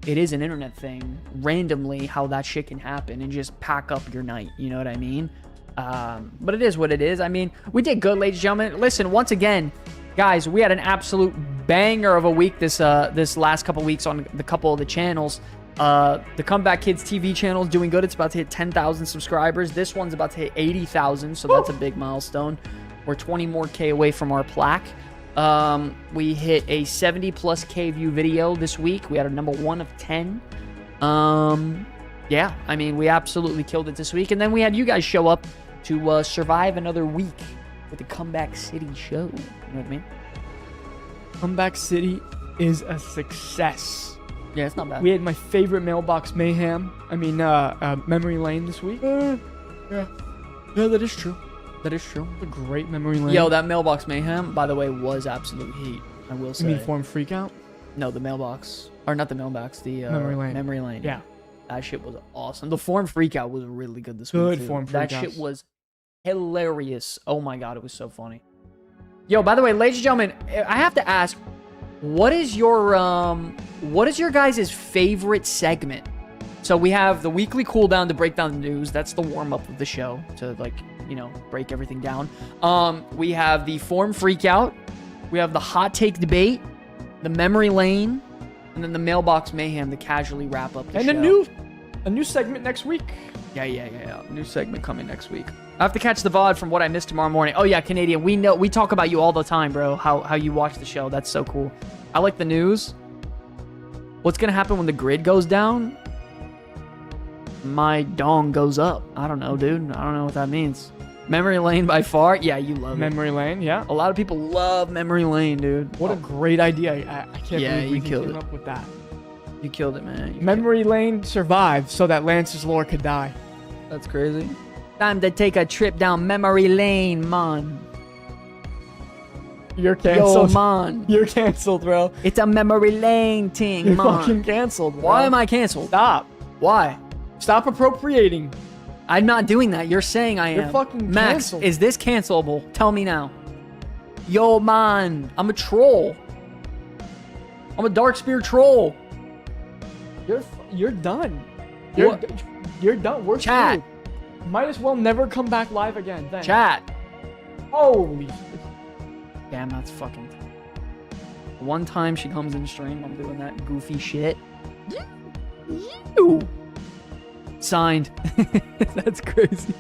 it is an internet thing. Randomly, how that shit can happen and just pack up your night. You know what I mean? But it is what it is. I mean, we did good, ladies and gentlemen. Listen, once again, guys, we had an absolute banger of a week this last couple weeks on the couple of the channels. The Comeback Kids TV channel is doing good. It's about to hit 10,000 subscribers. This one's about to hit 80,000, so that's a big milestone. We're 20 more K away from our plaque. We hit a 70 plus K view video this week. We had a number 1 of 10. Yeah, I mean, we absolutely killed it this week. And then we had you guys show up to survive another week with the Comeback City show. You know what I mean? Comeback City is a success. Yeah, it's not bad. We had my favorite Mailbox Mayhem. I mean, Memory Lane this week. Yeah, that is true. That is true. A great Memory Lane. Yo, that Mailbox Mayhem, by the way, was absolute heat. I will say. You mean Form Freakout? No, the Mailbox. Or not the Mailbox, the Memory Lane. Memory Lane. Yeah. That shit was awesome. The Form Freakout was really good this week. Good Form Freakout. That shit was hilarious. Oh my god, it was so funny. Yo, by the way, ladies and gentlemen, I have to ask, what is your guys' favorite segment? So we have the Weekly Cooldown to break down the news. That's the warm-up of the show to, like, you know, break everything down. We have the Form Freakout. We have the Hot Take Debate, the Memory Lane, and then the Mailbox Mayhem to casually wrap up the show. And a new segment next week. Yeah. New segment coming next week. I have to catch the VOD from what I missed tomorrow morning. Oh yeah, Canadian. We talk about you all the time, bro. How you watch the show. That's so cool. I like the news. What's gonna happen when the grid goes down? My dong goes up. I don't know, dude. I don't know what that means. Memory Lane by far. Yeah, you love it. Memory Lane, yeah. A lot of people love Memory Lane, dude. What a great idea. I can't believe we killed came it. up with that. You killed it, man. Memory Lane survived so that Lance's lore could die. That's crazy. Time to take a trip down Memory Lane, man. You're canceled. Yo, man. You're canceled, bro. It's a Memory Lane thing, You're man. fucking canceled, bro. Why am I canceled? Stop. Why? Stop appropriating. I'm not doing that. You're saying I am. You're fucking Max, canceled. is this cancelable? Tell me now. Yo, man. I'm a troll. I'm a Darkspear troll. You're done. What? You're done. We're Chat. screwed. Might as well never come back live again. Thanks. Chat. Holy. Damn, that's fucking... One time she comes in stream, I'm doing that goofy shit. You. Signed. That's crazy.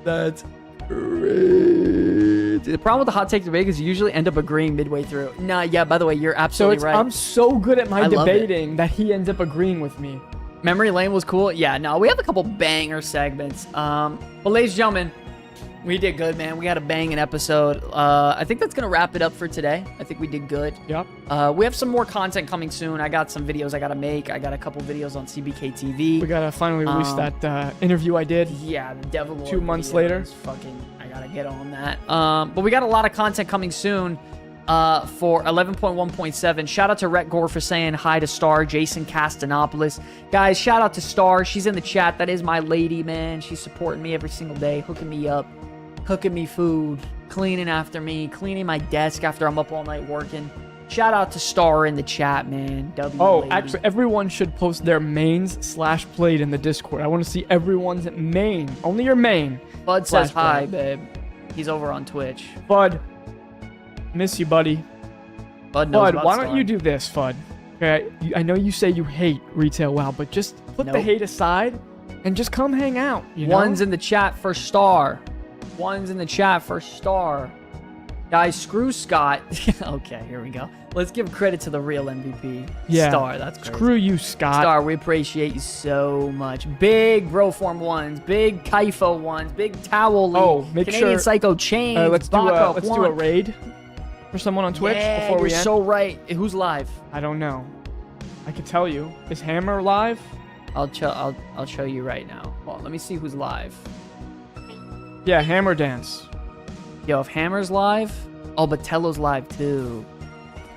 That's crazy. The problem with the hot take debate is you usually end up agreeing midway through. Nah, yeah, by the way, you're absolutely right. I'm so good at my I love debating that he ends up agreeing with me. Memory Lane was cool. Yeah, no, we have a couple banger segments. But ladies and gentlemen, We did good, man. We had a banging episode. I think that's going to wrap it up for today. I think we did good. Yep. We have some more content coming soon. I got some videos I got to make. I got a couple videos on CBK TV. We gotta finally release that interview I did. Yeah, the Devil Lord 2 months videos. later. Fucking, I got to get on that. But we got a lot of content coming soon. For 11.1.7. Shout out to Rhett Gore for saying hi to Star, Jason Castanopoulos. Guys, shout out to Star. She's in the chat. That is my lady, man. She's supporting me every single day, hooking me up, cooking me food, cleaning after me, cleaning my desk after I'm up all night working. Shout out to Star in the chat, man. Oh, actually, everyone should post their mains/played in the Discord. I want to see everyone's main. Only your main. Bud says hi, played. babe. He's over on Twitch. Bud, miss you, buddy. Bud knows about why don't Star. you do this, Fud? Okay, I know you say you hate Retail WoW, but just put the Nope. hate aside and just come hang out. You know? One's in the chat for Star. One's in the chat for Star. Guys, screw Scott. Okay, here we go. Let's give credit to the real MVP. Yeah. Star, that's crazy. Screw you, Scott. Star, we appreciate you so much. Big Broform ones, big Kaifo ones, big Towel League, Oh, make Canadian sure- Psycho Chains, let's do Baka, a raid for someone on Twitch yeah, before we you're end. so right. Who's live? I don't know. I can tell you. Is Hammer live? I'll show you right now. Well, let me see who's live. Yeah, Hammer Dance. Yo, if Hammer's live, oh, but Tello's live too.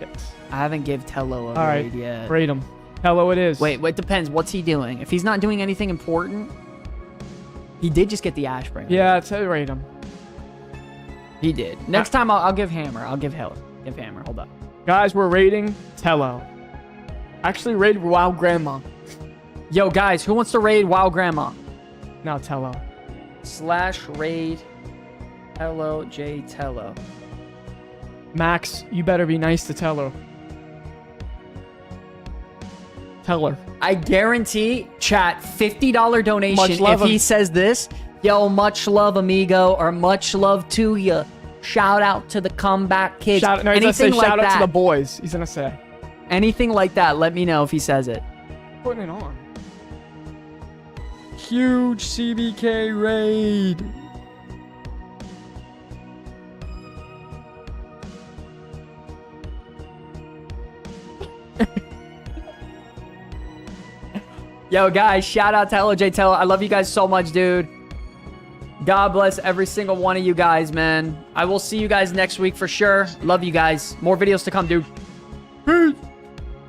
Yes. I haven't give Tello a All right, raid yet. raid him. Hello, it is. Wait, it depends. What's he doing? If he's not doing anything important, he did just get the Ashbringer. Yeah, raid him. He did. Next time I'll give Hammer. I'll give Hammer. Hold up. Guys, we're raiding Tello. Actually, raid WoW Grandma. Yo, guys, who wants to raid WoW Grandma? Now Tello. /raid Tello J Tello. Max, you better be nice to Tello. Tell her. I guarantee, chat, $50 donation Much love if he him. says this. Yo, much love, amigo, or much love to you. Shout out to the comeback kids. He's gonna say Anything like shout out that. to the boys. He's gonna say. Anything like that, let me know if he says it. Putting it on. Huge CBK raid. Yo, guys, shout out to LJ Tello. I love you guys so much, dude. God bless every single one of you guys, man. I will see you guys next week for sure. Love you guys. More videos to come, dude. Peace.